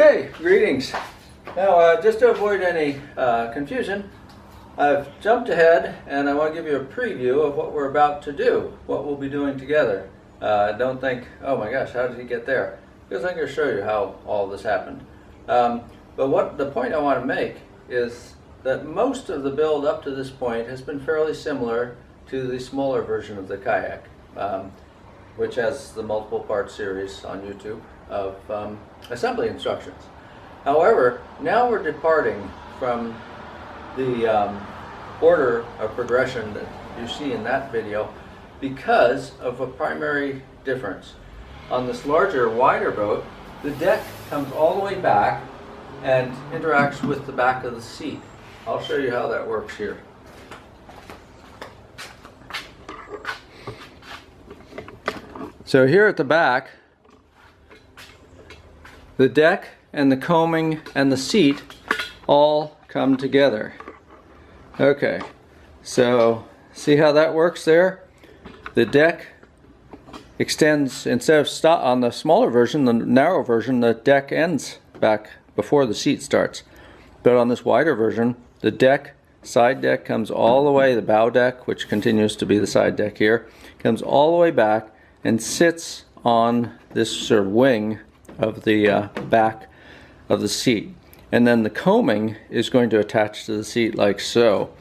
Okay, greetings. Now, just to avoid any confusion, I've jumped ahead and I want to give you a preview of what we're about to do, what we'll be doing together. Don't think, oh my gosh, how did he get there? Because I'm going to show you how all this happened. But what the point I want to make is that most of the build up to this point has been fairly similar to the smaller version of the kayak, which has the multiple part series on YouTube of assembly instructions. However, now we're departing from the order of progression that you see in that video because of a primary difference. On this larger, wider boat, the deck comes all the way back and interacts with the back of the seat. I'll show you how that works here. So here at the back, the deck and the coaming and the seat all come together. Okay, so see how that works there? The deck extends, instead of on the smaller version, the narrow version, the deck ends back before the seat starts. But on this wider version, the deck, side deck comes all the way, the bow deck, which continues to be the side deck here, comes all the way back and sits on this sort of wing of the back of the seat. And then the coaming is going to attach to the seat like so.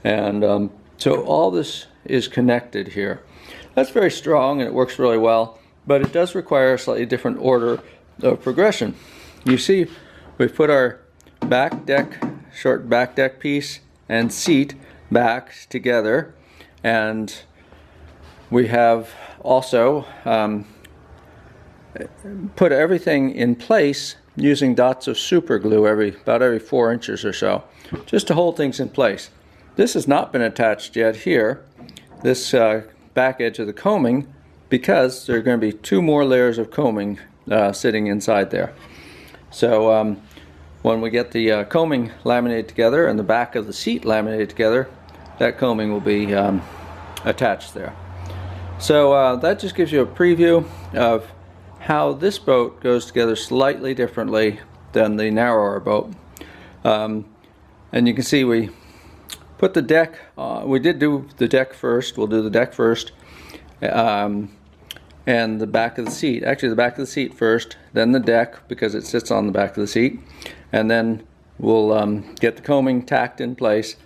And so all this is connected here. That's very strong and it works really well, but it does require a slightly different order of progression. You see, we've put our back deck, short back deck piece and seat back together, and we have also put everything in place using dots of super glue about every 4 inches or so, just to hold things in place. This has not been attached yet here, this back edge of the coaming, because there are going to be 2 more layers of coaming sitting inside there. So when we get the coaming laminated together and the back of the seat laminated together, that coaming will be attached there. So that just gives you a preview of how this boat goes together slightly differently than the narrower boat. And you can see we put the deck, we did do the deck first, we'll do the deck first, and the back of the seat. Actually, the back of the seat first, then the deck, because it sits on the back of the seat, and then we'll get the coaming tacked in place,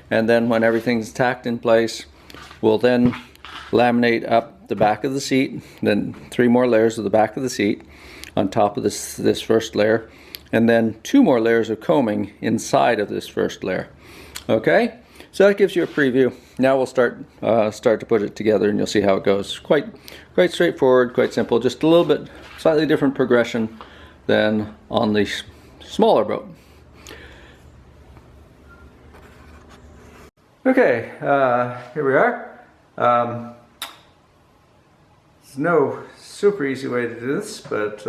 and then when everything's tacked in place, we'll then laminate up the back of the seat, then 3 more layers of the back of the seat on top of this first layer, and then 2 more layers of coaming inside of this first layer. Okay, so that gives you a preview. Now we'll start to put it together, and you'll see how it goes. Quite straightforward, quite simple. Just a little bit slightly different progression than on the smaller boat. Okay, here we are. There's no super easy way to do this, but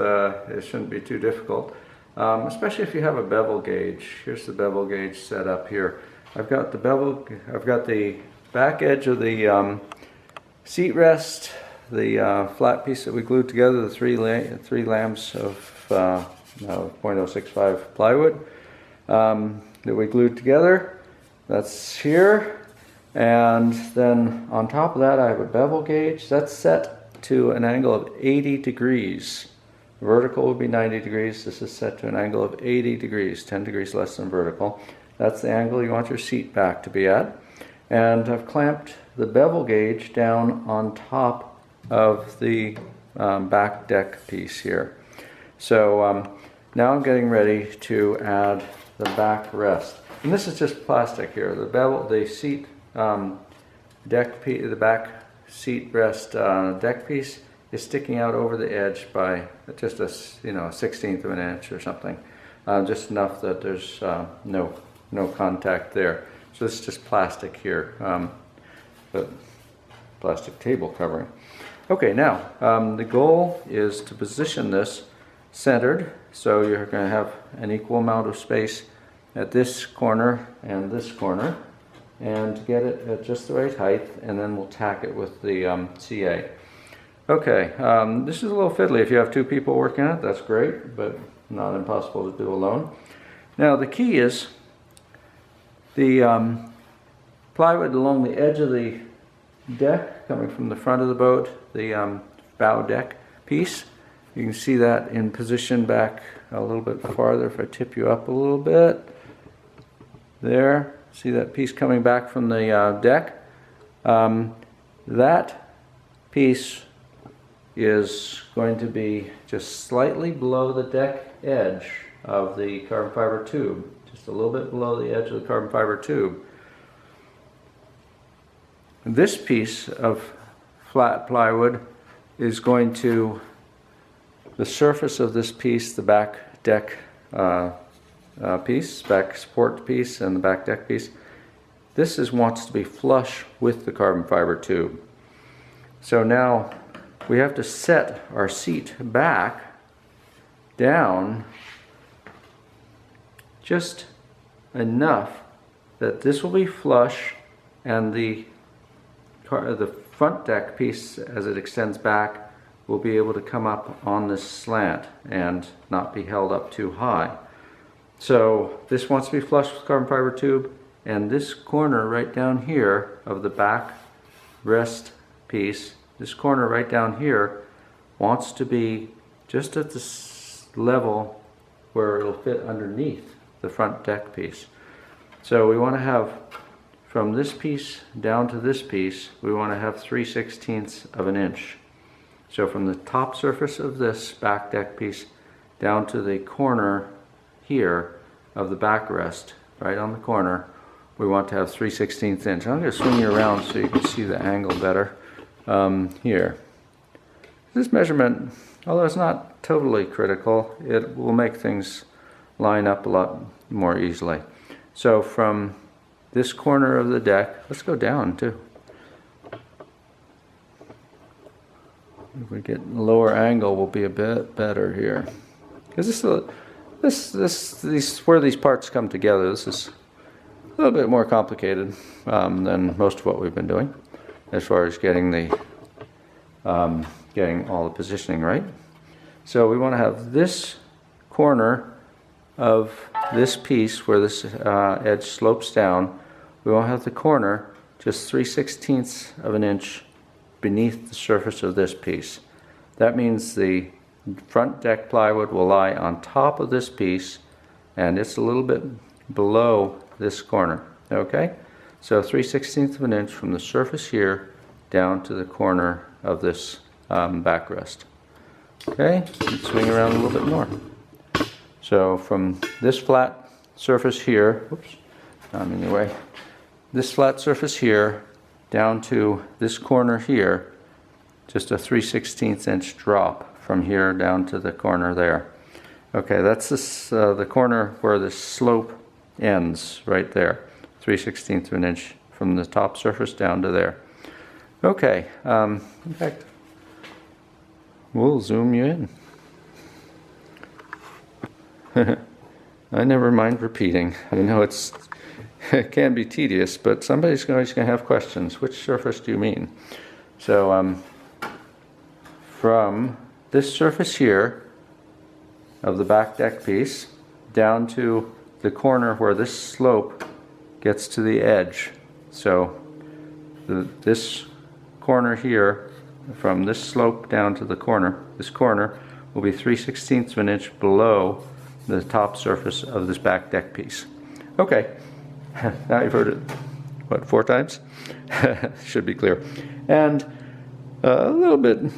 it shouldn't be too difficult, especially if you have a bevel gauge. Here's the bevel gauge set up here. I've got the back edge of the seat rest, the flat piece that we glued together, the three lambs of 0.065 plywood that we glued together. That's here. And then on top of that, I have a bevel gauge that's set to an angle of 80 degrees. Vertical would be 90 degrees. This is set to an angle of 80 degrees, 10 degrees less than vertical. That's the angle you want your seat back to be at. And I've clamped the bevel gauge down on top of the back deck piece here. So now I'm getting ready to add the back rest. And this is just plastic here. The seat deck piece, the back seat rest deck piece is sticking out over the edge by just a 1/16 of an inch or something, just enough that there's no contact there. So this is just plastic here, but plastic table covering. Okay, now the goal is to position this centered, so you're going to have an equal amount of space at this corner and this corner, and to get it at just the right height, and then we'll tack it with the CA. Okay, this is a little fiddly. If you have 2 people working on it, that's great, but not impossible to do alone. Now the key is the plywood along the edge of the deck, coming from the front of the boat, the bow deck piece. You can see that in position back a little bit farther if I tip you up a little bit. There, see that piece coming back from the deck? That piece is going to be just slightly below the deck edge of the carbon fiber tube, just a little bit below the edge of the carbon fiber tube. This piece of flat plywood is going to, the surface of this piece, the back deck piece, back support piece and the back deck piece, this wants to be flush with the carbon fiber tube. So now we have to set our seat back down just enough that this will be flush and the front deck piece, as it extends back, will be able to come up on this slant and not be held up too high. So this wants to be flush with carbon fiber tube, and this corner right down here of the back rest piece, this corner right down here wants to be just at this level where it'll fit underneath the front deck piece. So we want to have, from this piece down to this piece, we want to have 3/16 of an inch. So from the top surface of this back deck piece down to the corner here of the backrest, right on the corner, we want to have 3/16 inch. I'm going to swing you around so you can see the angle better. Here. This measurement, although it's not totally critical, it will make things line up a lot more easily. So from this corner of the deck, let's go down too. If we get a lower angle, will be a bit better here. Because where these parts come together, this is a little bit more complicated than most of what we've been doing, as far as getting all the positioning right. So we want to have this corner of this piece where this edge slopes down. We want to have the corner just 3/16 of an inch beneath the surface of this piece. That means the front deck plywood will lie on top of this piece, and it's a little bit below this corner. Okay, so 3/16 of an inch from the surface here down to the corner of this backrest. Okay, let's swing around a little bit more. So from this flat surface here, oops, I'm in the way. This flat surface here down to this corner here, just a 3/16 inch drop from here down to the corner there. Okay, that's this, the corner where the slope ends right there. 3/16 of an inch from the top surface down to there. Okay, in fact, we'll zoom you in. I never mind repeating. I know it can be tedious, but somebody's always going to have questions. Which surface do you mean? So from this surface here of the back deck piece down to the corner where this slope gets to the edge. So this corner here, from this slope down to the corner, this corner will be 3/16 of an inch below the top surface of this back deck piece. Okay, now you've heard it, what, 4 times? Should be clear. And a little bit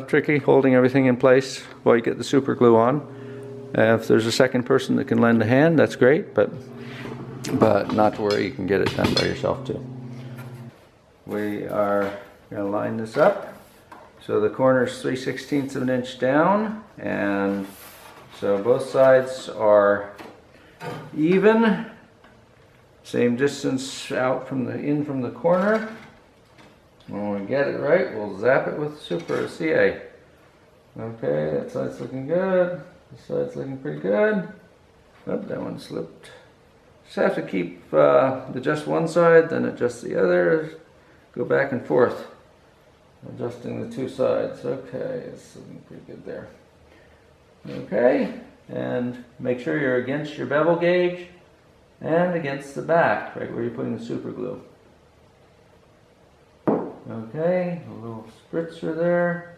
tricky holding everything in place while you get the super glue on. If there's a second person that can lend a hand, that's great, but not to worry, you can get it done by yourself too. We are going to line this up. So the corner is 3/16 of an inch down, and so both sides are even, same distance out from the corner. When we get it right, we'll zap it with Super CA. Okay, that side's looking good. This side's looking pretty good. Oh, that one slipped. Just have to keep adjust one side, then adjust the other. Go back and forth, adjusting the 2 sides. Okay, it's looking pretty good there. Okay, and make sure you're against your bevel gauge and against the back, right where you're putting the super glue. Okay, a little spritzer there.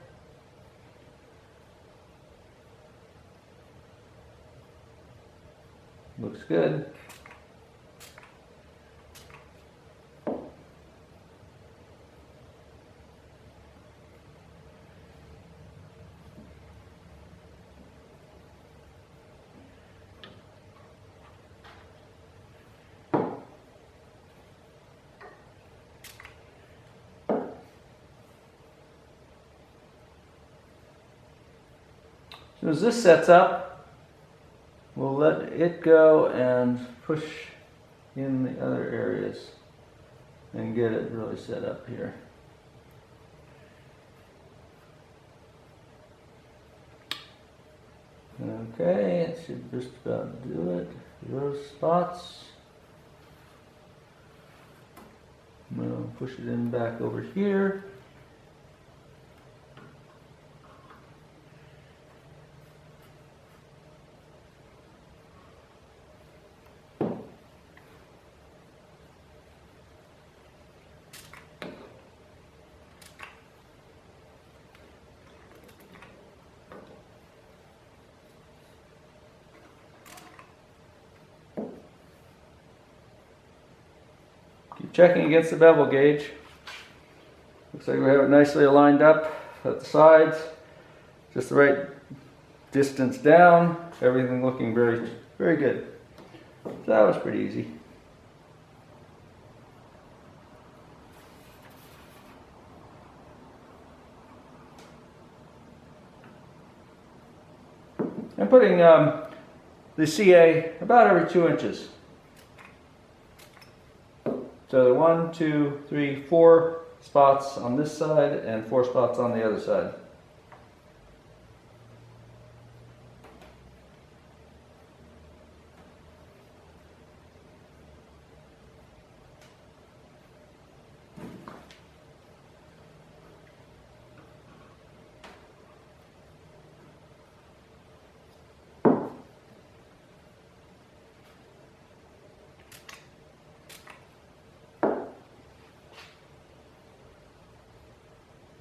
Looks good. As soon as this sets up, we'll let it go and push in the other areas and get it really set up here. Okay, it should just about do it. Those spots. I'm going to push it in back over here. Keep checking against the bevel gauge. Looks like we have it nicely aligned up at the sides. Just the right distance down. Everything looking very, very good. So that was pretty easy. I'm putting the CA about every 2 inches. So 1, 2, 3, 4 spots on this side and 4 spots on the other side.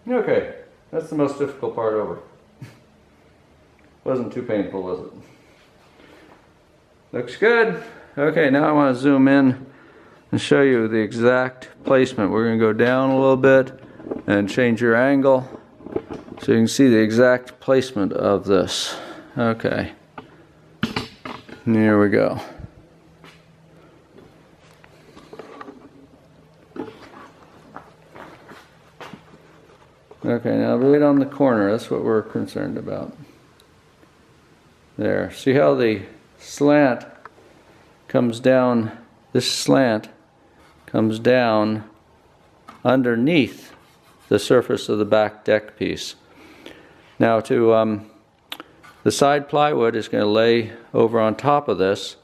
Okay, that's the most difficult part over. Wasn't too painful, was it? Looks good. Okay, now I want to zoom in and show you the exact placement. We're going to go down a little bit and change your angle so you can see the exact placement of this. Okay, here we go. Okay, now right on the corner, that's what we're concerned about. There, see how the slant comes down, this slant comes down underneath the surface of the back deck piece. Now the side plywood is going to lay over on top of this,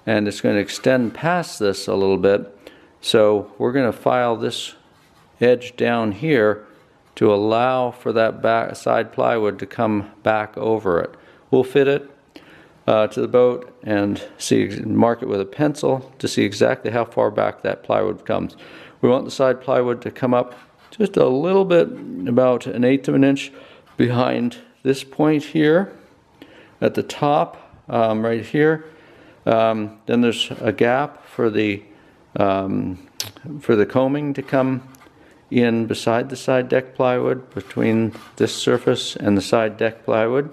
and it's going to extend past this a little bit. So we're going to file this edge down here to allow for that back side plywood to come back over it. We'll fit it to the boat and mark it with a pencil to see exactly how far back that plywood comes. We want the side plywood to come up just a little bit, about 1/8 of an inch behind this point here at the top, right here. Then there's a gap for the coaming to come in beside the side deck plywood, between this surface and the side deck plywood.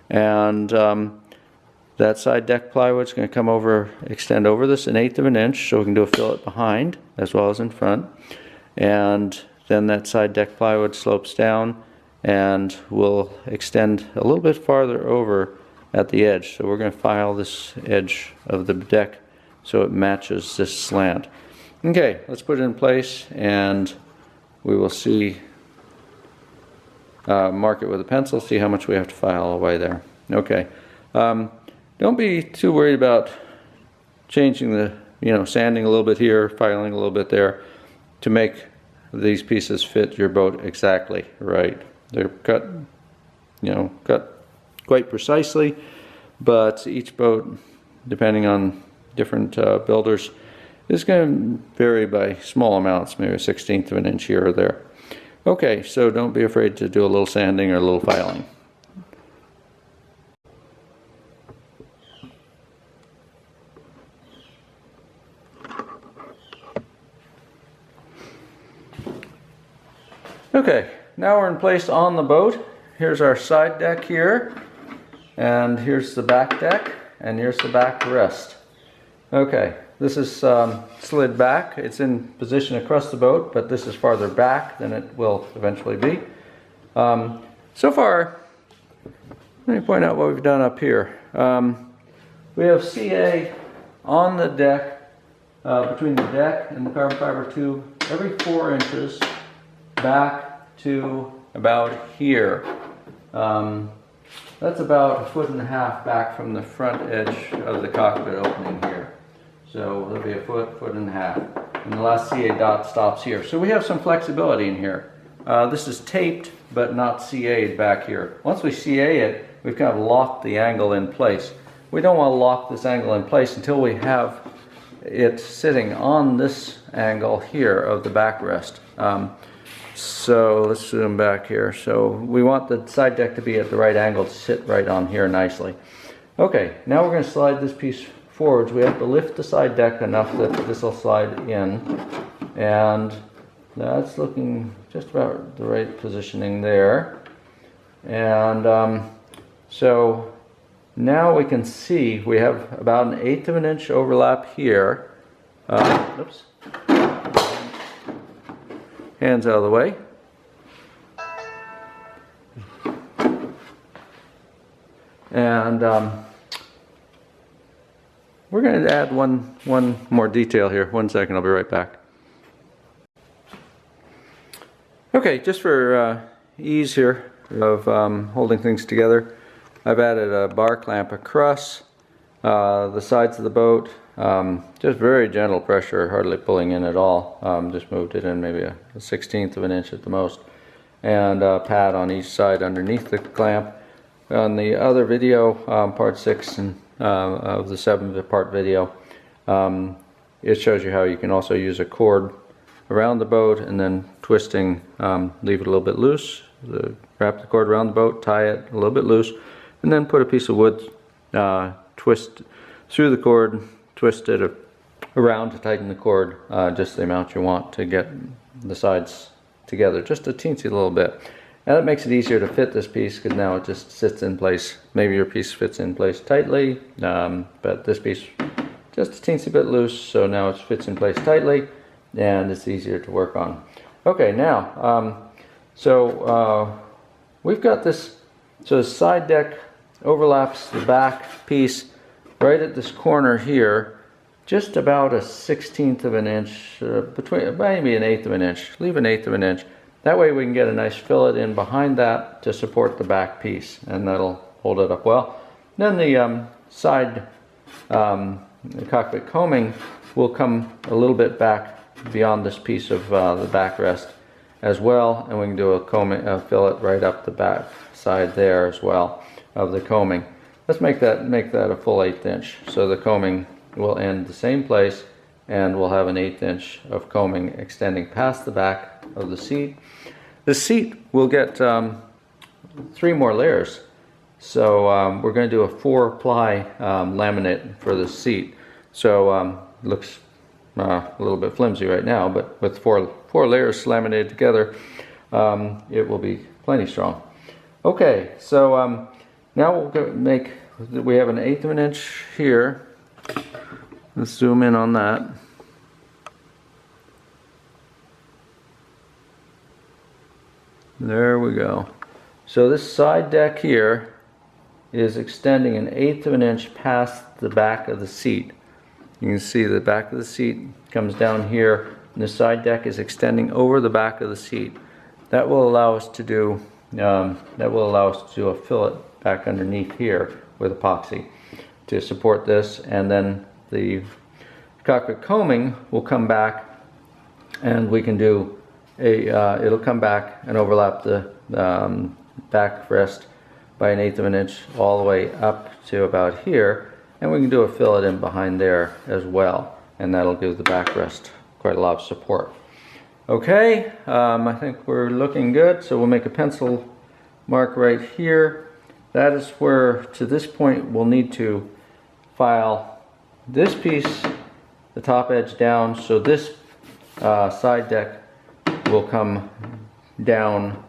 And that side deck plywood is going to come over, extend over this 1/8 of an inch, so we can do a fillet behind as well as in front. And then that side deck plywood slopes down and will extend a little bit farther over at the edge. So we're going to file this edge of the deck so it matches this slant. Okay, let's put it in place and we will see, mark it with a pencil, see how much we have to file away there. Okay, don't be too worried about changing the, sanding a little bit here, filing a little bit there to make these pieces fit your boat exactly right. They're cut quite precisely, but each boat, depending on different builders, is going to vary by small amounts, maybe 1/16 of an inch here or there. Okay, so don't be afraid to do a little sanding or a little filing. Okay, now we're in place on the boat. Here's our side deck here, and here's the back deck, and here's the back rest. Okay, this is slid back. It's in position across the boat, but this is farther back than it will eventually be. So far, let me point out what we've done up here. We have CA on the deck, between the deck and the carbon fiber tube, every 4 inches back to about here. That's about 1.5 feet back from the front edge of the cockpit opening here. So there'll be 1.5 feet. And the last CA dot stops here. So we have some flexibility in here. This is taped but not CA'd back here. Once we CA it, we've kind of locked the angle in place. We don't want to lock this angle in place until we have it sitting on this angle here of the backrest. So let's zoom back here. So we want the side deck to be at the right angle to sit right on here nicely. Okay, now we're going to slide this piece forwards. We have to lift the side deck enough that this will slide in, and that's looking just about the right positioning there. And so now we can see we have about 1/8 of an inch overlap here. Oops. Hands out of the way. And we're going to add one more detail here. 1 second, I'll be right back. Okay, just for ease here of holding things together, I've added a bar clamp across the sides of the boat. Just very gentle pressure, hardly pulling in at all. Just moved it in maybe a 1/16 of an inch at the most. And a pad on each side underneath the clamp. On the other video, part 6 of the 7-part video, it shows you how you can also use a cord around the boat and then twisting, leave it a little bit loose, wrap the cord around the boat, tie it a little bit loose, and then put a piece of wood, twist through the cord, twist it around to tighten the cord just the amount you want to get the sides together, just a teensy little bit. And that makes it easier to fit this piece because now it just sits in place. Maybe your piece fits in place tightly, but this piece just a teensy bit loose, so now it fits in place tightly and it's easier to work on. Okay, now, we've got this, so the side deck overlaps the back piece right at this corner here, just about a 1/16 of an inch, between maybe 1/8 of an inch. Leave 1/8 of an inch. That way we can get a nice fillet in behind that to support the back piece, and that'll hold it up well. Then the side the cockpit coaming will come a little bit back beyond this piece of the backrest as well, and we can do a fillet right up the back side there as well of the coaming. Let's make that a full 1/8 inch. So the coaming will end the same place, and we'll have an 1/8 inch of coaming extending past the back of the seat. The seat will get 3 more layers. So we're going to do a 4-ply laminate for the seat. So looks a little bit flimsy right now, but with four layers laminated together, it will be plenty strong. Okay, so now we'll we have an 1/8 of an inch here. Let's zoom in on that. There we go. So this side deck here is extending an 1/8 of an inch past the back of the seat. You can see the back of the seat comes down here, and the side deck is extending over the back of the seat. That will allow us to do a fillet back underneath here with epoxy to support this, and then the cockpit coaming will come back, and we can do it'll come back and overlap the backrest by 1/8 of an inch all the way up to about here, and we can do a fillet in behind there as well, and that'll give the backrest quite a lot of support. Okay, I think we're looking good, so we'll make a pencil mark right here. That is where, to this point, we'll need to file this piece, the top edge down, so this side deck will come down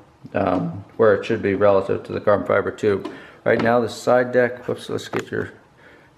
where it should be relative to the carbon fiber tube. Right now the side deck, whoops, let's get your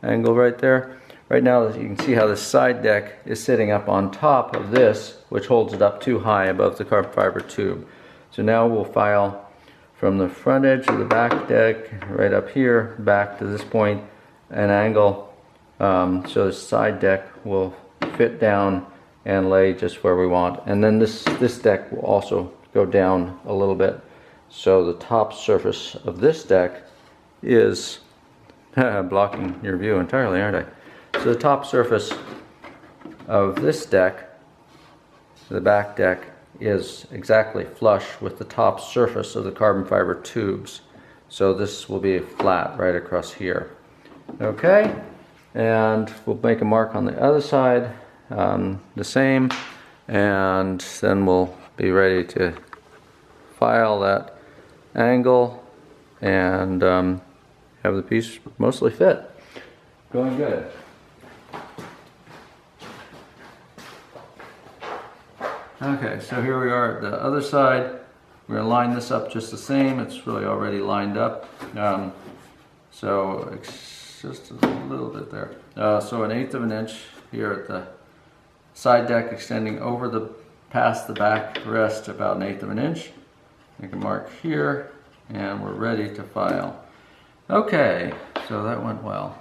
angle right there. Right now you can see how the side deck is sitting up on top of this, which holds it up too high above the carbon fiber tube. So now we'll file from the front edge of the back deck right up here back to this point, an angle, so the side deck will fit down and lay just where we want. And then this deck will also go down a little bit, so the top surface of this deck is blocking your view entirely, aren't I? So the top surface of this deck, the back deck, is exactly flush with the top surface of the carbon fiber tubes. So this will be flat right across here. Okay, and we'll make a mark on the other side, the same, and then we'll be ready to file that angle and have the piece mostly fit. Going good. Okay, so here we are at the other side. We're going to line this up just the same. It's really already lined up. So it's just a little bit there. So 1/8 of an inch here at the side deck, extending over past the back rest about 1/8 of an inch. Make a mark here, and we're ready to file. Okay, so that went well.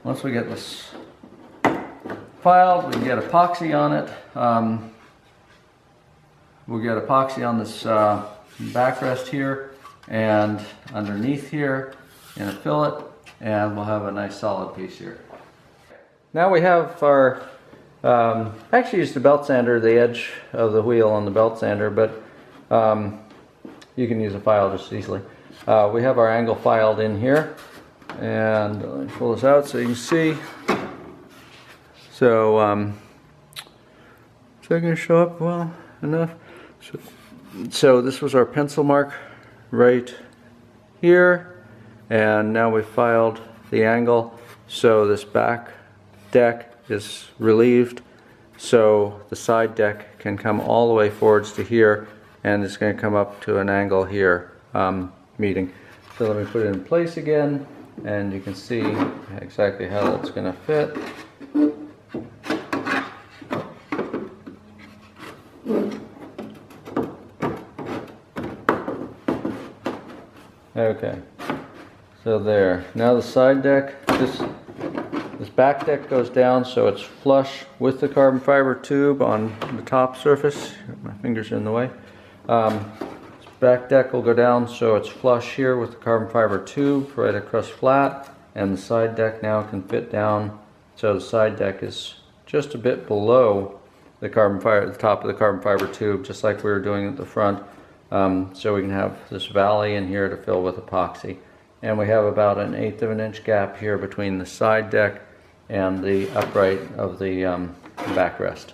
Once we get this filed, we can get epoxy on it. We'll get epoxy on this backrest here and underneath here in a fillet, and we'll have a nice solid piece here. Now we have our, actually used a belt sander, the edge of the wheel on the belt sander, but you can use a file just as easily. We have our angle filed in here, and let me pull this out so you can see. So, is that going to show up well enough? So this was our pencil mark right here, and now we've filed the angle, so this back deck is relieved, so the side deck can come all the way forwards to here, and it's going to come up to an angle here, meeting. So let me put it in place again, and you can see exactly how that's going to fit. Okay, so there. Now the side deck, this back deck goes down so it's flush with the carbon fiber tube on the top surface. My fingers are in the way. This back deck will go down so it's flush here with the carbon fiber tube right across flat, and the side deck now can fit down so the side deck is just a bit below the top of the carbon fiber tube, just like we were doing at the front. So we can have this valley in here to fill with epoxy. And we have about 1/8 of an inch gap here between the side deck and the upright of the backrest.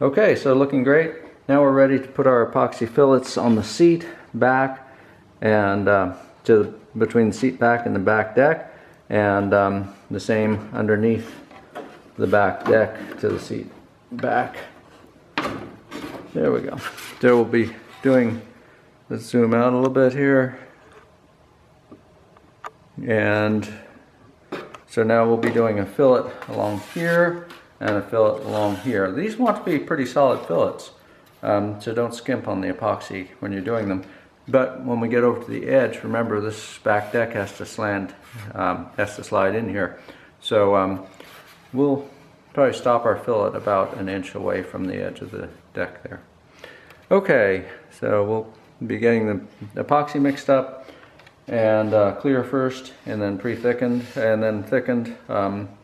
Okay, so looking great. Now we're ready to put our epoxy fillets on the seat back and between the seat back and the back deck, and the same underneath the back deck to the seat back. There we go. So we'll be doing, let's zoom out a little bit here. And so now we'll be doing a fillet along here and a fillet along here. These want to be pretty solid fillets, so don't skimp on the epoxy when you're doing them. But when we get over to the edge, remember this back deck has to slide in here. So we'll probably stop our fillet about 1 inch away from the edge of the deck there. Okay, so we'll be getting the epoxy mixed up, and clear first, and then pre-thickened, and then thickened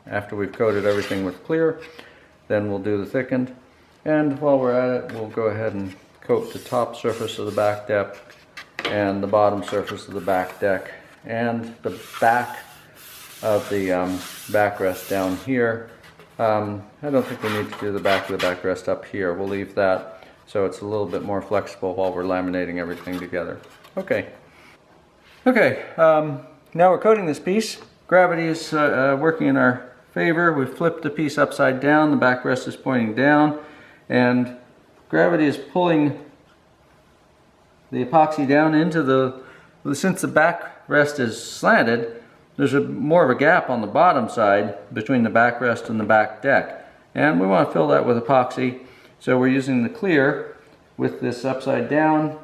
after we've coated everything with clear. Then we'll do the thickened, and while we're at it, we'll go ahead and coat the top surface of the back deck and the bottom surface of the back deck and the back of the backrest down here. I don't think we need to do the back of the backrest up here. We'll leave that so it's a little bit more flexible while we're laminating everything together. Okay. Okay, now we're coating this piece. Gravity is working in our favor. We've flipped the piece upside down. The backrest is pointing down, and gravity is pulling the epoxy down into the, since the backrest is slanted, there's more of a gap on the bottom side between the backrest and the back deck. And we want to fill that with epoxy, so we're using the clear with this upside down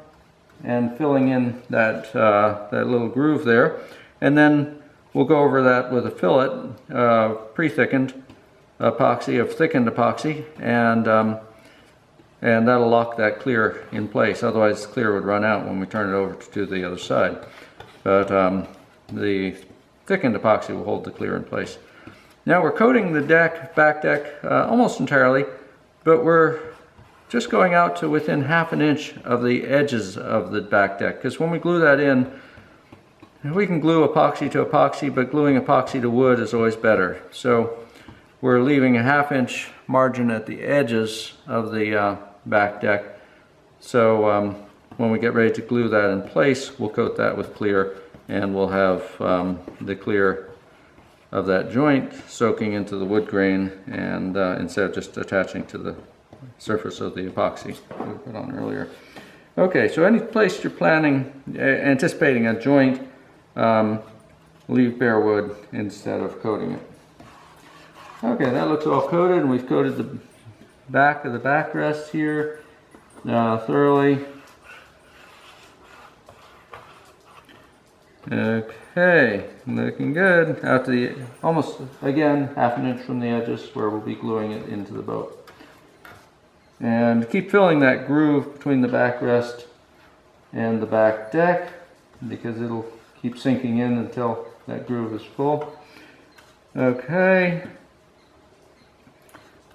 and filling in that, that little groove there. And then we'll go over that with a fillet, pre-thickened epoxy, of thickened epoxy, and that'll lock that clear in place. Otherwise the clear would run out when we turn it over to the other side. But the thickened epoxy will hold the clear in place. Now we're coating the deck, back deck, almost entirely, but we're just going out to within ½ an inch of the edges of the back deck, because when we glue that in, we can glue epoxy to epoxy, but gluing epoxy to wood is always better. So we're leaving a ½ inch margin at the edges of the back deck. So when we get ready to glue that in place, we'll coat that with clear, and we'll have the clear of that joint soaking into the wood grain, and instead of just attaching to the surface of the epoxy we put on earlier. Okay, so any place you're planning, anticipating a joint, leave bare wood instead of coating it. Okay, that looks all coated, and we've coated the back of the backrest here thoroughly. Okay, looking good. Out to the, almost, again, ½ an inch from the edges where we'll be gluing it into the boat. And keep filling that groove between the backrest and the back deck, because it'll keep sinking in until that groove is full. Okay.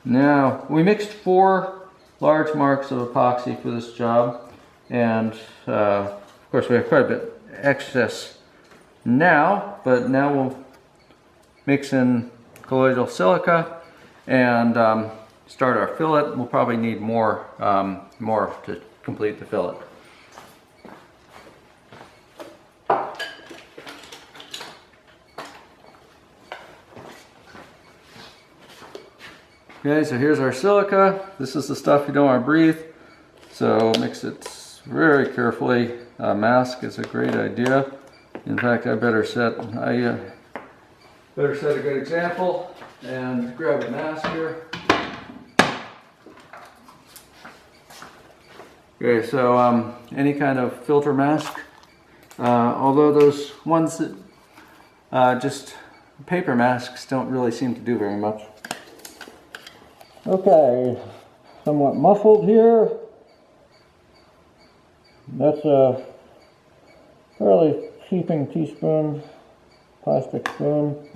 Now, we mixed 4 large marks of epoxy for this job, and of course we have quite a bit excess now, but now we'll mix in colloidal silica and start our fillet. We'll probably need more to complete the fillet. Okay, so here's our silica. This is the stuff you don't want to breathe, so mix it very carefully. A mask is a great idea. In fact, I better set a good example and grab a mask here. Okay, so any kind of filter mask, although those ones that just paper masks don't really seem to do very much. Okay, somewhat muffled here. That's a fairly heaping teaspoon, plastic spoon.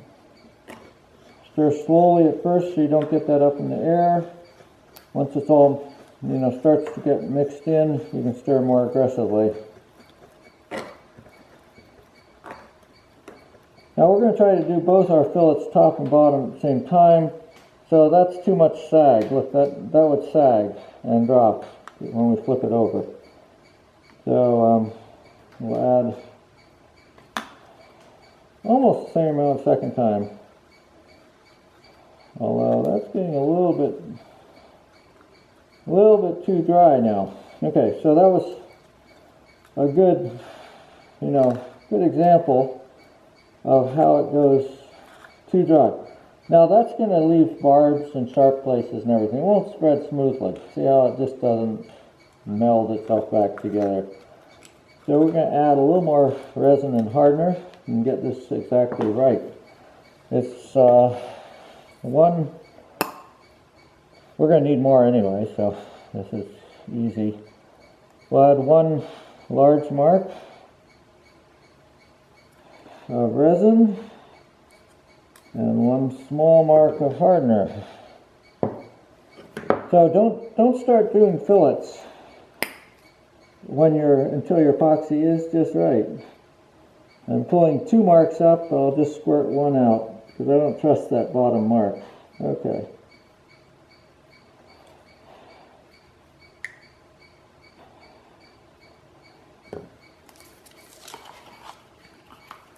Stir slowly at first so you don't get that up in the air. Once it's all, starts to get mixed in, you can stir more aggressively. Now we're going to try to do both our fillets top and bottom at the same time. So that's too much sag. Look, that would sag and drop when we flip it over. So we'll add almost the same amount second time. Although that's getting a little bit too dry now. Okay, so that was a good, good example of how it goes too dry. Now that's going to leave barbs and sharp places and everything. It won't spread smoothly. See how it just doesn't meld itself back together. So we're going to add a little more resin and hardener and get this exactly right. It's we're going to need more anyway, so this is easy. We'll add 1 large mark of resin and 1 small mark of hardener. So don't start doing fillets until your epoxy is just right. I'm pulling 2 marks up, I'll just squirt 1 out because I don't trust that bottom mark. Okay.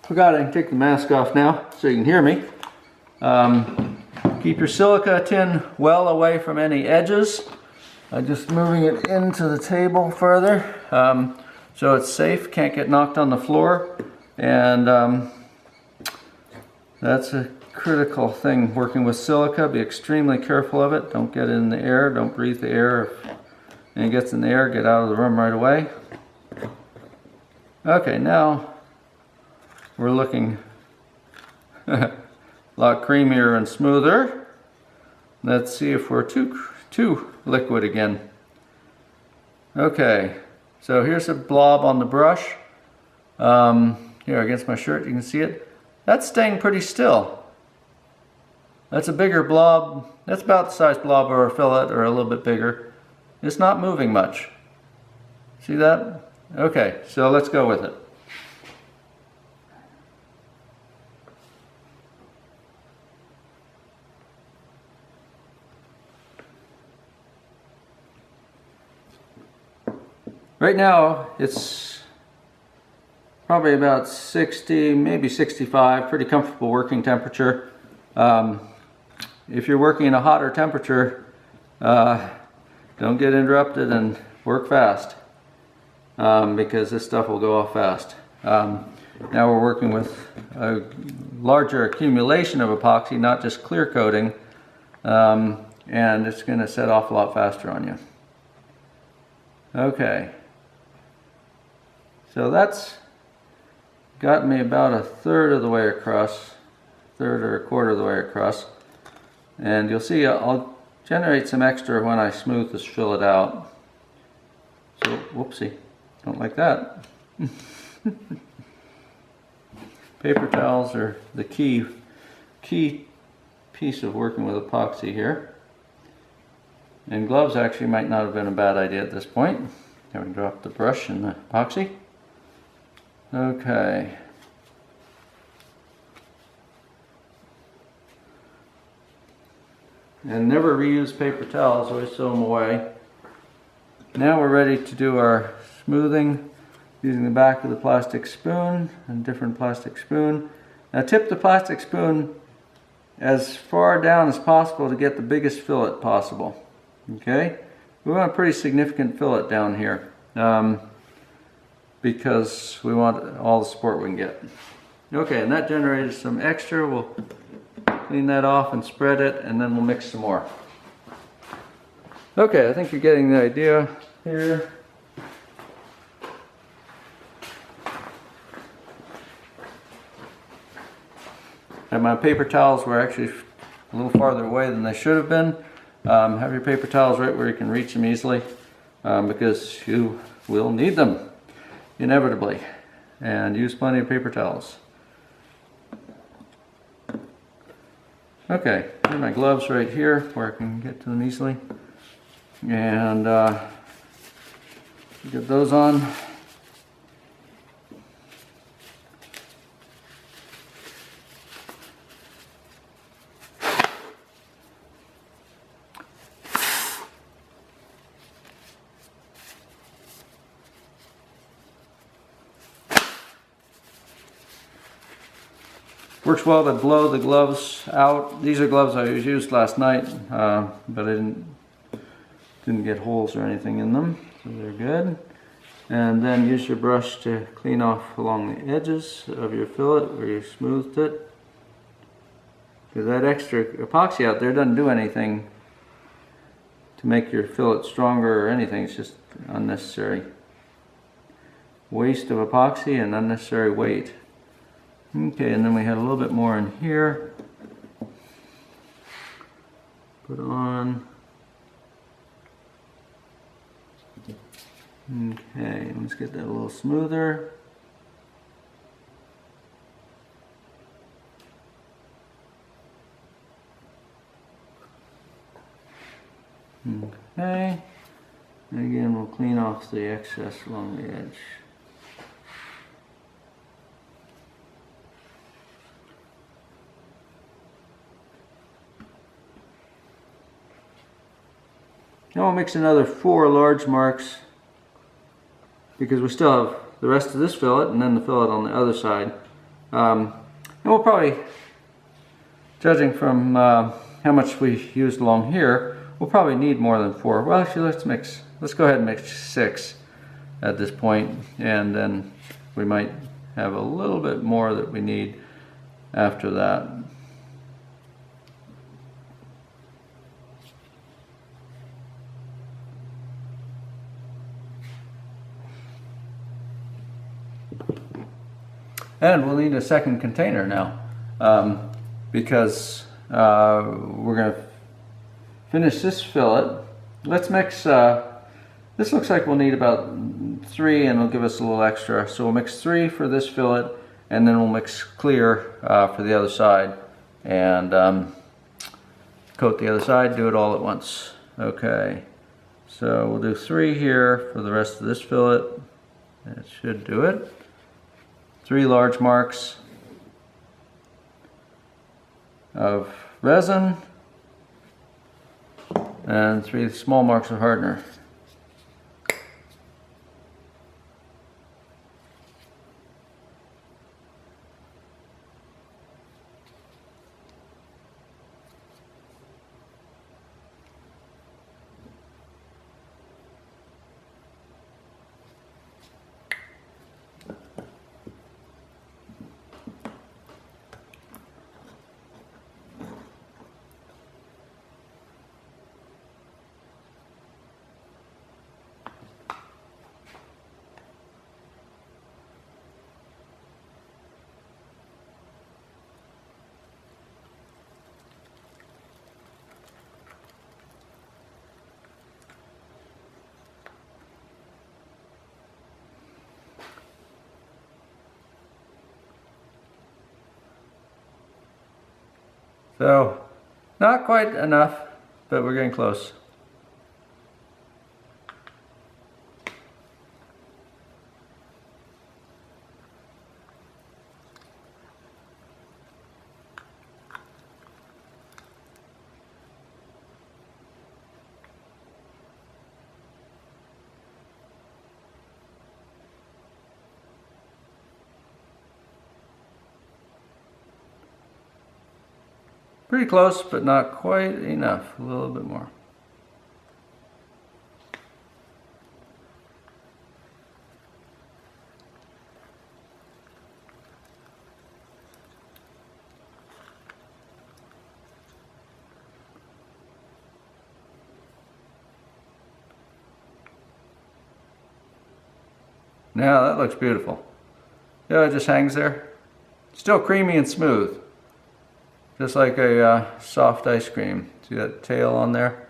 Forgot I can take the mask off now so you can hear me. Keep your silica tin well away from any edges. Just moving it into the table further so it's safe, can't get knocked on the floor. And that's a critical thing working with silica. Be extremely careful of it. Don't get it in the air, don't breathe the air. If it gets in the air, get out of the room right away. Okay, now we're looking a lot creamier and smoother. Let's see if we're too liquid again. Okay, so here's a blob on the brush. Here against my shirt, you can see it. That's staying pretty still. That's a bigger blob. That's about the size blob of a fillet or a little bit bigger. It's not moving much. See that? Okay, so let's go with it. Right now, it's probably about 60, maybe 65, pretty comfortable working temperature. If you're working in a hotter temperature, don't get interrupted and work fast because this stuff will go off fast. Now we're working with a larger accumulation of epoxy, not just clear coating, and it's going to set off a lot faster on you. Okay. So that's got me about a third of the way across, third or a quarter of the way across. And you'll see I'll generate some extra when I smooth this fillet out. So, whoopsie, don't like that. Paper towels are the key piece of working with epoxy here. And gloves actually might not have been a bad idea at this point. Having dropped the brush and the epoxy. Okay. And never reuse paper towels, always throw them away. Now we're ready to do our smoothing using the back of the plastic spoon and different plastic spoon. Now tip the plastic spoon as far down as possible to get the biggest fillet possible. Okay? We want a pretty significant fillet down here. Because we want all the support we can get. Okay, and that generated some extra. We'll clean that off and spread it, and then we'll mix some more. Okay, I think you're getting the idea here. And my paper towels were actually a little farther away than they should have been. Have your paper towels right where you can reach them easily because you will need them. Inevitably, and use plenty of paper towels. Okay, here's my gloves right here where I can get to them easily, and get those on. Works well to blow the gloves out. These are gloves I used last night, but I didn't get holes or anything in them, so they're good. And then use your brush to clean off along the edges of your fillet where you smoothed it. Because that extra epoxy out there doesn't do anything to make your fillet stronger or anything. It's just unnecessary waste of epoxy and unnecessary weight. Okay, and then we had a little bit more in here. Put on. Okay, let's get that a little smoother. Okay. And again, we'll clean off the excess along the edge. Now we'll mix another 4 large marks because we still have the rest of this fillet and then the fillet on the other side. And we'll probably, judging from how much we used along here, we'll probably need more than 4. Well, actually, let's go ahead and mix 6 at this point, and then we might have a little bit more that we need after that. And we'll need a second container now because we're going to finish this fillet. Let's mix, this looks like we'll need about 3 and it'll give us a little extra. So we'll mix 3 for this fillet and then we'll mix clear for the other side and coat the other side, do it all at once. Okay, so we'll do 3 here for the rest of this fillet. That should do it. 3 large marks of resin and 3 small marks of hardener. So, not quite enough, but we're getting close. Pretty close, but not quite enough. A little bit more. Now that looks beautiful. Yeah, it just hangs there. Still creamy and smooth. Just like a soft ice cream. See that tail on there?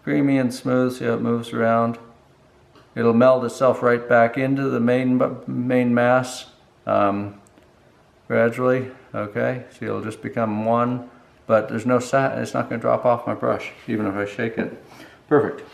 Creamy and smooth, see how it moves around? It'll meld itself right back into the main mass gradually. Okay, so it'll just become one, but there's no it's not going to drop off my brush, even if I shake it. Perfect.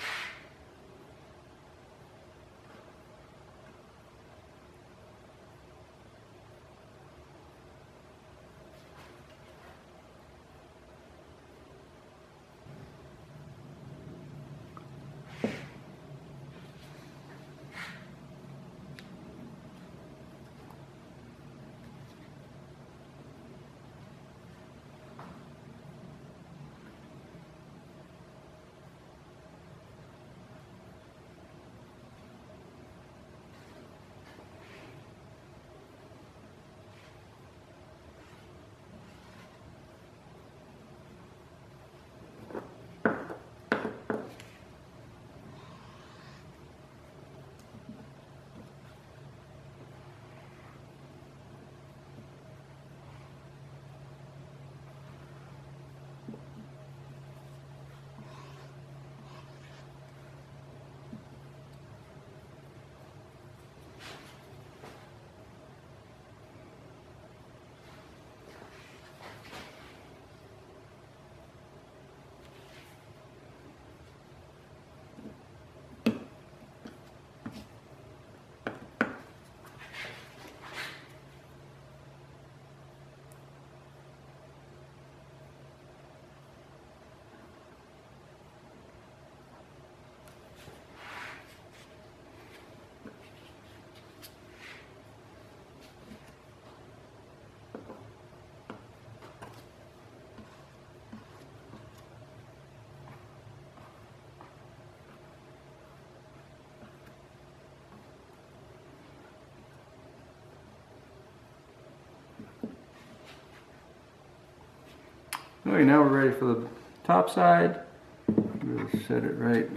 Okay, now we're ready for the top side. We'll set it right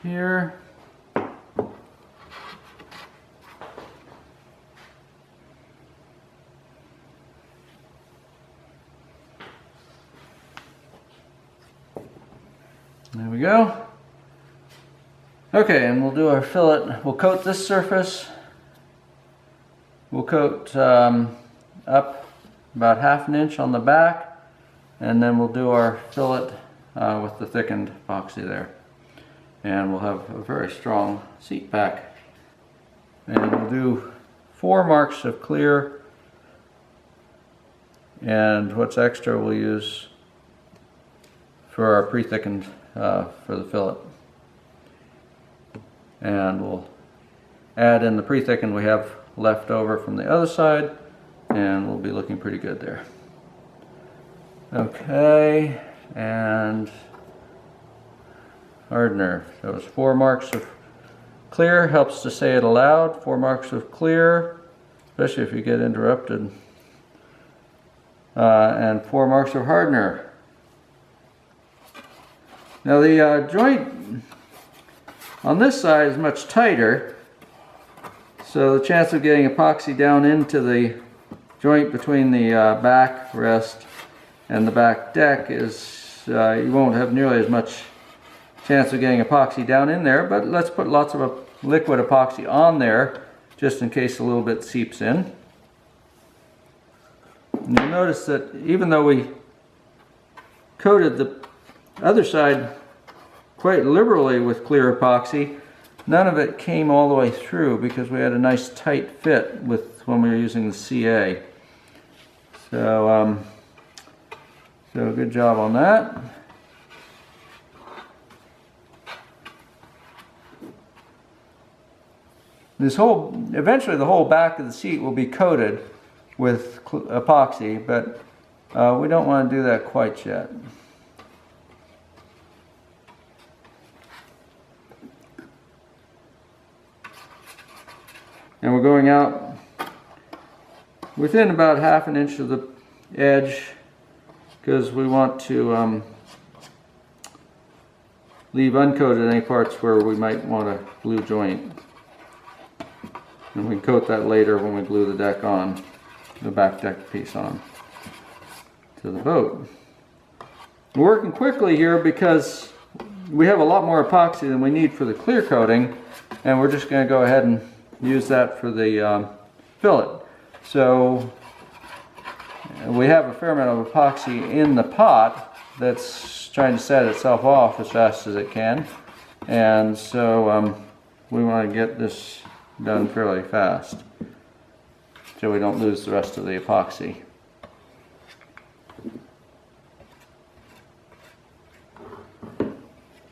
here. There we go. Okay, and we'll do our fillet. We'll coat this surface. We'll coat up about 1/2 inch on the back, and then we'll do our fillet with the thickened epoxy there. And we'll have a very strong seat back. And we'll do 4 marks of clear, and what's extra we'll use for our pre-thickened for the fillet. And we'll add in the pre-thickened we have left over from the other side, and we'll be looking pretty good there. Okay, and hardener. So it's 4 marks of clear, helps to say it aloud. 4 marks of clear, especially if you get interrupted. And 4 marks of hardener. Now the joint on this side is much tighter, so the chance of getting epoxy down into the joint between the back rest and the back deck is, you won't have nearly as much chance of getting epoxy down in there, but let's put lots of liquid epoxy on there just in case a little bit seeps in. And you'll notice that even though we coated the other side quite liberally with clear epoxy, none of it came all the way through because we had a nice tight fit with when we were using the CA. So, so good job on that. Eventually the whole back of the seat will be coated with epoxy, but we don't want to do that quite yet. And we're going out within about 1/2 inch of the edge because we want to leave uncoated any parts where we might want a glue joint. And we can coat that later when we glue the deck on, the back deck piece on to the boat. We're working quickly here because we have a lot more epoxy than we need for the clear coating, and we're just going to go ahead and use that for the fillet. So we have a fair amount of epoxy in the pot that's trying to set itself off as fast as it can, and so we want to get this done fairly fast so we don't lose the rest of the epoxy.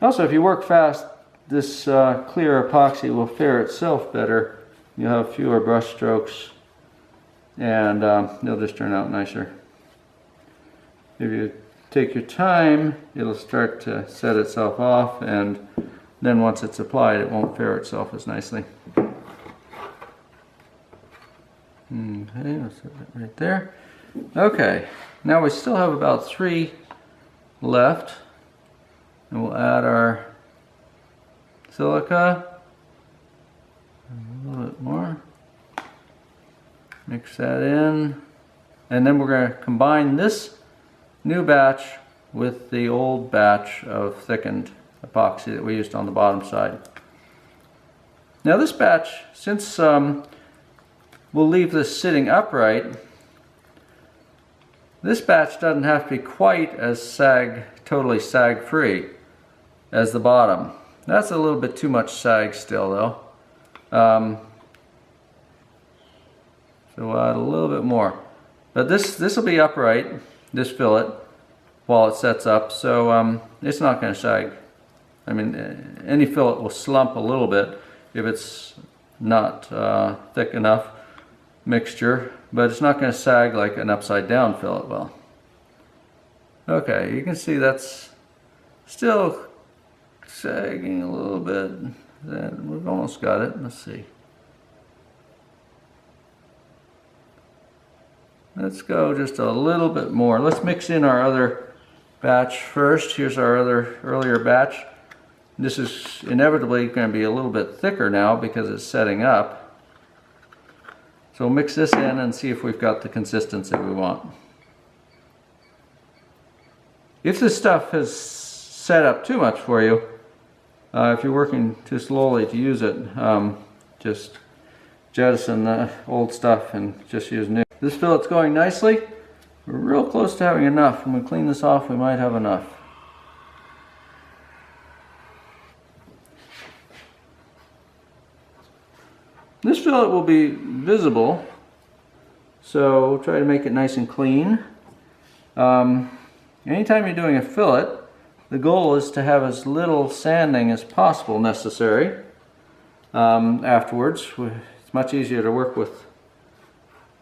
Also, if you work fast, this clear epoxy will fare itself better. You'll have fewer brush strokes, and they'll just turn out nicer. If you take your time, it'll start to set itself off, and then once it's applied, it won't fare itself as nicely. Okay, let's set that right there. Okay, now we still have about 3 left, and we'll add our silica. A little bit more. Mix that in, and then we're going to combine this new batch with the old batch of thickened epoxy that we used on the bottom side. Now this batch, since we'll leave this sitting upright, this batch doesn't have to be quite as totally sag free as the bottom. That's a little bit too much sag still though. So we'll add a little bit more. But this will be upright, this fillet, while it sets up, so it's not going to sag. I mean, any fillet will slump a little bit if it's not thick enough mixture, but it's not going to sag like an upside down fillet will. Okay, you can see that's still sagging a little bit. Then we've almost got it. Let's see. let's go just a little bit more. Let's mix in our other batch first. Here's our other earlier batch. This is inevitably going to be a little bit thicker now because it's setting up. So we'll mix this in and see if we've got the consistency we want. If this stuff has set up too much for you, if you're working too slowly to use it, just jettison the old stuff and just use new. This fillet's going nicely. We're real close to having enough. When we clean this off, we might have enough. This fillet will be visible, so we'll try to make it nice and clean. Anytime you're doing a fillet, the goal is to have as little sanding as possible necessary afterwards. It's much easier to work with,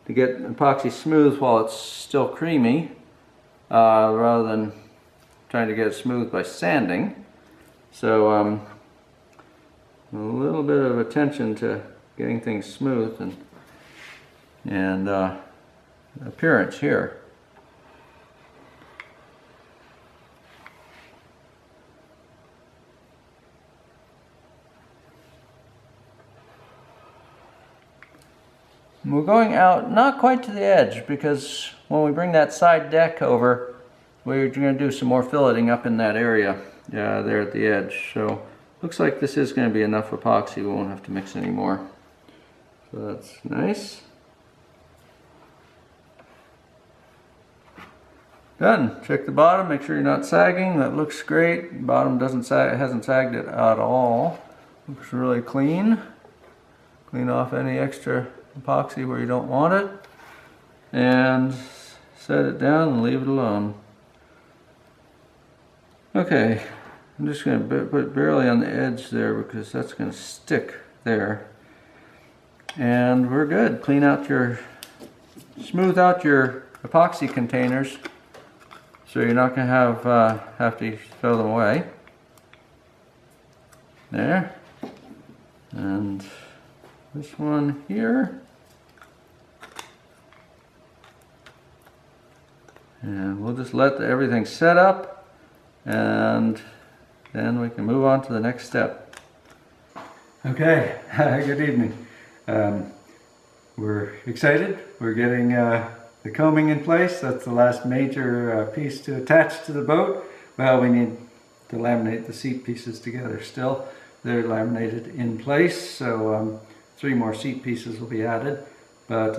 to get epoxy smooth while it's still creamy, rather than trying to get it smooth by sanding. So a little bit of attention to getting things smooth and appearance here. We're going out not quite to the edge, because when we bring that side deck over, we're going to do some more filleting up in that area there at the edge. So looks like this is going to be enough epoxy. We won't have to mix any more. So that's nice. Done. Check the bottom, make sure you're not sagging. That looks great. Bottom doesn't sag, hasn't sagged it at all. Looks really clean. Clean off any extra epoxy where you don't want it. And set it down and leave it alone. Okay, I'm just going to put it barely on the edge there because that's going to stick there. And we're good. Clean out your, smooth out your epoxy containers so you're not going to have to throw them away. There. And this one here. And we'll just let everything set up, and then we can move on to the next step. Okay, good evening. We're excited. We're getting the coaming in place. That's the last major piece to attach to the boat. Well, we need to laminate the seat pieces together still. They're laminated in place, so 3 more seat pieces will be added. But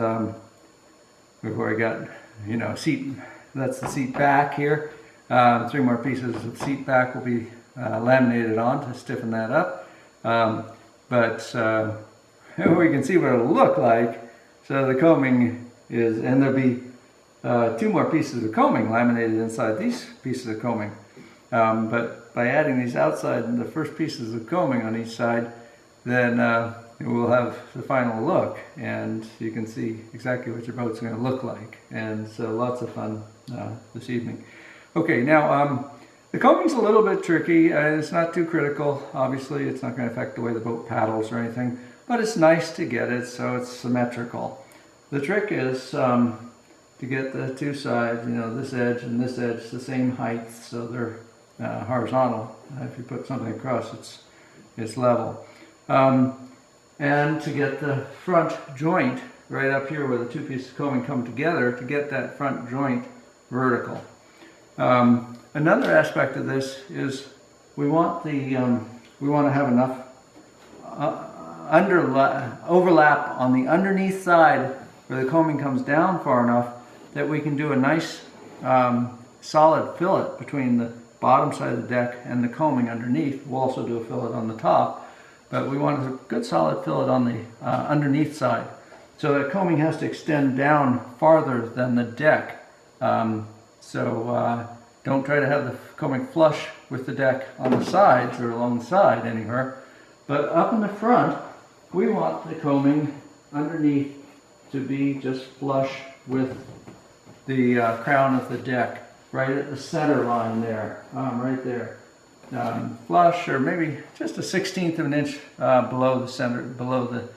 we've already got, you know, seat. That's the seat back here. 3 more pieces of seat back will be laminated on to stiffen that up. We can see what it'll look like. So the coaming is, and there'll be 2 more pieces of coaming laminated inside these pieces of coaming. But by adding these outside and the first pieces of coaming on each side, then we'll have the final look, and you can see exactly what your boat's going to look like. And so lots of fun this evening. Okay, now the coaming's a little bit tricky. It's not too critical. Obviously, it's not going to affect the way the boat paddles or anything, but it's nice to get it so it's symmetrical. The trick is to get the 2 sides, you know, this edge and this edge, the same height, so they're horizontal. If you put something across, it's level. And to get the front joint right up here where the 2 pieces of coaming come together, to get that front joint vertical. Another aspect of this is we want to have enough overlap on the underneath side where the coaming comes down far enough that we can do a nice solid fillet between the bottom side of the deck and the coaming underneath. We'll also do a fillet on the top, but we want a good solid fillet on the underneath side. So that coaming has to extend down farther than the deck. Don't try to have the coaming flush with the deck on the sides or along the side anywhere. But up in the front, we want the coaming underneath to be just flush with the crown of the deck, right at the center line there, right there. Flush, or maybe just a 1/16 of an inch below the center, below the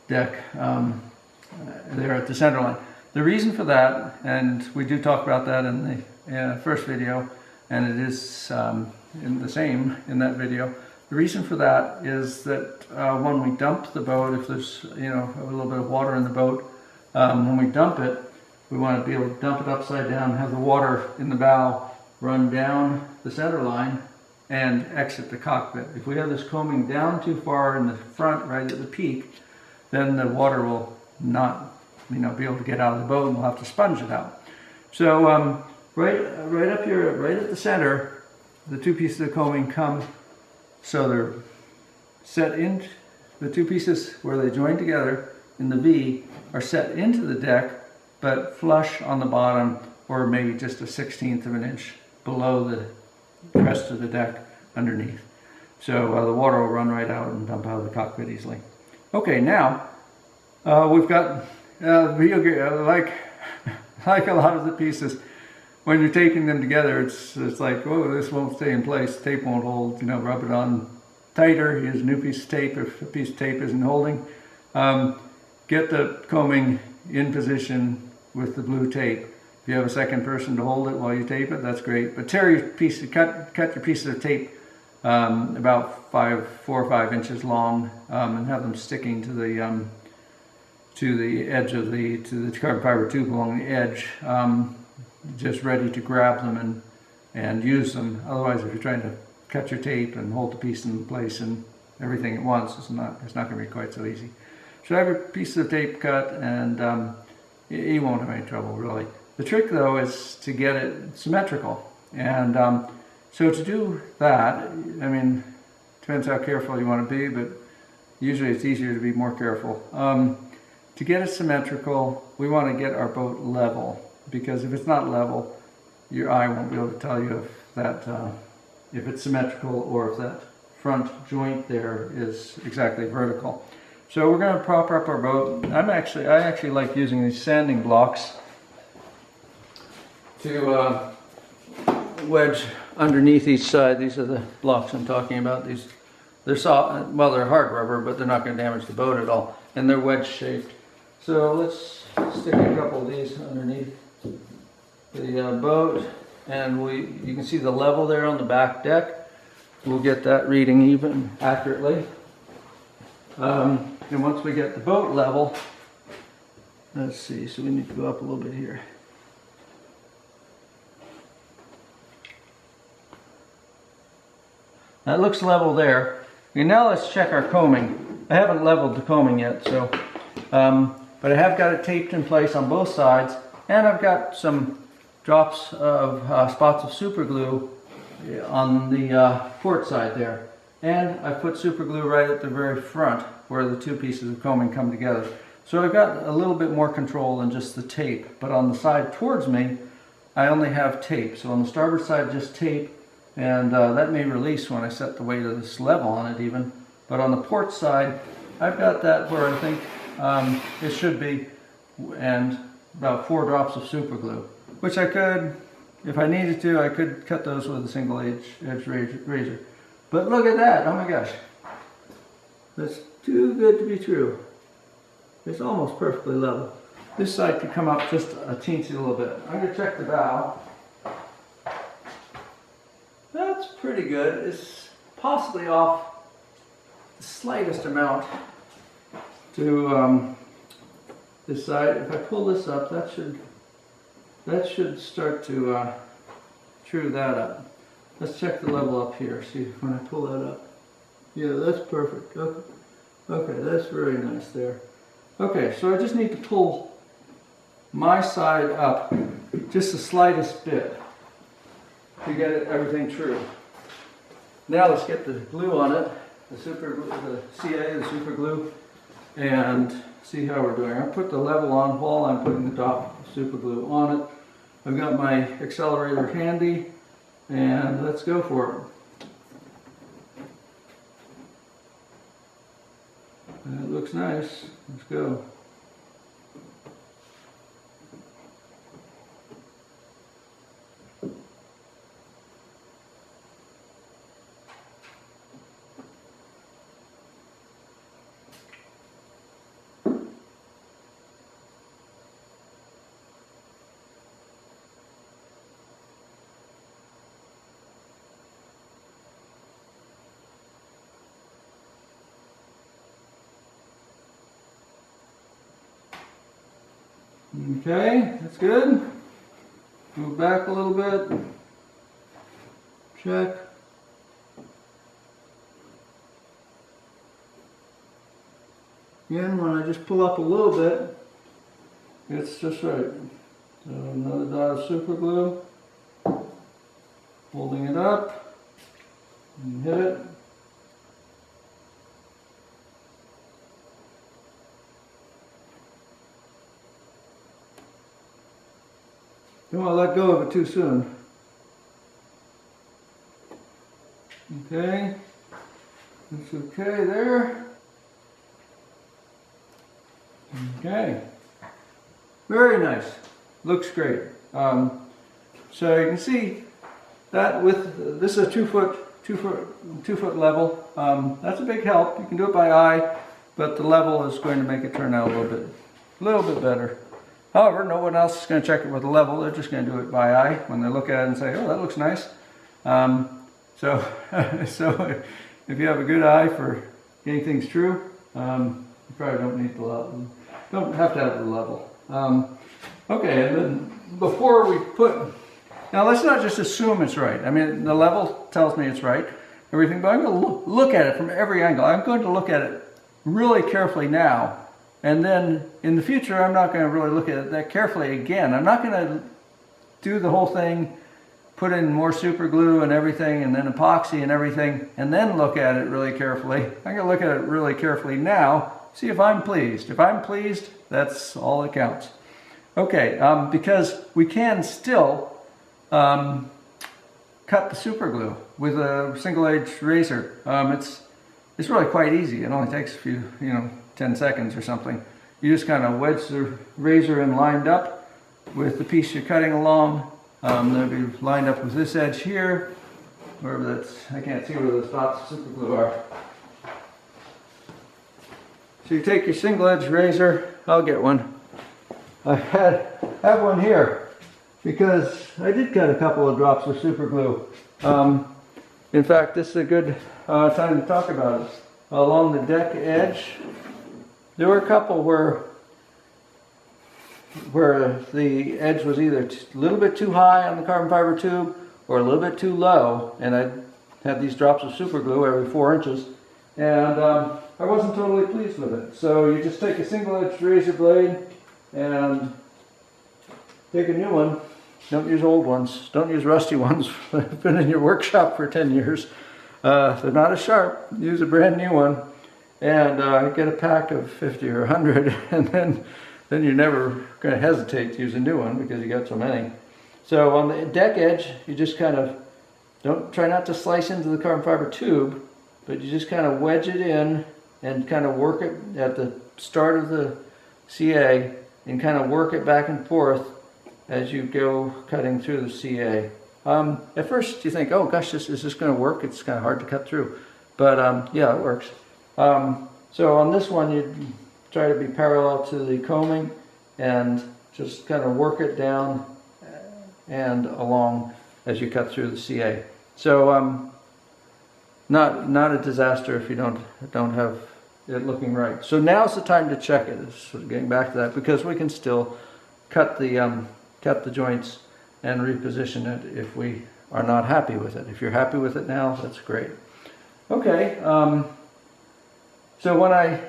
deck, there at the center line. The reason for that, and we do talk about that in the first video, and it is in the same in that video. The reason for that is that when we dump the boat, if there's a little bit of water in the boat, when we dump it, we want to be able to dump it upside down, have the water in the bow run down the center line and exit the cockpit. If we have this coaming down too far in the front, right at the peak, then the water will not be able to get out of the boat, and we'll have to sponge it out. So right up here, right at the center, the two pieces of coaming come, so they're set in, the two pieces where they join together in the V are set into the deck, but flush on the bottom, or maybe just a 1/16 of an inch below the rest of the deck underneath. So the water will run right out and dump out of the cockpit easily. Okay, now we've got like a lot of the pieces, when you're taping them together, it's like, oh, this won't stay in place, tape won't hold, rub it on tighter, use a new piece of tape if a piece of tape isn't holding. Get the coaming in position with the blue tape. If you have a second person to hold it while you tape it, that's great. But tear your piece, cut your pieces of tape about 4 or 5 inches long, and have them sticking to the edge of to the carbon fiber tube along the edge, just ready to grab them and use them. Otherwise, if you're trying to cut your tape and hold the piece in place and everything at once, it's not going to be quite so easy. So have your piece of tape cut, and you won't have any trouble really. The trick though is to get it symmetrical, and so to do that, depends how careful you want to be, but usually it's easier to be more careful. To get it symmetrical, we want to get our boat level, because if it's not level, your eye won't be able to tell you if it's symmetrical or if that front joint there is exactly vertical. So we're going to prop up our boat. I actually like using these sanding blocks to wedge underneath each side. These are the blocks I'm talking about. They're soft, well, they're hard rubber, but they're not going to damage the boat at all, and they're wedge shaped. So let's stick a couple of these underneath the boat, and you can see the level there on the back deck. We'll get that reading even accurately. And once we get the boat level, let's see, so we need to go up a little bit here. That looks level there. Okay, now let's check our coaming. I haven't leveled the coaming yet, so but I have got it taped in place on both sides, and I've got some drops of spots of super glue on the port side there, and I put super glue right at the very front where the two pieces of coaming come together. So I've got a little bit more control than just the tape, but on the side towards me I only have tape. So on the starboard side just tape, and that may release when I set the weight of this level on it even, but on the port side I've got that where I think it should be, and about 4 drops of super glue, which I could, if I needed to, I could cut those with a single edge razor. But look at that, oh my gosh, that's too good to be true. It's almost perfectly level. This side could come up just a teensy little bit. I'm going to check the bow. That's pretty good. It's possibly off the slightest amount to this side. If I pull this up, that should start to true that up. Let's check the level up here. See when I pull that up. Yeah, that's perfect. Okay, that's very nice there. Okay, so I just need to pull my side up just the slightest bit to get everything true. Now let's get the glue on it, the super glue, the CA, the super glue, and see how we're doing. I put the level on while I'm putting the top super glue on it. I've got my accelerator handy, and let's go for it. That looks nice. Let's go. Okay, that's good. Move back a little bit. Check. Again, when I just pull up a little bit, it's just right. So another dot of super glue. Holding it up. And hit it. Don't want to let go of it too soon. Okay. That's okay there. Okay. Very nice. Looks great. So you can see that with this is a 2 foot level. That's a big help. You can do it by eye, but the level is going to make it turn out a little bit better. However, no one else is going to check it with a level. They're just going to do it by eye when they look at it and say, "Oh, that looks nice." So if you have a good eye for getting things true, you probably don't need the level. Don't have to have the level. Okay, and then before we now let's not just assume it's right. I mean, the level tells me it's right, everything, but I'm going to look at it from every angle. I'm going to look at it really carefully now, and then in the future, I'm not going to really look at it that carefully again. I'm not going to do the whole thing, put in more super glue and everything, and then epoxy and everything, and then look at it really carefully. I'm going to look at it really carefully now, see if I'm pleased. If I'm pleased, that's all that counts. Okay, because we can still cut the super glue with a single edge razor. It's really quite easy. It only takes a few, 10 seconds or something. You just kind of wedge the razor in lined up with the piece you're cutting along. They'll be lined up with this edge here, wherever that's, I can't see where those dots of super glue are. So you take your single edge razor, I'll get one. I have one here because I did cut a couple of drops of super glue. In fact, this is a good time to talk about it. Along the deck edge, there were a couple where the edge was either a little bit too high on the carbon fiber tube or a little bit too low, and I had these drops of super glue every 4 inches, and I wasn't totally pleased with it. So you just take a single edge razor blade and take a new one. Don't use old ones. Don't use rusty ones. They've been in your workshop for 10 years. They're not as sharp. Use a brand new one, and get a pack of 50 or 100, and then you're never going to hesitate to use a new one because you got so many. So on the deck edge, you just kind of try not to slice into the carbon fiber tube, but you just kind of wedge it in and kind of work it at the start of the CA and kind of work it back and forth as you go cutting through the CA. At first you think, oh gosh, is this going to work? It's kind of hard to cut through. But yeah, it works. So on this one, you try to be parallel to the coaming and just kind of work it down and along as you cut through the CA. So not a disaster if you don't have it looking right. So now's the time to check it. It's sort of getting back to that, because we can still cut the joints and reposition it if we are not happy with it. If you're happy with it now, that's great. Okay, so when I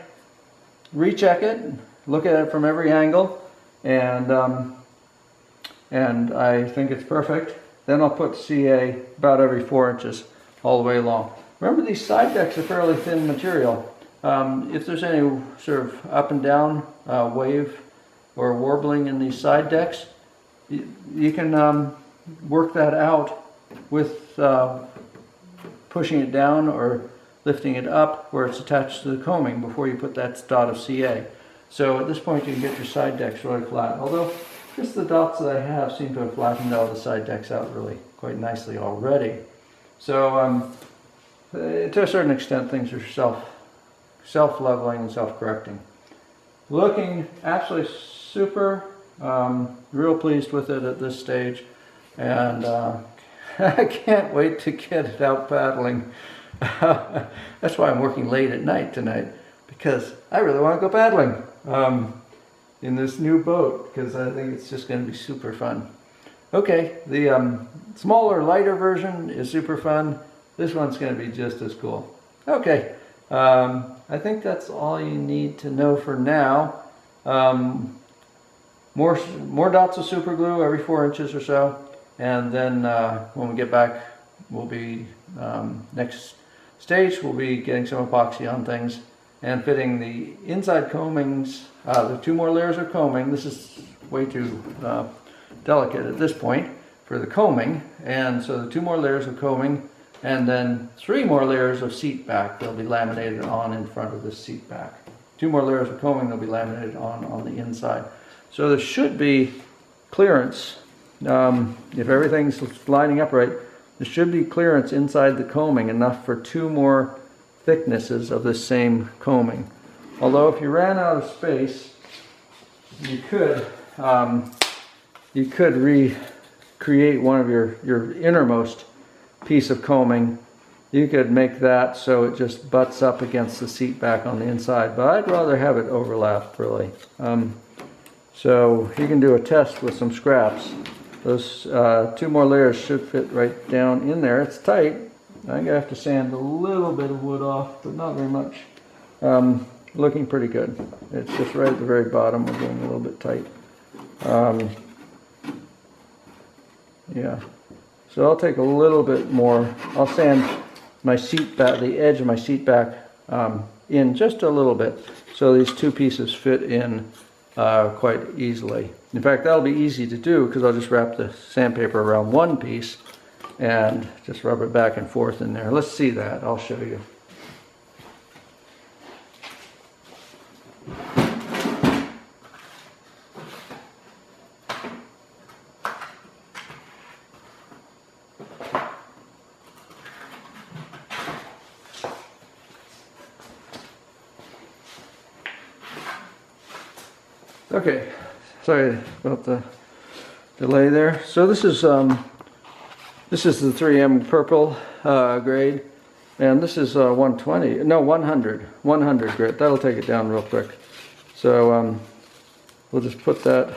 recheck it, look at it from every angle, and I think it's perfect, then I'll put CA about every 4 inches all the way along. Remember, these side decks are fairly thin material. If there's any sort of up and down wave or warbling in these side decks, you can work that out with pushing it down or lifting it up where it's attached to the coaming before you put that dot of CA. So at this point you can get your side decks really flat, although just the dots that I have seem to have flattened all the side decks out really quite nicely already. So to a certain extent, things are self-leveling and self-correcting. Looking absolutely super. Real pleased with it at this stage, and I can't wait to get it out paddling. That's why I'm working late at night tonight, because I really want to go paddling. in this new boat because I think it's just going to be super fun. Okay, the smaller, lighter version is super fun. This one's going to be just as cool. Okay, I think that's all you need to know for now. More dots of super glue every 4 inches or so, and then when we get back, we'll be next stage. We'll be getting some epoxy on things and fitting the inside coamings. The 2 more layers of coaming. This is way too delicate at this point for the coaming, and so the 2 more layers of coaming, and then 3 more layers of seat back. They'll be laminated on in front of the seat back. 2 more layers of coaming. They'll be laminated on the inside. So there should be clearance, if everything's lining up right, there should be clearance inside the coaming enough for 2 more thicknesses of the same coaming. Although if you ran out of space, you could recreate one of your innermost piece of coaming. You could make that so it just butts up against the seat back on the inside, but I'd rather have it overlap really. So you can do a test with some scraps. Those 2 more layers should fit right down in there. It's tight. I'm gonna have to sand a little bit of wood off, but not very much. Looking pretty good. It's just right at the very bottom. We're getting a little bit tight. Yeah. So I'll take a little bit more. I'll sand my seat back, the edge of my seat back, in just a little bit, so these 2 pieces fit in quite easily. In fact, that'll be easy to do because I'll just wrap the sandpaper around 1 piece and just rub it back and forth in there. Let's see that. I'll show you. Okay, sorry about the delay there. So this is the 3M purple grade, and this is 120. No, 100 grit. That'll take it down real quick. So we'll just put that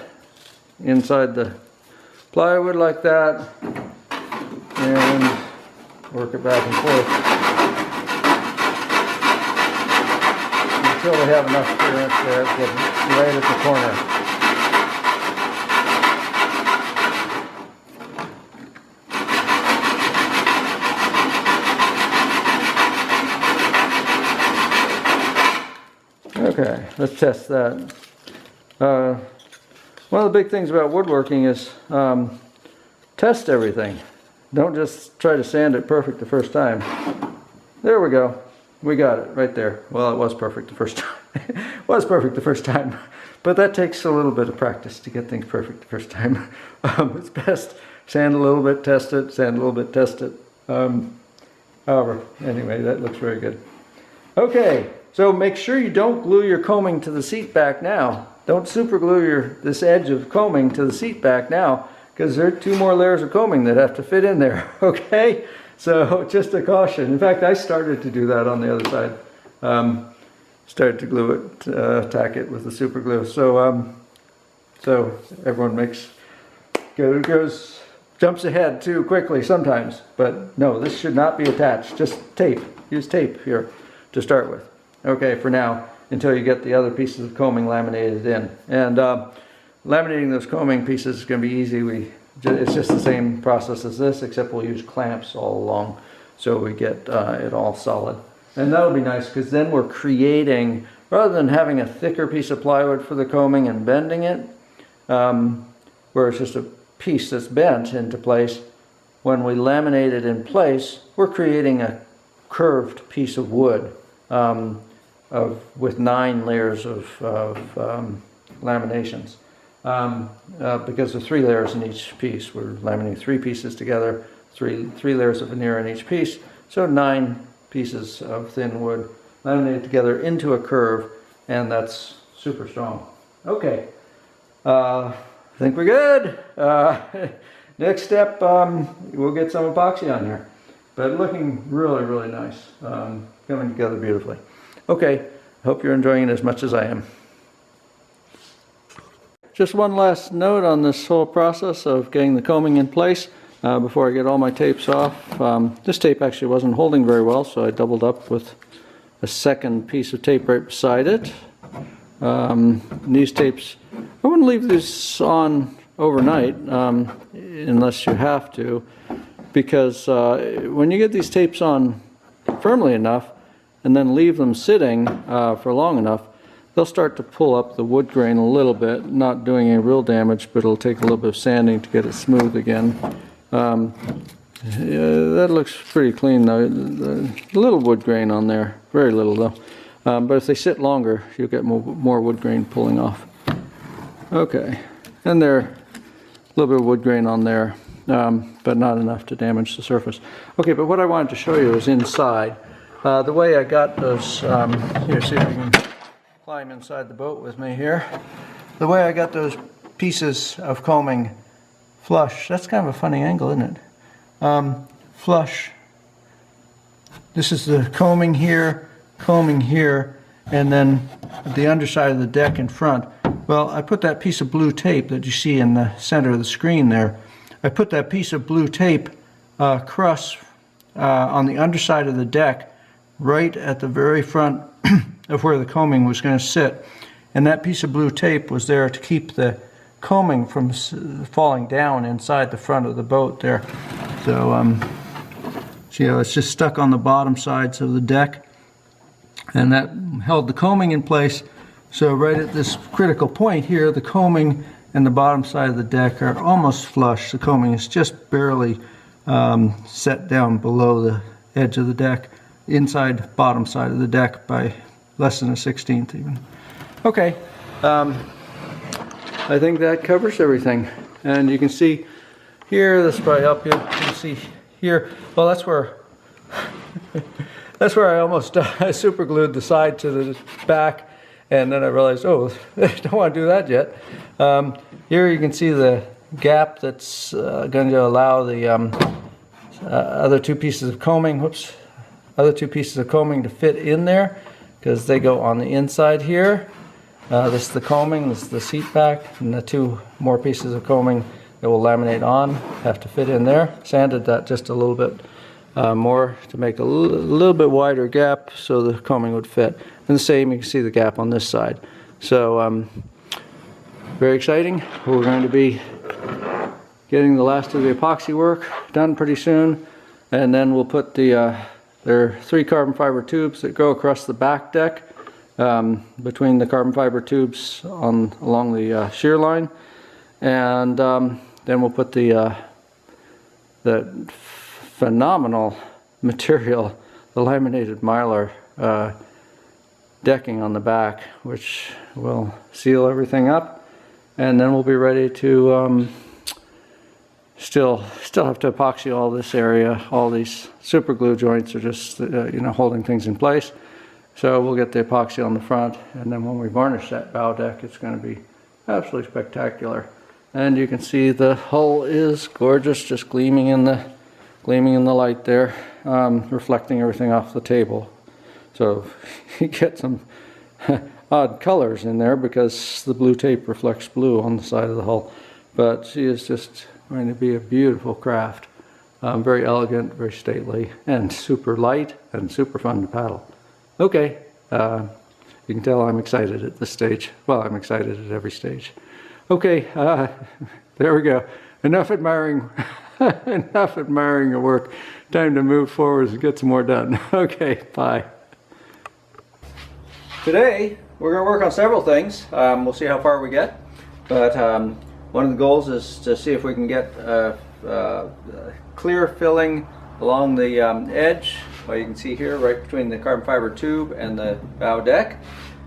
inside the plywood like that, and work it back and forth until we have enough clearance there to get right at the corner. Okay, let's test that. One of the big things about woodworking is test everything. Don't just try to sand it perfect the first time. There we go. We got it right there. Well, it was perfect the first time. It was perfect the first time, but that takes a little bit of practice to get things perfect the first time. It's best sand a little bit, test it, sand a little bit, test it. However, anyway, that looks very good. Okay, so make sure you don't glue your coaming to the seat back now. Don't super glue this edge of coaming to the seat back now, because there are 2 more layers of coaming that have to fit in there. Okay, so just a caution. In fact, I started to do that on the other side. Started to glue it, tack it with the super glue. So so everyone jumps ahead too quickly sometimes. But no, this should not be attached. Just tape. Use tape here to start with. Okay, for now, until you get the other pieces of coaming laminated in. And laminating those coaming pieces is going to be easy. It's just the same process as this, except we'll use clamps all along so we get it all solid. And that'll be nice because then we're creating, rather than having a thicker piece of plywood for the coaming and bending it, where it's just a piece that's bent into place, when we laminate it in place, we're creating a curved piece of wood with 9 layers of laminations. Because there's 3 layers in each piece. We're laminating 3 pieces together, three layers of veneer in each piece, so 9 pieces of thin wood laminated together into a curve, and that's super strong. Okay, I think we're good. Next step, we'll get some epoxy on here, but looking really, really nice, coming together beautifully. Okay, hope you're enjoying it as much as I am. just one last note on this whole process of getting the coaming in place before I get all my tapes off. This tape actually wasn't holding very well, so I doubled up with a second piece of tape right beside it. These tapes, I wouldn't leave this on overnight unless you have to, because when you get these tapes on firmly enough and then leave them sitting for long enough, they'll start to pull up the wood grain a little bit, not doing any real damage, but it'll take a little bit of sanding to get it smooth again. Yeah, that looks pretty clean though. The little wood grain on there, very little though. But if they sit longer, you'll get more wood grain pulling off. Okay, and there, a little bit of wood grain on there, but not enough to damage the surface. Okay, but what I wanted to show you is inside. The way I got those, here, see if you can climb inside the boat with me here. The way I got those pieces of coaming flush, that's kind of a funny angle, isn't it? Flush. This is the coaming here, and then the underside of the deck in front. Well, I put that piece of blue tape that you see in the center of the screen there. I put that piece of blue tape across on the underside of the deck, right at the very front of where the coaming was going to sit. And that piece of blue tape was there to keep the coaming from falling down inside the front of the boat there. So, it's just stuck on the bottom sides of the deck, and that held the coaming in place. So right at this critical point here, the coaming and the bottom side of the deck are almost flush. The coaming is just barely set down below the edge of the deck, inside bottom side of the deck by less than a 1/16 even. Okay, I think that covers everything. And you can see here, this will probably help you. You can see here, well, that's where that's where I almost super glued the side to the back, and then I realized, oh, I don't want to do that yet. Here you can see the gap that's going to allow the other two pieces of coaming, to fit in there, because they go on the inside here. This is the coaming, this is the seat back, and the two more pieces of coaming that will laminate on have to fit in there. Sanded that just a little bit more to make a little bit wider gap so the coaming would fit. And the same, you can see the gap on this side. So very exciting. We're going to be getting the last of the epoxy work done pretty soon, and then we'll put there are 3 carbon fiber tubes that go across the back deck between the carbon fiber tubes along the shear line, and then we'll put the phenomenal material, the laminated mylar decking on the back, which will seal everything up, and then we'll be ready to still have to epoxy all this area. All these super glue joints are just holding things in place. So we'll get the epoxy on the front, and then when we varnish that bow deck, it's going to be absolutely spectacular. And you can see the hull is gorgeous, just gleaming in the light there, reflecting everything off the table. So you get some odd colors in there because the blue tape reflects blue on the side of the hull. But she is just going to be a beautiful craft. Very elegant, very stately, and super light and super fun to paddle. Okay, you can tell I'm excited at this stage. Well, I'm excited at every stage. Okay, there we go. Enough admiring your work. Time to move forward and get some more done. Okay, bye. Today, we're going to work on several things. We'll see how far we get. But one of the goals is to see if we can get clear filling along the edge. Well, you can see here, right between the carbon fiber tube and the bow deck.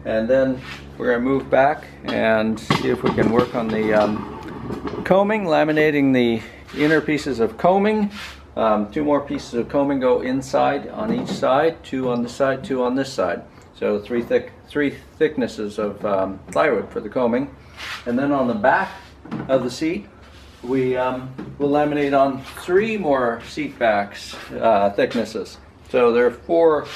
And then we're going to move back and see if we can work on the coaming, laminating the inner pieces of coaming. 2 more pieces of coaming go inside on each side, 2 on this side, 2 on this side. So 3 thicknesses of plywood for the coaming. And then on the back of the seat, we will laminate on 3 more seat backs thicknesses. So there are 4,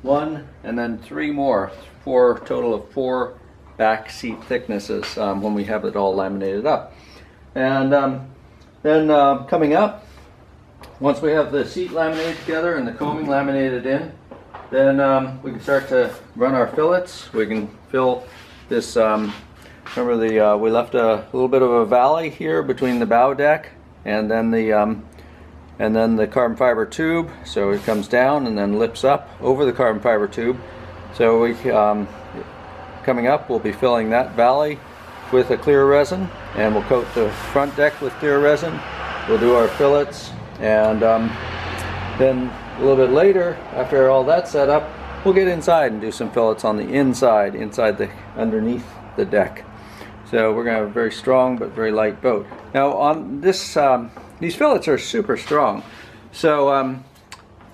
1, and then 3 more. 4 total of 4 back seat thicknesses when we have it all laminated up. And then coming up, once we have the seat laminated together and the coaming laminated in, then we can start to run our fillets. We can fill this, remember we left a little bit of a valley here between the bow deck and then the carbon fiber tube. So it comes down and then lips up over the carbon fiber tube. So we, coming up, we'll be filling that valley with a clear resin, and we'll coat the front deck with clear resin. We'll do our fillets, and then a little bit later, after all that's set up, we'll get inside and do some fillets on the inside underneath the deck. So we're going to have a very strong but very light boat. Now on this, these fillets are super strong, so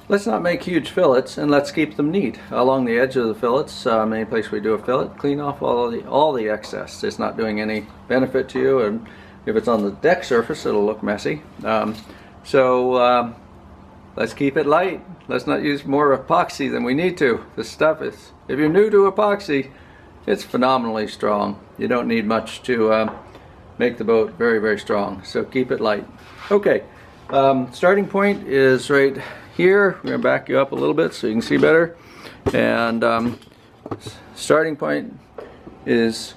let's not make huge fillets, and let's keep them neat along the edge of the fillets. Any place we do a fillet, clean off all the excess. It's not doing any benefit to you, and if it's on the deck surface, it'll look messy. Let's keep it light. Let's not use more epoxy than we need to. This stuff is, if you're new to epoxy, it's phenomenally strong. You don't need much to make the boat very, very strong. So keep it light. Okay, starting point is right here. We're going to back you up a little bit so you can see better. And starting point is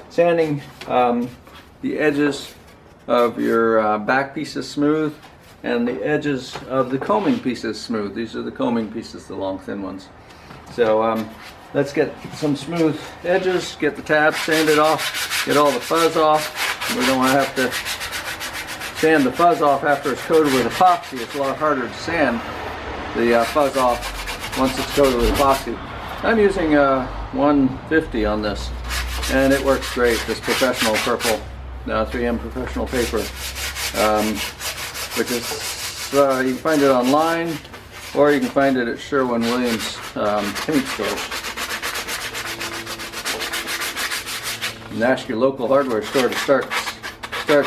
sanding the edges of your back pieces smooth and the edges of the coaming pieces smooth. These are the coaming pieces, the long thin ones. So let's get some smooth edges, get the tabs sanded off, get all the fuzz off. We don't want to have to sand the fuzz off after it's coated with epoxy. It's a lot harder to sand the fuzz off once it's coated with epoxy. I'm using 150 on this, and it works great. This professional purple 3M professional paper, which is you can find it online, or you can find it at Sherwin-Williams paint stores. And ask your local hardware store to start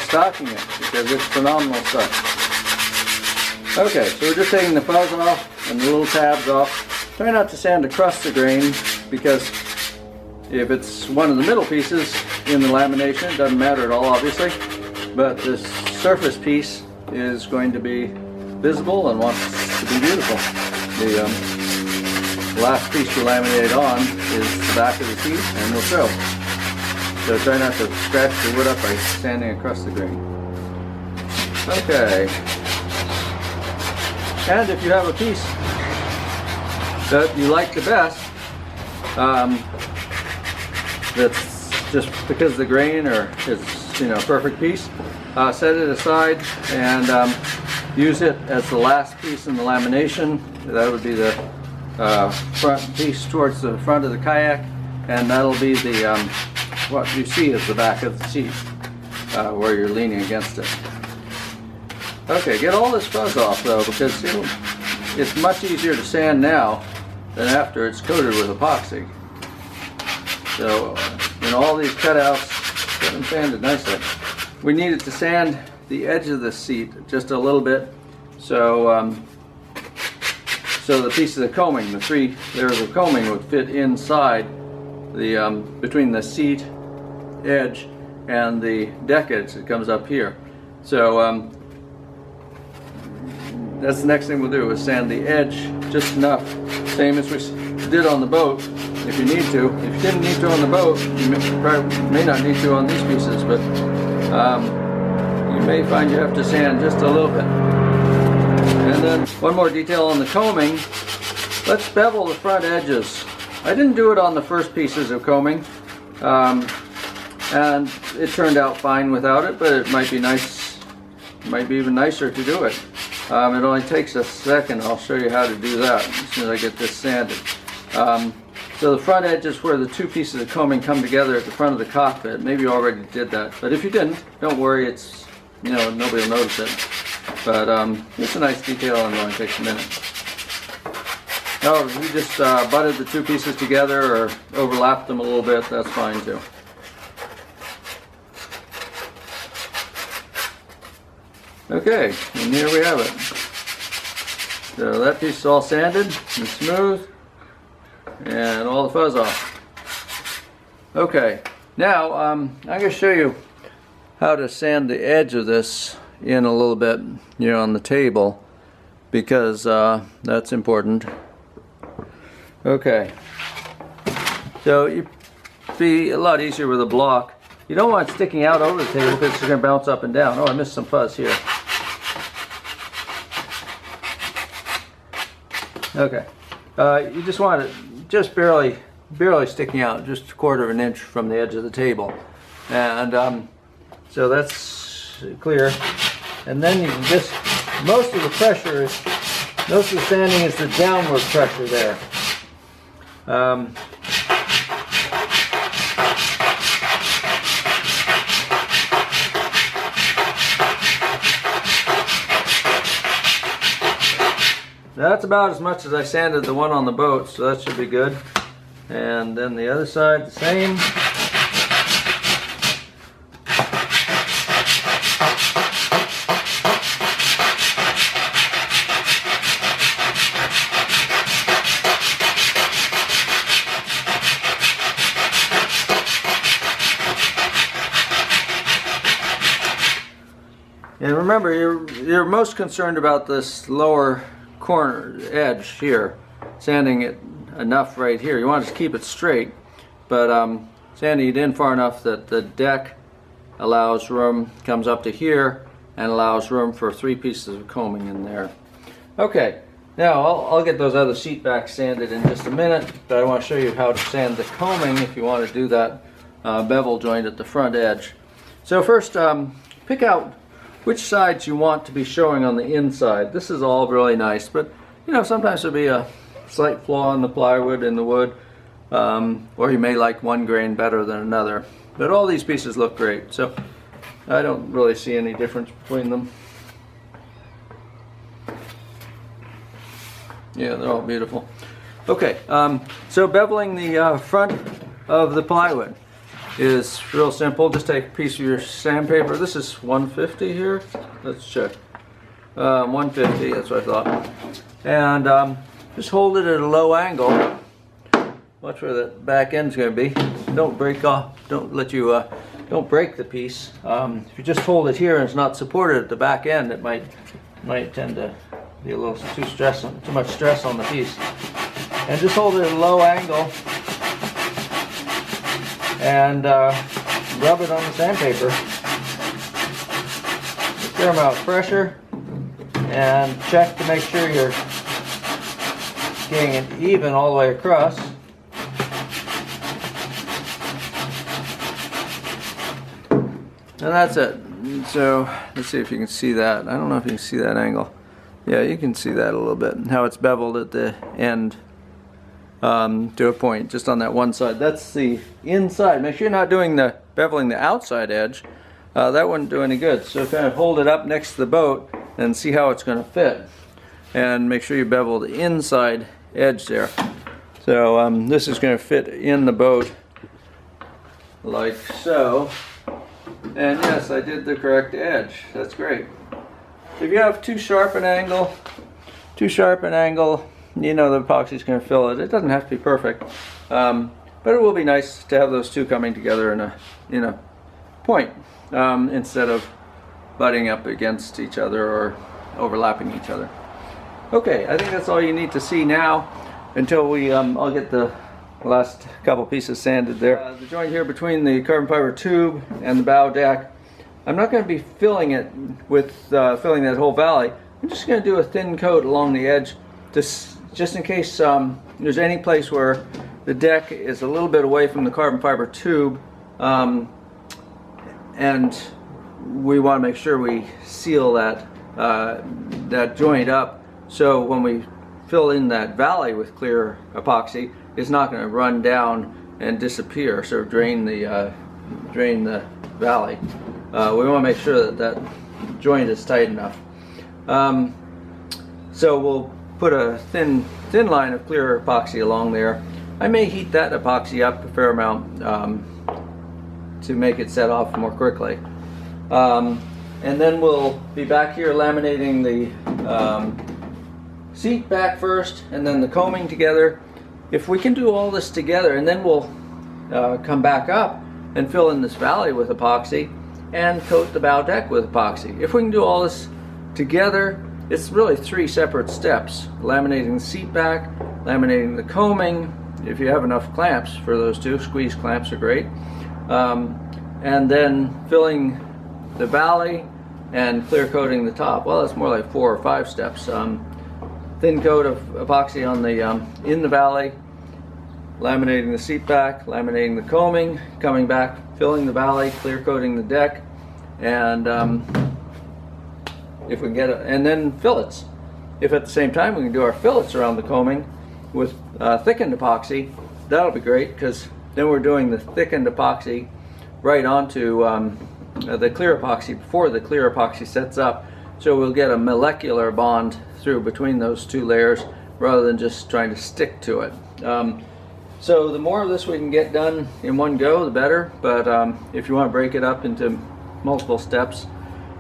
stocking it, because it's phenomenal stuff. Okay, so we're just taking the fuzz off and the little tabs off. Try not to sand across the grain, because if it's one of the middle pieces in the lamination, it doesn't matter at all, obviously, but this surface piece is going to be visible and wants to be beautiful. The last piece to laminate on is the back of the seat, and will show. So try not to scratch the wood up by sanding across the grain. Okay. And if you have a piece that you like the best, that's just because the grain or is a perfect piece, set it aside and use it as the last piece in the lamination. That would be the front piece towards the front of the kayak, and that'll be the what you see as the back of the seat where you're leaning against it. Okay, get all this fuzz off though, because it's much easier to sand now than after it's coated with epoxy. So all these cutouts, get them sanded nicely. We needed to sand the edge of the seat just a little bit, so so the pieces of coaming, the 3 layers of coaming, would fit inside the between the seat edge and the deck edge that comes up here. So that's the next thing we'll do, is sand the edge just enough, same as we did on the boat, if you need to. If you didn't need to on the boat, you may not need to on these pieces, but you may find you have to sand just a little bit. And then one more detail on the coaming. Let's bevel the front edges. I didn't do it on the first pieces of coaming, and it turned out fine without it, but it might be nice, might be even nicer to do it. It only takes a second. I'll show you how to do that as soon as I get this sanded. So the front edge is where the 2 pieces of coaming come together at the front of the cockpit. Maybe you already did that, but if you didn't, don't worry. It's, nobody will notice it. But it's a nice detail, and it only takes a minute. However, if you just butted the 2 pieces together or overlapped them a little bit, that's fine too. Okay, and here we have it. So that piece is all sanded and smooth, and all the fuzz off. Okay, now I'm going to show you how to sand the edge of this in a little bit, you know, on the table, because that's important. Okay, so it'd be a lot easier with a block. You don't want it sticking out over the table because it's going to bounce up and down. Oh, I missed some fuzz here. Okay, you just want it just barely sticking out, just 1/4 of an inch from the edge of the table, and so that's clear. And then you can just, most of the sanding is the downward pressure there. That's about as much as I sanded the one on the boat, so that should be good. And then the other side, the same. And remember, you're most concerned about this lower corner edge here, sanding it enough right here. You want to keep it straight, but sanding it in far enough that the deck allows room, comes up to here, and allows room for 3 pieces of coaming in there. Okay, now I'll get those other seat backs sanded in just a minute, but I want to show you how to sand the coaming if you want to do that bevel joint at the front edge. So first, pick out which sides you want to be showing on the inside. This is all really nice, but you know, sometimes there'll be a slight flaw in the plywood, in the wood, or you may like one grain better than another. But all these pieces look great, so I don't really see any difference between them. Yeah, they're all beautiful. Okay, so beveling the front of the plywood is real simple. Just take a piece of your sandpaper. This is 150 here. Let's check. 150, that's what I thought. And just hold it at a low angle. Watch where the back end's going to be. Don't break off. Don't let you. Don't break the piece. If you just hold it here and it's not supported at the back end, it might tend to be a little too much stress on the piece. And just hold it at a low angle. And rub it on the sandpaper. A fair amount of pressure, and check to make sure you're getting it even all the way across. And that's it. So let's see if you can see that. I don't know if you can see that angle. Yeah, you can see that a little bit. How it's beveled at the end. To a point just on that one side. That's the inside. Make sure you're not doing the beveling the outside edge. That wouldn't do any good. So kind of hold it up next to the boat and see how it's going to fit. And make sure you bevel the inside edge there. So this is going to fit in the boat like so. And yes, I did the correct edge. That's great. If you have too sharp an angle, you know the epoxy is going to fill it. It doesn't have to be perfect, but it will be nice to have those two coming together in a point instead of butting up against each other or overlapping each other. Okay, I think that's all you need to see now until we I'll get the last couple pieces sanded there. The joint here between the carbon fiber tube and the bow deck, I'm not going to be filling it with filling that whole valley. I'm just going to do a thin coat along the edge, just in case there's any place where the deck is a little bit away from the carbon fiber tube, and we want to make sure we seal that that joint up, so when we fill in that valley with clear epoxy, it's not going to run down and disappear, sort of drain the valley. We want to make sure that that joint is tight enough. So we'll put a thin line of clear epoxy along there. I may heat that epoxy up a fair amount to make it set off more quickly. And then we'll be back here laminating the seat back first and then the coaming together. If we can do all this together, and then we'll come back up and fill in this valley with epoxy and coat the bow deck with epoxy. If we can do all this together, it's really 3 separate steps: laminating the seat back, laminating the coaming, if you have enough clamps for those two, squeeze clamps are great, and then filling the valley and clear coating the top. Well, it's more like 4 or 5 steps. Thin coat of epoxy on the in the valley, laminating the seat back, laminating the coaming, coming back, filling the valley, clear coating the deck, and if we can get it, and then fillets. If at the same time we can do our fillets around the coaming with thickened epoxy, that'll be great, because then we're doing the thickened epoxy right onto the clear epoxy before the clear epoxy sets up, so we'll get a molecular bond through between those 2 layers rather than just trying to stick to it. So the more of this we can get done in one go, the better, but if you want to break it up into multiple steps,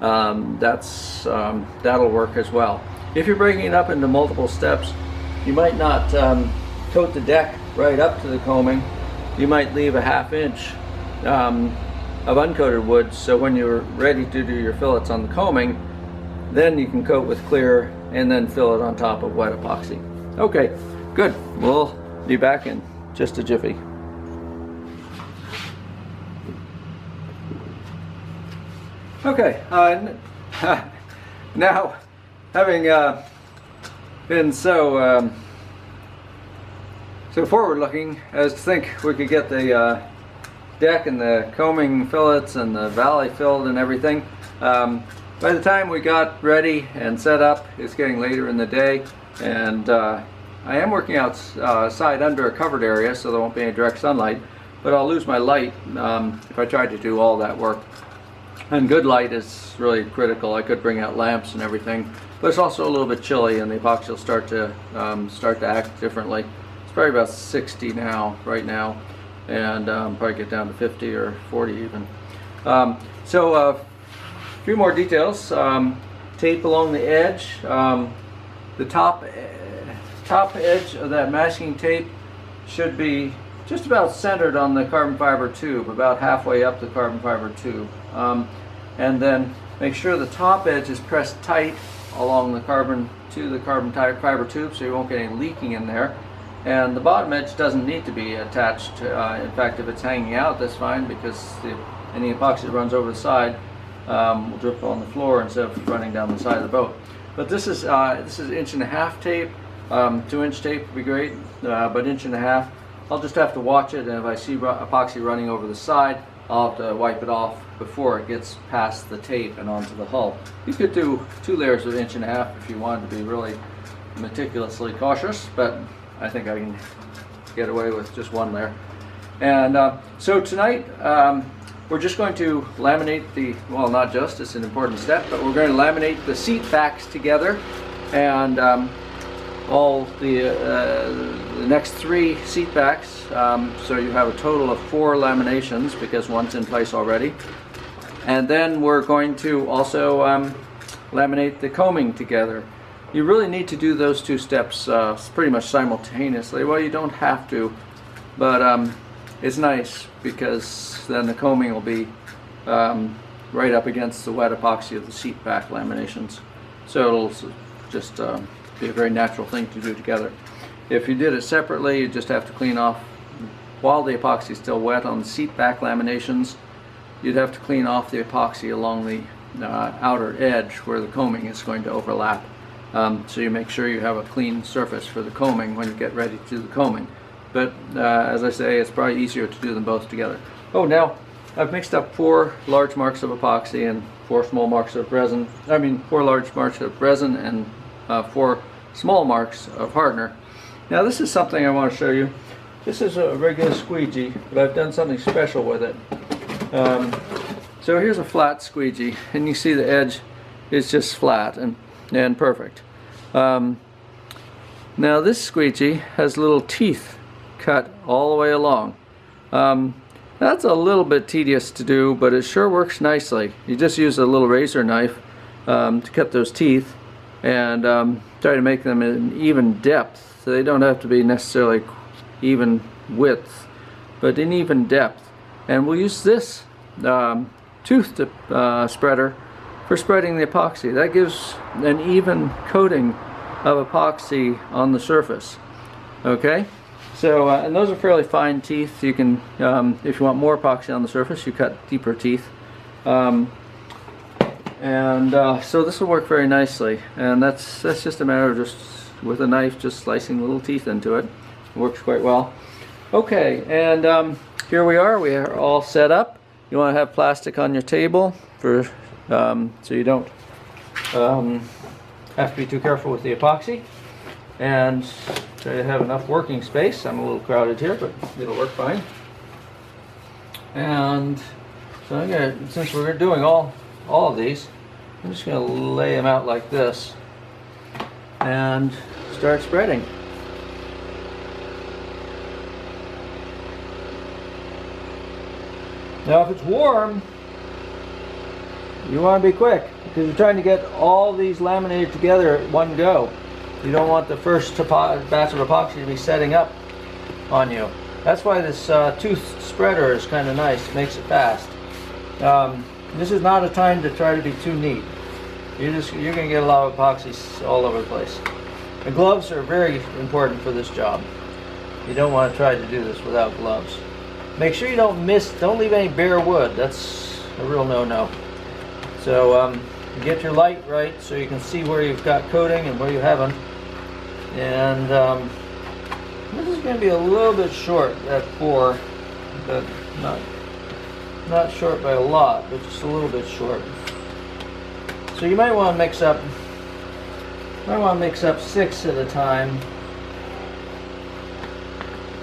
that'll work as well. If you're breaking it up into multiple steps, you might not coat the deck right up to the coaming. You might leave a 1/2 inch of uncoated wood, so when you're ready to do your fillets on the coaming, then you can coat with clear and then fill it on top of wet epoxy. Okay, good. We'll be back in just a jiffy. Okay, now having been so forward looking as to think we could get the deck and the coaming fillets and the valley filled and everything, by the time we got ready and set up, it's getting later in the day, and I am working outside under a covered area, so there won't be any direct sunlight, but I'll lose my light if I try to do all that work. And good light is really critical. I could bring out lamps and everything, but it's also a little bit chilly, and the epoxy will start to act differently. It's probably about 60 now, right now, and probably get down to 50 or 40 even. So a few more details. Tape along the edge. The top edge of that masking tape should be just about centered on the carbon fiber tube, about halfway up the carbon fiber tube. And then make sure the top edge is pressed tight along the carbon fiber tube, so you won't get any leaking in there. And the bottom edge doesn't need to be attached. In fact, if it's hanging out, that's fine, because any epoxy that runs over the side will drip on the floor instead of running down the side of the boat. But this is 1.5 inch tape. 2 inch tape would be great, but 1.5 inch. I'll just have to watch it, and if I see epoxy running over the side, I'll have to wipe it off before it gets past the tape and onto the hull. You could do 2 layers of 1.5 inch if you wanted to be really meticulously cautious, but I think I can get away with just 1 layer. And so tonight we're just going to laminate well, not just, it's an important step, but we're going to laminate the seat backs together, and all the next 3 seat backs, so you have a total of 4 laminations because one's in place already. And then we're going to also laminate the coaming together. You really need to do those 2 steps pretty much simultaneously. Well, you don't have to, but it's nice because then the coaming will be right up against the wet epoxy of the seat back laminations. So it'll just be a very natural thing to do together. If you did it separately, you just have to clean off, while the epoxy is still wet on the seat back laminations, you'd have to clean off the epoxy along the outer edge where the coaming is going to overlap. So you make sure you have a clean surface for the coaming when you get ready to do the coaming. But as I say, it's probably easier to do them both together. Oh, now I've mixed up 4 large marks of epoxy and 4 small marks of resin. 4 large marks of resin and 4 small marks of hardener. Now this is something I want to show you. This is a regular squeegee, but I've done something special with it. So here's a flat squeegee, and you see the edge is just flat and perfect. Now this squeegee has little teeth cut all the way along. That's a little bit tedious to do, but it sure works nicely. You just use a little razor knife to cut those teeth, and try to make them an even depth, so they don't have to be necessarily even width. but in even depth. And we'll use this tooth spreader for spreading the epoxy. That gives an even coating of epoxy on the surface. Okay, so and those are fairly fine teeth. You can, if you want more epoxy on the surface, you cut deeper teeth. So this will work very nicely, and that's just a matter of just with a knife just slicing little teeth into it. It works quite well. Okay, and here we are all set up. You want to have plastic on your table for so you don't have to be too careful with the epoxy, and try to have enough working space. I'm a little crowded here, but it'll work fine. And so I'm gonna, since we're doing all of these, I'm just gonna lay them out like this and start spreading. Now if it's warm, you want to be quick because you're trying to get all these laminated together at one go. You don't want the first batch of epoxy to be setting up on you. That's why this tooth spreader is kind of nice. It makes it fast. This is not a time to try to be too neat. You're going to get a lot of epoxies all over the place. The gloves are very important for this job. You don't want to try to do this without gloves. Make sure you don't leave any bare wood. That's a real no-no. So get your light right so you can see where you've got coating and where you haven't. And this is going to be a little bit short at 4, but not short by a lot, but just a little bit short. So you might want to mix up 6 at a time.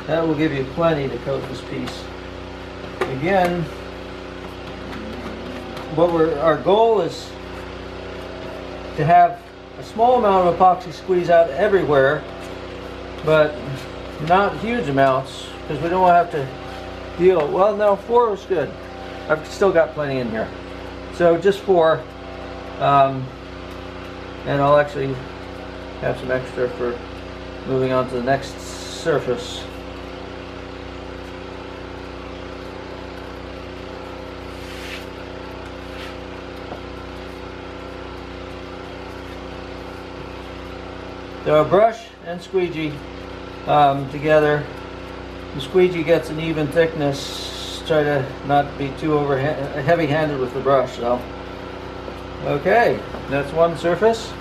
That will give you plenty to coat this piece. Again, our goal is to have a small amount of epoxy squeeze out everywhere, but not huge amounts, because we don't want to have to deal. Well, no, 4 was good. I've still got plenty in here. So just 4, and I'll actually have some extra for moving on to the next surface. So a brush and squeegee together. The squeegee gets an even thickness. Try to not be too heavy-handed with the brush. So, okay, that's one surface.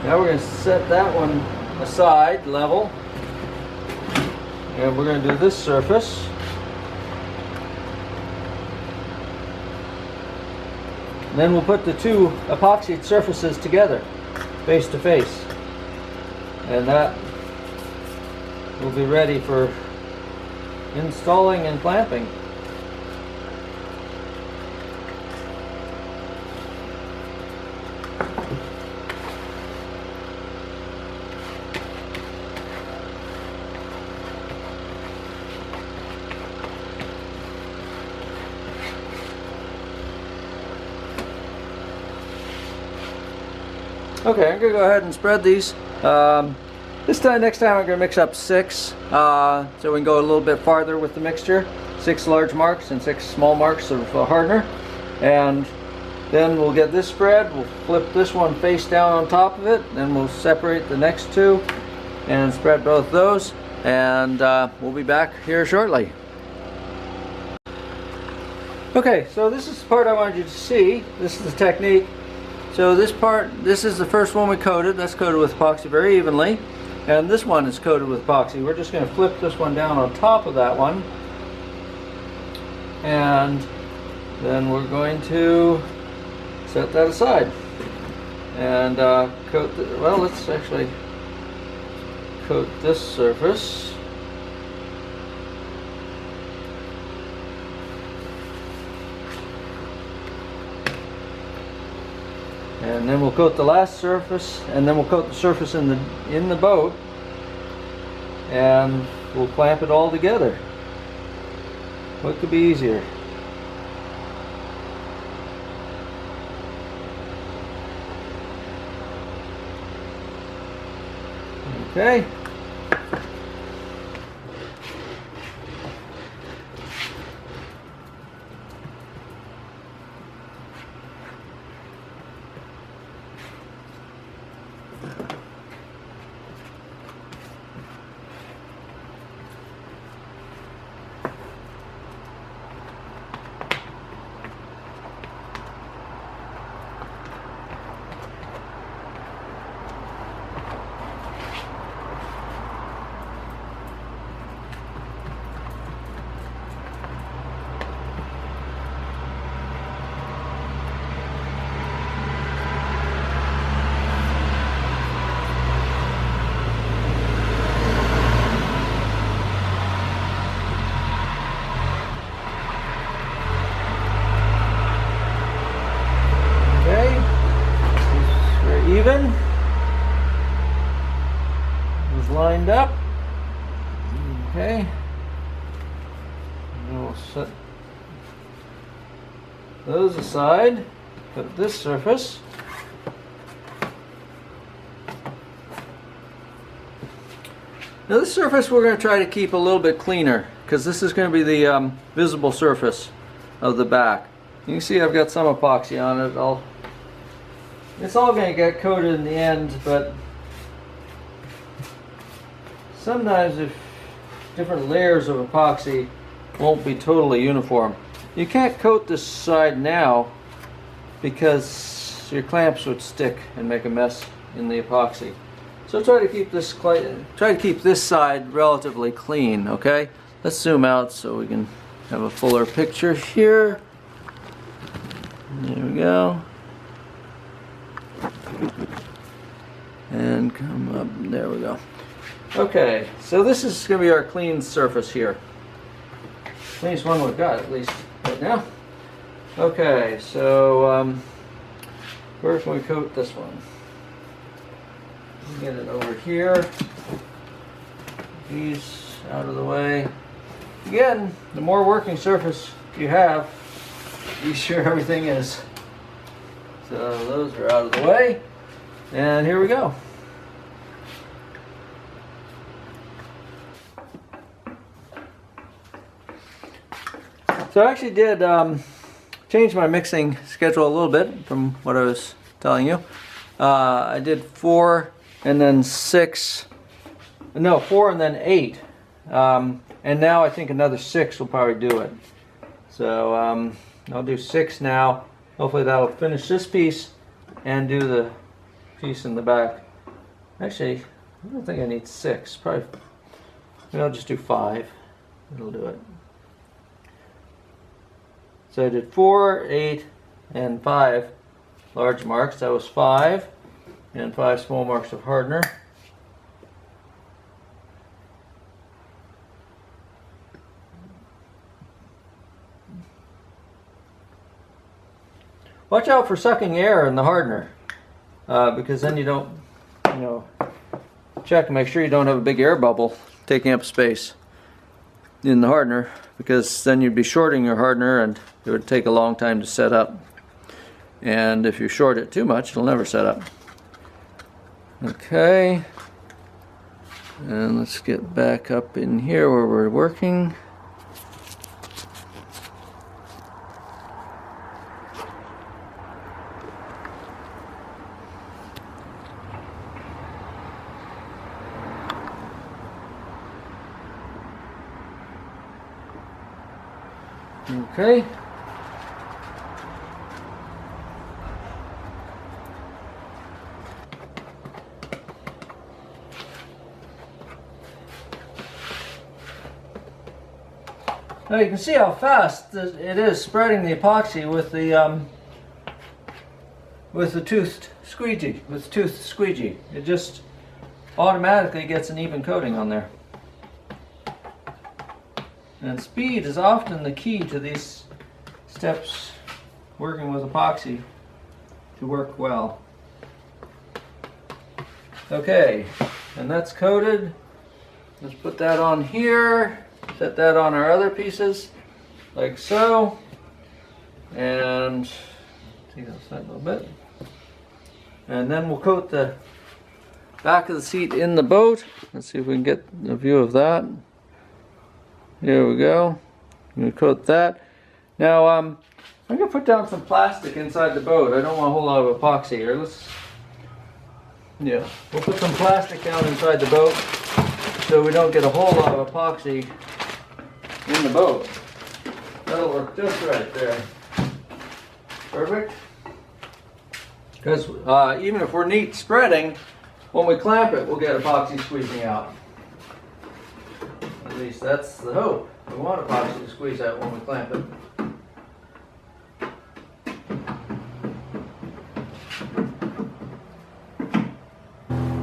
Now we're going to set that one aside, level, and we're going to do this surface. Then we'll put the 2 epoxied surfaces together, face to face, and that will be ready for installing and clamping. Okay, I'm going to go ahead and spread these. Next time I'm going to mix up 6, so we can go a little bit farther with the mixture. 6 large marks and 6 small marks of hardener. And then we'll get this spread, we'll flip this one face down on top of it, then we'll separate the next 2 and spread both those, and we'll be back here shortly. Okay, so this is the part I wanted you to see. This is the technique. So this part, this is the first one we coated. That's coated with epoxy very evenly. And this one is coated with epoxy. We're just going to flip this one down on top of that one. And then we're going to set that aside. And coat, well, let's actually coat this surface. And then we'll coat the last surface, and then we'll coat the surface in the boat, and we'll clamp it all together. What could be easier? Okay. Even is lined up. Okay, and we'll set those aside. Put this surface. Now this surface we're going to try to keep a little bit cleaner because this is going to be the visible surface of the back. You can see I've got some epoxy on it. It's all going to get coated in the end, but sometimes if different layers of epoxy won't be totally uniform. You can't coat this side now because your clamps would stick and make a mess in the epoxy. So try to keep this side relatively clean, okay? Let's zoom out so we can have a fuller picture here. There we go. And come up, there we go. Okay, so this is going to be our clean surface here. Cleanest one we've got, at least right now. Okay, so where can we coat this one? Get it over here. These out of the way. Again, the more working surface you have, the easier everything is. So those are out of the way. And here we go. So I actually did change my mixing schedule a little bit from what I was telling you. I did 4 and then 6, no, 4 and then 8. And now I think another 6 will probably do it. So I'll do 6 now. Hopefully that'll finish this piece and do the piece in the back. Actually, I don't think I need 6. Probably, maybe I'll just do 5. It'll do it. So I did 4, 8, and 5 large marks. That was 5, and 5 small marks of hardener. Watch out for sucking air in the hardener, because then you don't, check and make sure you don't have a big air bubble taking up space in the hardener, because then you'd be shorting your hardener and it would take a long time to set up. And if you short it too much, it'll never set up. Okay, and let's get back up in here where we're working. Okay. Now you can see how fast it is spreading the epoxy with the toothed squeegee. It just automatically gets an even coating on there. And speed is often the key to these steps working with epoxy to work well. Okay, and that's coated. Let's put that on here. Set that on our other pieces, like so. And take that aside a little bit. And then we'll coat the back of the seat in the boat. Let's see if we can get a view of that. Here we go. I'm going to coat that. Now I'm going to put down some plastic inside the boat. I don't want a whole lot of epoxy here. We'll put some plastic down inside the boat so we don't get a whole lot of epoxy in the boat. That'll work just right there. Perfect. Because even if we're neat spreading, when we clamp it, we'll get epoxy squeezing out. At least that's the hope. We want epoxy to squeeze out when we clamp it.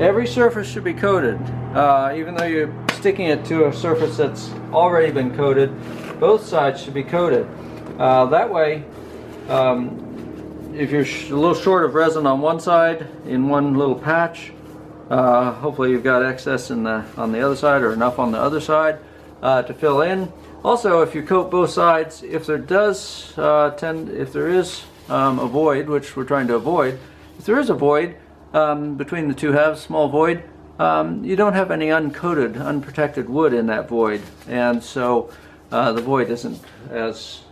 Every surface should be coated. Even though you're sticking it to a surface that's already been coated, both sides should be coated. That way, if you're a little short of resin on one side, in one little patch, hopefully you've got excess on the other side or enough on the other side to fill in. Also, if you coat both sides, if there is a void, which we're trying to avoid, if there is a void between the two halves, small void, you don't have any uncoated, unprotected wood in that void, and so the void isn't as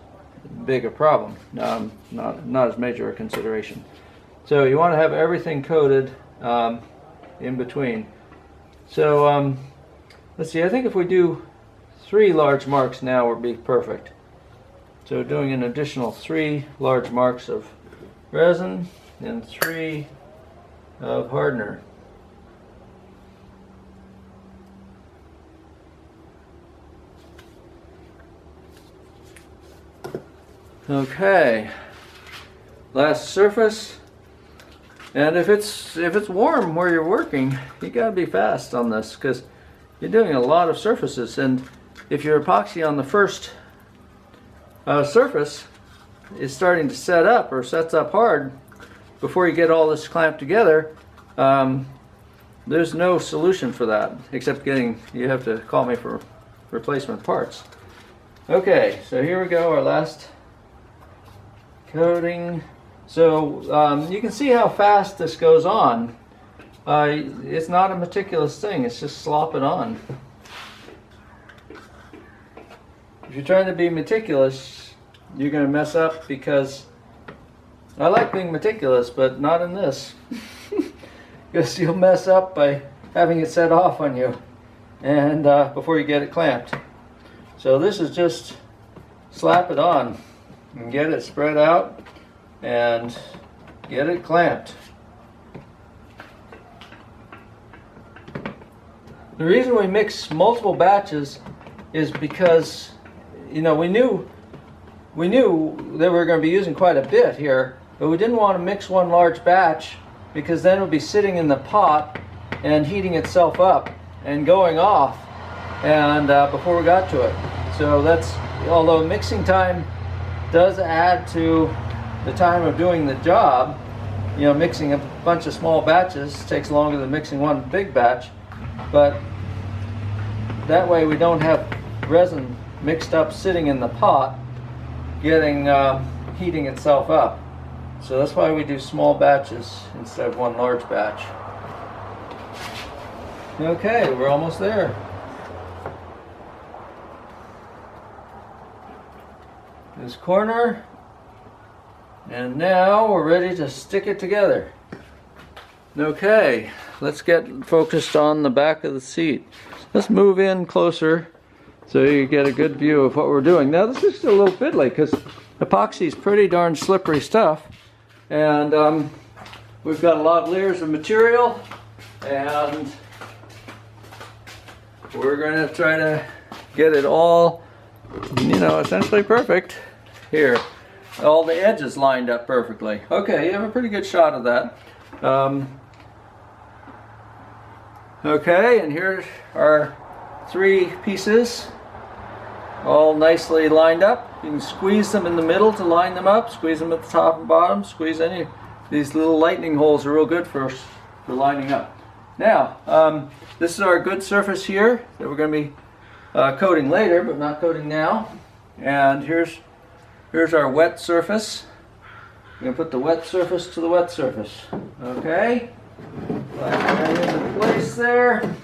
big a problem, not as major a consideration. So you want to have everything coated in between. So let's see, I think if we do 3 large marks now would be perfect. So doing an additional 3 large marks of resin and 3 of hardener. Okay, last surface. And if it's warm where you're working, you gotta be fast on this because you're doing a lot of surfaces, and if your epoxy on the first surface is starting to set up or sets up hard before you get all this clamped together, there's no solution for that except you have to call me for replacement parts. Okay, so here we go, our last coating. So you can see how fast this goes on. It's not a meticulous thing, it's just slop it on. If you're trying to be meticulous, you're going to mess up, because I like being meticulous, but not in this. Because you'll mess up by having it set off on you and before you get it clamped. So this is just slap it on and get it spread out and get it clamped. The reason we mix multiple batches is because, you know, we knew that we were going to be using quite a bit here, but we didn't want to mix one large batch because then it would be sitting in the pot and heating itself up and going off and before we got to it. So that's, although mixing time does add to the time of doing the job, you know, mixing a bunch of small batches takes longer than mixing one big batch, but that way we don't have resin mixed up sitting in the pot getting heating itself up. So that's why we do small batches instead of one large batch. Okay, we're almost there. This corner, and now we're ready to stick it together. Okay, let's get focused on the back of the seat. Let's move in closer so you get a good view of what we're doing. Now this is a little fiddly because epoxy is pretty darn slippery stuff, and we've got a lot of layers of material, and we're going to try to get it all, you know, essentially perfect. Here, all the edges lined up perfectly. Okay, you have a pretty good shot of that. Okay, and here are 3 pieces, all nicely lined up. You can squeeze them in the middle to line them up, squeeze them at the top and bottom, squeeze any. These little lightning holes are real good for lining up. Now, this is our good surface here that we're going to be coating later, but not coating now. And here's our wet surface. We're going to put the wet surface to the wet surface. Okay? Slide that in place there.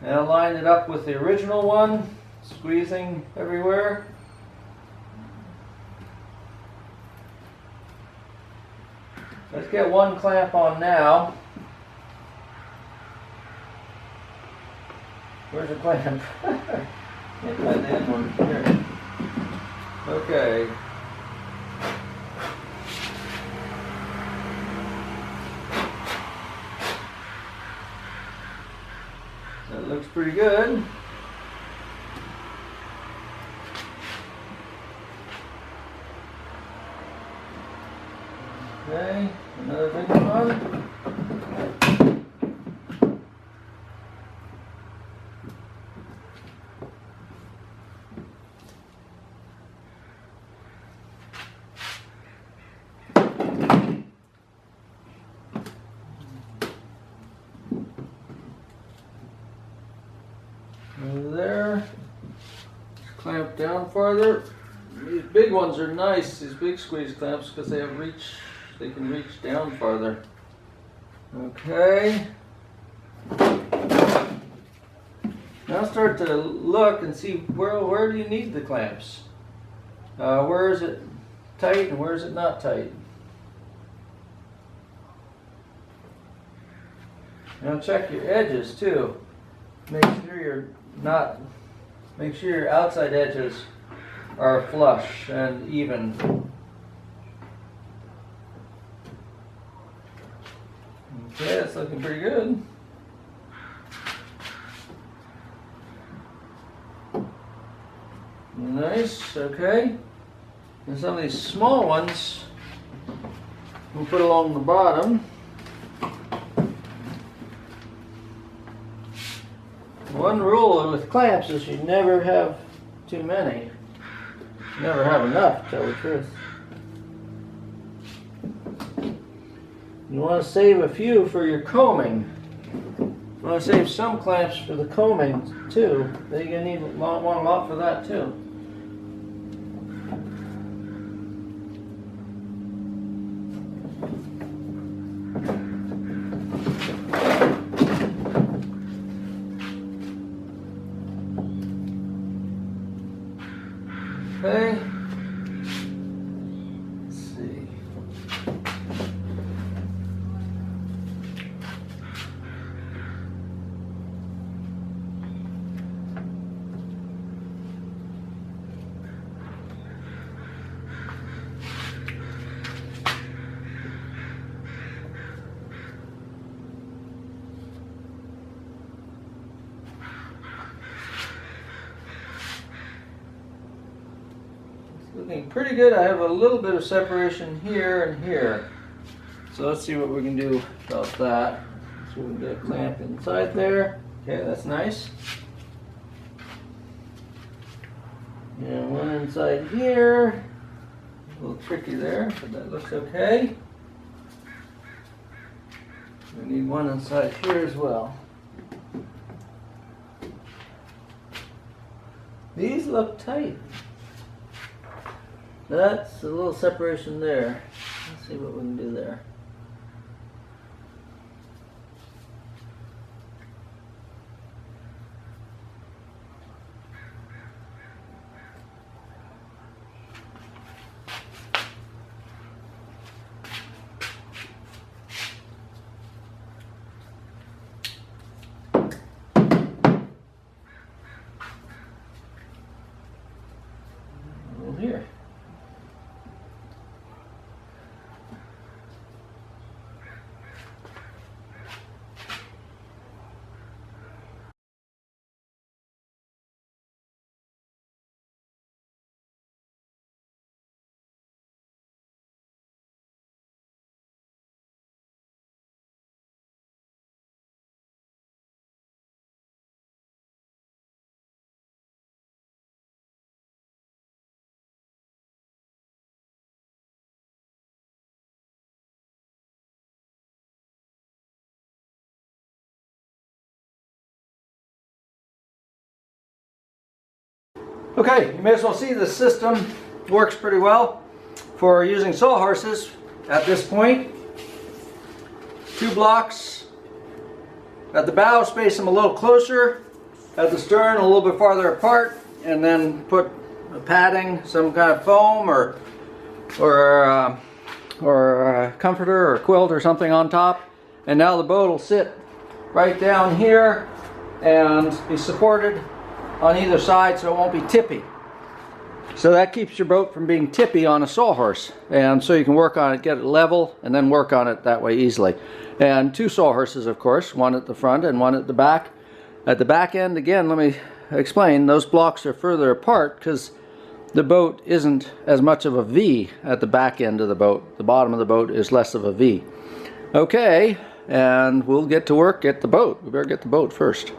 And I'll line it up with the original one, squeezing everywhere. Let's get one clamp on now. Where's the clamp? Can't find the end one. Here. Okay. That looks pretty good. Okay, another big one. Over there. Clamp down farther. These big ones are nice, these big squeeze clamps, because they have reach. They can reach down farther. Okay. Now start to look and see where do you need the clamps? Where is it tight and where is it not tight? Now check your edges too. Make sure your outside edges are flush and even. Okay, that's looking pretty good. Nice, okay. And some of these small ones we'll put along the bottom. One rule with clamps is you never have too many. You never have enough, to tell the truth. You want to save a few for your coaming. You want to save some clamps for the coaming too. Then you're going to want a lot for that too. Okay. Let's see. Looking pretty good. I have a little bit of separation here and here. So let's see what we can do about that. So we can get a clamp inside there. Okay, that's nice. And one inside here. A little tricky there, but that looks okay. We need one inside here as well. These look tight. That's a little separation there. Let's see what we can do there. Here. Okay, you may as well see the system works pretty well for using sawhorses at this point. 2 blocks At the bow, space them a little closer. At the stern, a little bit farther apart, and then put a padding, some kind of foam or a comforter or a quilt or something on top. And now the boat will sit right down here and be supported on either side so it won't be tippy. So that keeps your boat from being tippy on a sawhorse, and so you can work on it, get it level, and then work on it that way easily. And 2 sawhorses, of course, one at the front and one at the back. At the back end, again, let me explain, those blocks are further apart because the boat isn't as much of a V at the back end of the boat. The bottom of the boat is less of a V. Okay, and we'll get to work at the boat. We better get the boat first.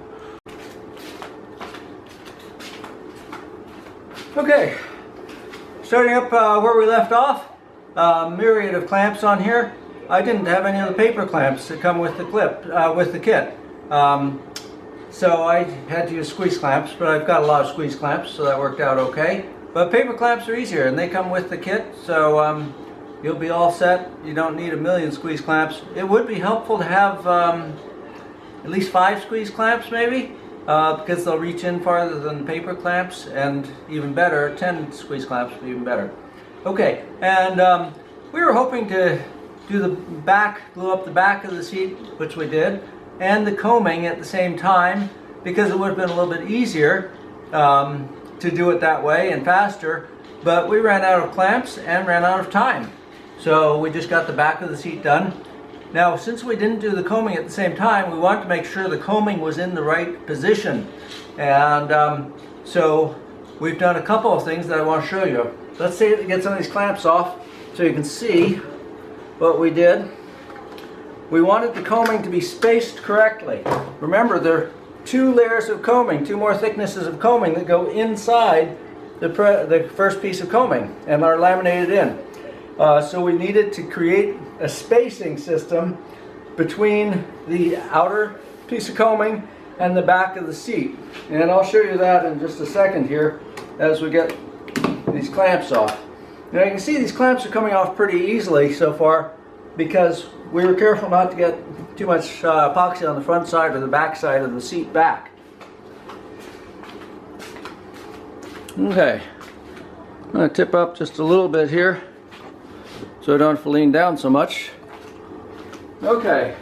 Okay, starting up where we left off, myriad of clamps on here. I didn't have any of the paper clamps that come with the with the kit. So I had to use squeeze clamps, but I've got a lot of squeeze clamps, so that worked out okay. But paper clamps are easier, and they come with the kit, so you'll be all set. You don't need a million squeeze clamps. It would be helpful to have at least 5 squeeze clamps, maybe. Because they'll reach in farther than paper clamps, and even better, 10 squeeze clamps would be even better. Okay, and we were hoping to do the back, glue up the back of the seat, which we did, and the coaming at the same time, because it would have been a little bit easier to do it that way and faster, but we ran out of clamps and ran out of time. So we just got the back of the seat done. Now, since we didn't do the coaming at the same time, we wanted to make sure the coaming was in the right position. And so we've done a couple of things that I want to show you. Let's see if we get some of these clamps off so you can see what we did. We wanted the coaming to be spaced correctly. Remember, there are 2 layers of coaming, 2 more thicknesses of coaming that go inside the first piece of coaming and are laminated in. So we needed to create a spacing system between the outer piece of coaming and the back of the seat. And I'll show you that in just a second here as we get these clamps off. Now you can see these clamps are coming off pretty easily so far because we were careful not to get too much epoxy on the front side or the back side of the seat back. Okay, I'm going to tip up just a little bit here so I don't have to lean down so much. Okay.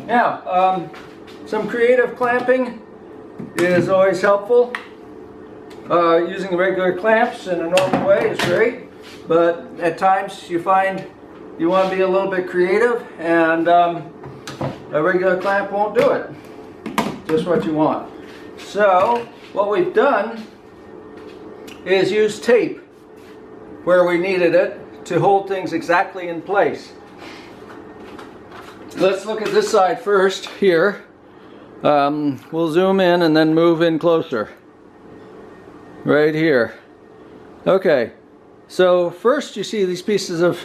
Now, some creative clamping is always helpful. Using the regular clamps in a normal way is great, but at times you find you want to be a little bit creative, and a regular clamp won't do it. Just what you want. So, what we've done is use tape where we needed it to hold things exactly in place. Let's look at this side first here. We'll zoom in and then move in closer. Right here. Okay, so first you see these pieces of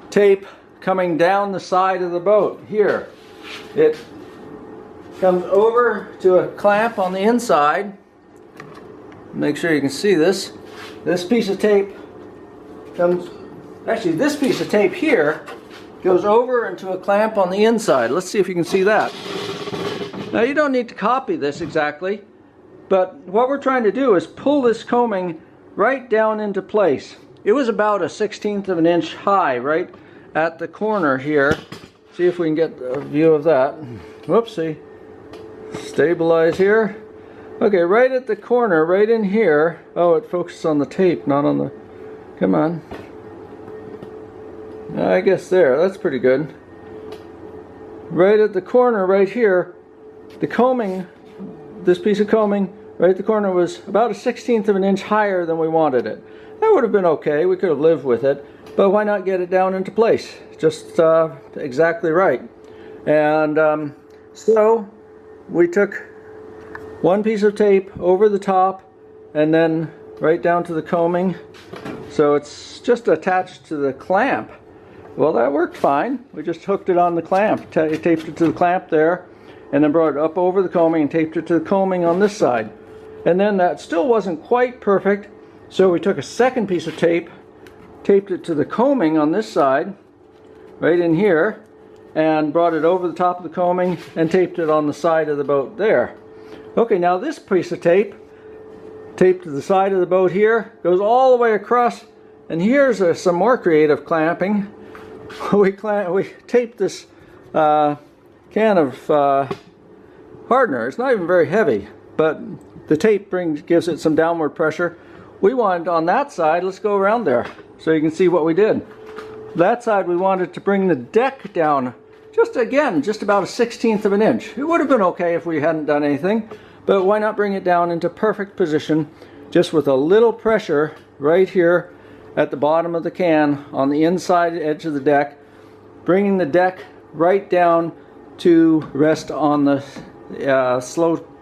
tape coming down the side of the boat here. It comes over to a clamp on the inside. Make sure you can see this. This piece of tape comes, actually this piece of tape here goes over into a clamp on the inside. Let's see if you can see that. Now you don't need to copy this exactly, but what we're trying to do is pull this coaming right down into place. It was about 1/16 of an inch high right at the corner here. See if we can get a view of that. Whoopsie. Stabilize here. Okay, right at the corner, right in here. Oh, it focuses on the tape, not on the... Come on. I guess there, that's pretty good. Right at the corner, right here, the coaming, this piece of coaming, right at the corner was about 1/16 of an inch higher than we wanted it. That would have been okay, we could have lived with it, but why not get it down into place? Just exactly right. And so we took one piece of tape over the top and then right down to the coaming. So it's just attached to the clamp. Well, that worked fine. We just hooked it on the clamp, taped it to the clamp there, and then brought it up over the coaming and taped it to the coaming on this side. And then that still wasn't quite perfect, so we took a second piece of tape, taped it to the coaming on this side, right in here, and brought it over the top of the coaming and taped it on the side of the boat there. Okay, now this piece of tape, taped to the side of the boat here, goes all the way across, and here's some more creative clamping. We taped this can of hardener. It's not even very heavy, but the tape gives it some downward pressure. We wanted on that side, let's go around there so you can see what we did. That side we wanted to bring the deck down just about 1/16 of an inch. It would have been okay if we hadn't done anything, but why not bring it down into perfect position just with a little pressure right here at the bottom of the can on the inside edge of the deck, bringing the deck right down to rest on the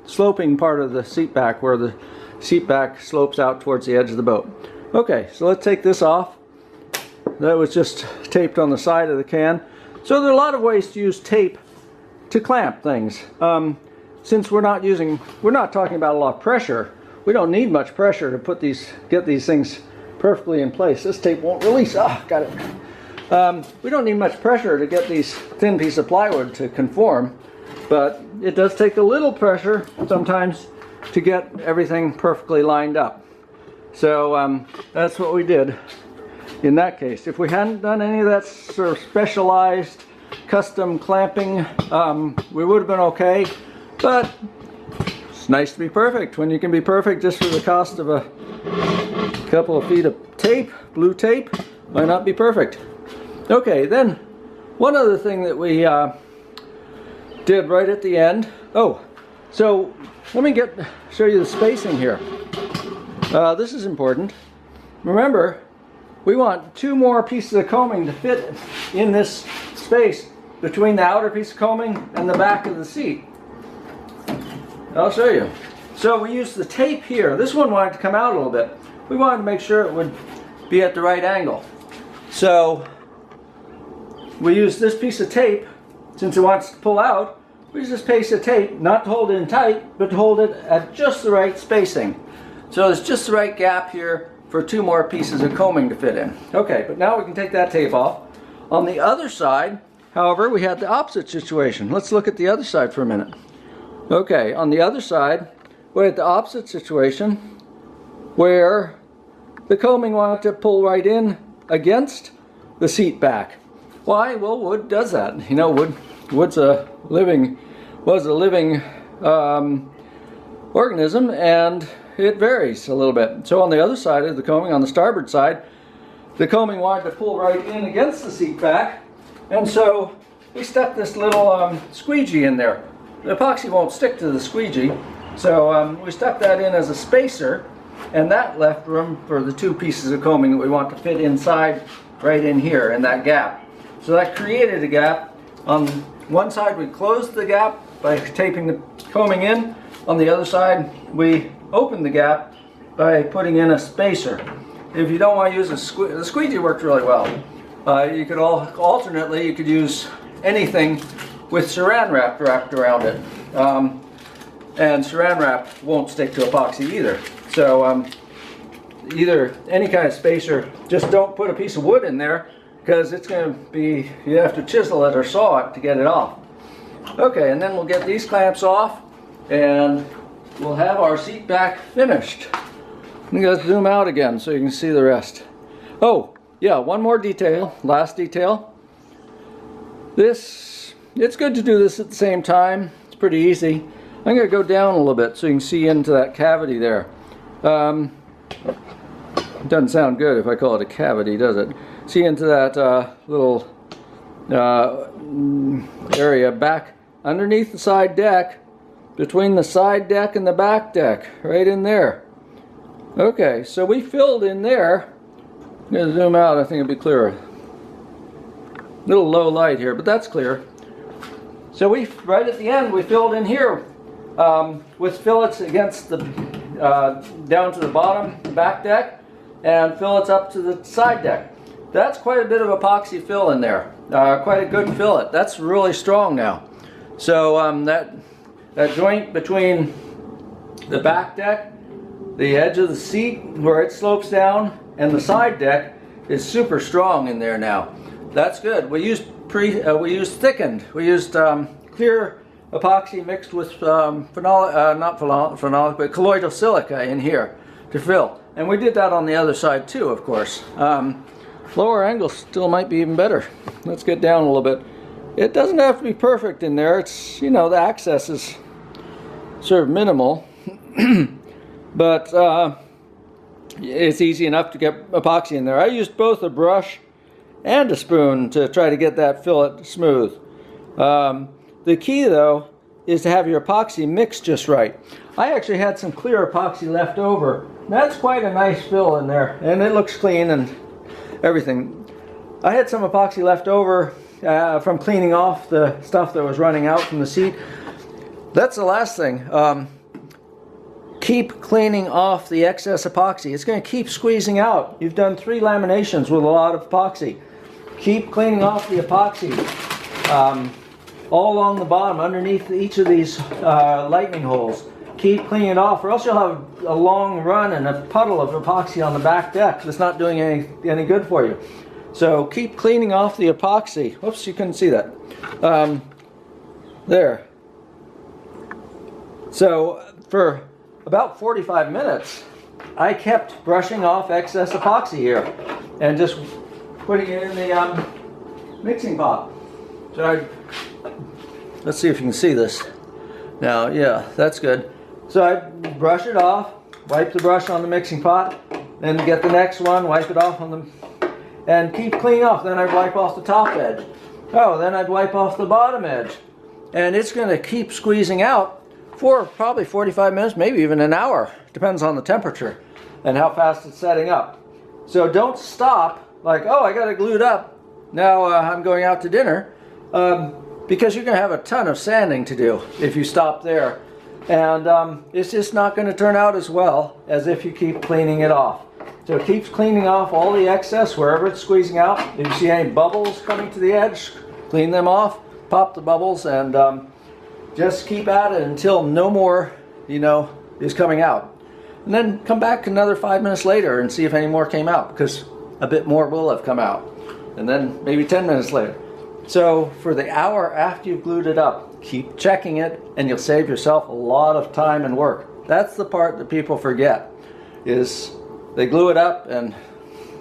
sloping part of the seat back, where the seat back slopes out towards the edge of the boat. Okay, so let's take this off. That was just taped on the side of the can. So there are a lot of ways to use tape to clamp things. Since we're not talking about a lot of pressure, we don't need much pressure to get these things perfectly in place. This tape won't release. Got it. We don't need much pressure to get these thin pieces of plywood to conform, but it does take a little pressure sometimes to get everything perfectly lined up. So that's what we did in that case. If we hadn't done any of that sort of specialized custom clamping, we would have been okay, but it's nice to be perfect when you can be perfect just for the cost of a couple of feet of tape, blue tape. Why not be perfect? Okay, then one other thing that we did right at the end. Oh, so let me show you the spacing here. This is important. Remember, we want 2 more pieces of coaming to fit in this space between the outer piece of coaming and the back of the seat. I'll show you. So we used the tape here. This one wanted to come out a little bit. We wanted to make sure it would be at the right angle. So we used this piece of tape. Since it wants to pull out, we use this piece of tape, not to hold it in tight, but to hold it at just the right spacing. So there's just the right gap here for 2 more pieces of coaming to fit in. Okay, but now we can take that tape off. On the other side, however, we had the opposite situation. Let's look at the other side for a minute. Okay, on the other side, we had the opposite situation where the coaming wanted to pull right in against the seat back. Why? Well, wood does that. You know, was a living organism, and it varies a little bit. So on the other side of the coaming, on the starboard side, the coaming wanted to pull right in against the seat back, and so we stuck this little squeegee in there. The epoxy won't stick to the squeegee, so we stuck that in as a spacer, and that left room for the 2 pieces of coaming that we want to fit inside right in here in that gap. So that created a gap. On one side we closed the gap by taping the coaming in. On the other side we opened the gap by putting in a spacer. If you don't want to use the squeegee worked really well. You could alternately, you could use anything with saran wrap wrapped around it. And saran wrap won't stick to epoxy either. So either any kind of spacer, just don't put a piece of wood in there, because it's going to be, you have to chisel it or saw it to get it off. Okay, and then we'll get these clamps off and we'll have our seat back finished. I'm going to zoom out again so you can see the rest. Oh, yeah, one more detail, last detail. It's good to do this at the same time. It's pretty easy. I'm going to go down a little bit so you can see into that cavity there. It doesn't sound good if I call it a cavity, does it? See into that little area back underneath the side deck, between the side deck and the back deck, right in there. Okay, so we filled in there. I'm going to zoom out, I think it'll be clearer. A little low light here, but that's clear. So right at the end, we filled in here with fillets against the, down to the bottom, the back deck, and fillets up to the side deck. That's quite a bit of epoxy fill in there. Quite a good fillet. That's really strong now. So that joint between the back deck, the edge of the seat where it slopes down, and the side deck is super strong in there now. That's good. We used we used thickened. We used clear epoxy mixed with not phenolic, but colloidal silica in here to fill. And we did that on the other side too, of course. Lower angle still might be even better. Let's get down a little bit. It doesn't have to be perfect in there. It's, you know, the access is sort of minimal, but it's easy enough to get epoxy in there. I used both a brush and a spoon to try to get that fillet smooth. The key though is to have your epoxy mixed just right. I actually had some clear epoxy left over. That's quite a nice fill in there, and it looks clean and everything. I had some epoxy left over from cleaning off the stuff that was running out from the seat. That's the last thing. Keep cleaning off the excess epoxy. It's going to keep squeezing out. You've done 3 laminations with a lot of epoxy. Keep cleaning off the epoxy all along the bottom, underneath each of these lightning holes. Keep cleaning it off, or else you'll have a long run and a puddle of epoxy on the back deck that's not doing any good for you. So keep cleaning off the epoxy. Whoops, you couldn't see that. There. So for about 45 minutes, I kept brushing off excess epoxy here and just putting it in the mixing pot. So let's see if you can see this. Now, yeah, that's good. So I brush it off, wipe the brush on the mixing pot, then get the next one, wipe it off on the, and keep cleaning off. Then I'd wipe off the top edge. Oh, then I'd wipe off the bottom edge. And it's going to keep squeezing out for probably 45 minutes, maybe even an hour. Depends on the temperature and how fast it's setting up. So don't stop like, oh, I got it glued up. Now I'm going out to dinner. Because you're going to have a ton of sanding to do if you stop there. And it's just not going to turn out as well as if you keep cleaning it off. So it keeps cleaning off all the excess wherever it's squeezing out. If you see any bubbles coming to the edge, clean them off, pop the bubbles, and just keep at it until no more, you know, is coming out. And then come back another 5 minutes later and see if any more came out, because a bit more will have come out. And then maybe 10 minutes later. So for the hour after you've glued it up, keep checking it, and you'll save yourself a lot of time and work. That's the part that people forget, is they glue it up and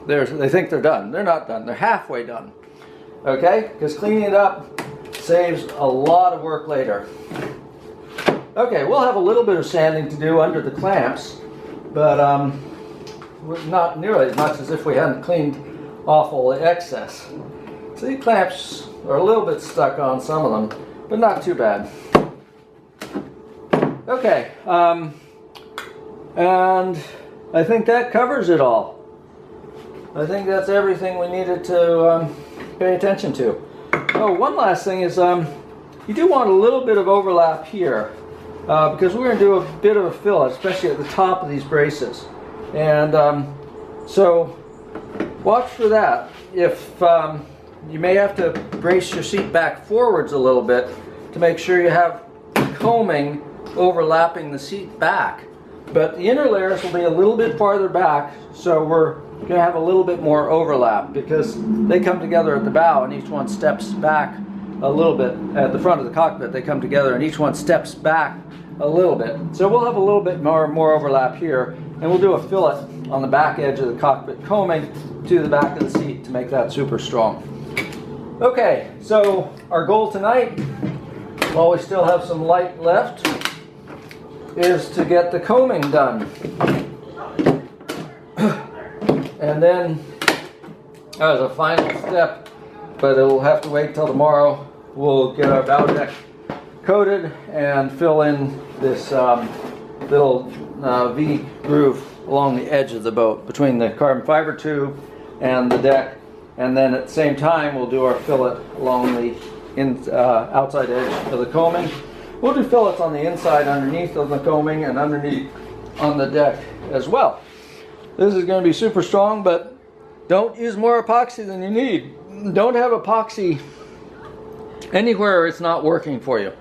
they think they're done. They're not done. They're halfway done. Okay? Because cleaning it up saves a lot of work later. Okay, we'll have a little bit of sanding to do under the clamps, but not nearly as much as if we hadn't cleaned off all the excess. So these clamps are a little bit stuck on some of them, but not too bad. Okay, and I think that covers it all. I think that's everything we needed to pay attention to. Oh, one last thing is you do want a little bit of overlap here because we're going to do a bit of a fillet, especially at the top of these braces. And so watch for that. If you may have to brace your seat back forwards a little bit to make sure you have coaming overlapping the seat back. But the inner layers will be a little bit farther back, so we're going to have a little bit more overlap because they come together at the bow and each one steps back a little bit. At the front of the cockpit they come together and each one steps back a little bit. So we'll have a little bit more overlap here, and we'll do a fillet on the back edge of the cockpit coaming to the back of the seat to make that super strong. Okay, so our goal tonight, while we still have some light left, is to get the coaming done. And then, as a final step, but it'll have to wait till tomorrow, we'll get our bow deck coated and fill in this little V groove along the edge of the boat between the carbon fiber tube and the deck. And then at the same time, we'll do our fillet along the outside edge of the coaming. We'll do fillets on the inside underneath of the coaming and underneath on the deck as well. This is going to be super strong, but don't use more epoxy than you need. Don't have epoxy anywhere it's not working for you.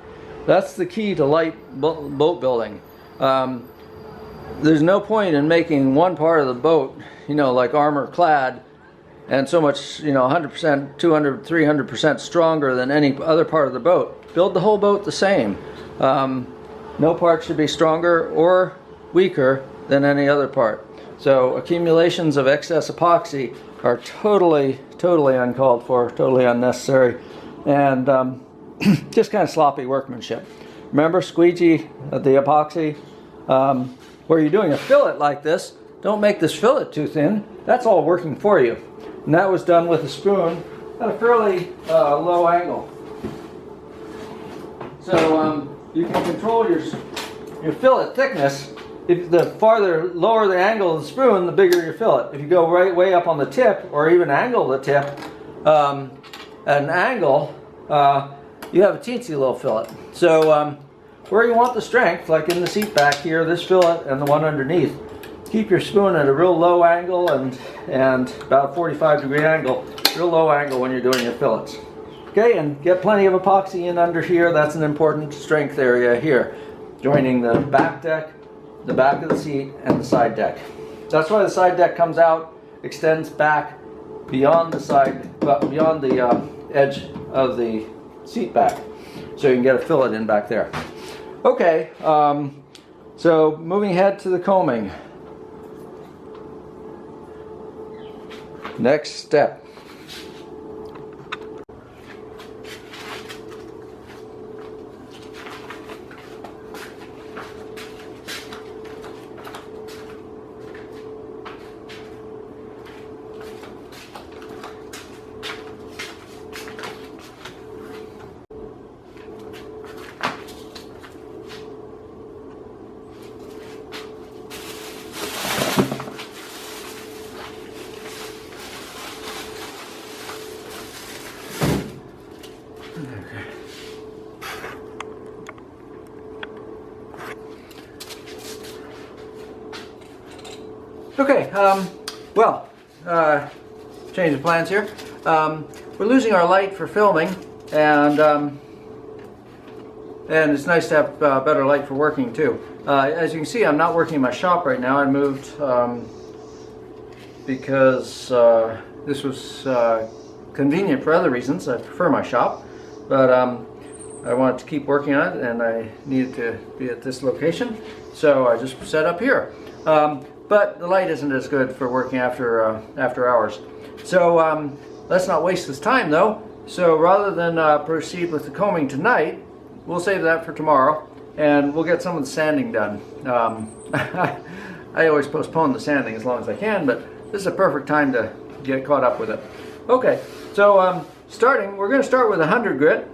That's the key to light boat building. There's no point in making one part of the boat, you know, like armor clad, and so much, 100%, 200, 300% stronger than any other part of the boat. Build the whole boat the same. No part should be stronger or weaker than any other part. So accumulations of excess epoxy are totally uncalled for, totally unnecessary, and just kind of sloppy workmanship. Remember, squeegee the epoxy. Where you're doing a fillet like this, don't make this fillet too thin. That's all working for you. And that was done with a spoon at a fairly low angle. So you can control your fillet thickness. If the lower the angle of the spoon, the bigger your fillet. If you go way up on the tip, or even angle the tip, at an angle, you have a teensy little fillet. So where you want the strength, like in the seat back here, this fillet and the one underneath, keep your spoon at a real low angle and about 45-degree angle, real low angle when you're doing your fillets. Okay, and get plenty of epoxy in under here. That's an important strength area here, joining the back deck, the back of the seat, and the side deck. That's why the side deck comes out, extends back beyond the edge of the seat back, so you can get a fillet in back there. Okay, so moving ahead to the coaming. Next step. Okay, change of plans here. We're losing our light for filming, and it's nice to have better light for working too. As you can see, I'm not working in my shop right now. I moved because this was convenient for other reasons. I prefer my shop, but I wanted to keep working on it, and I needed to be at this location, so I just set up here. But the light isn't as good for working after hours. So let's not waste this time though. So rather than proceed with the coaming tonight, we'll save that for tomorrow, and we'll get some of the sanding done. I always postpone the sanding as long as I can, but this is a perfect time to get caught up with it. Okay, so we're going to start with 100 grit,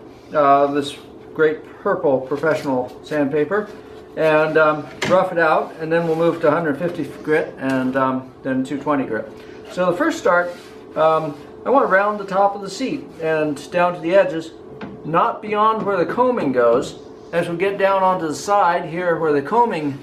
this great purple professional sandpaper, and rough it out, and then we'll move to 150 grit and then 220 grit. So the first start, I want to round the top of the seat and down to the edges, not beyond where the coaming goes. As we get down onto the side here where the coaming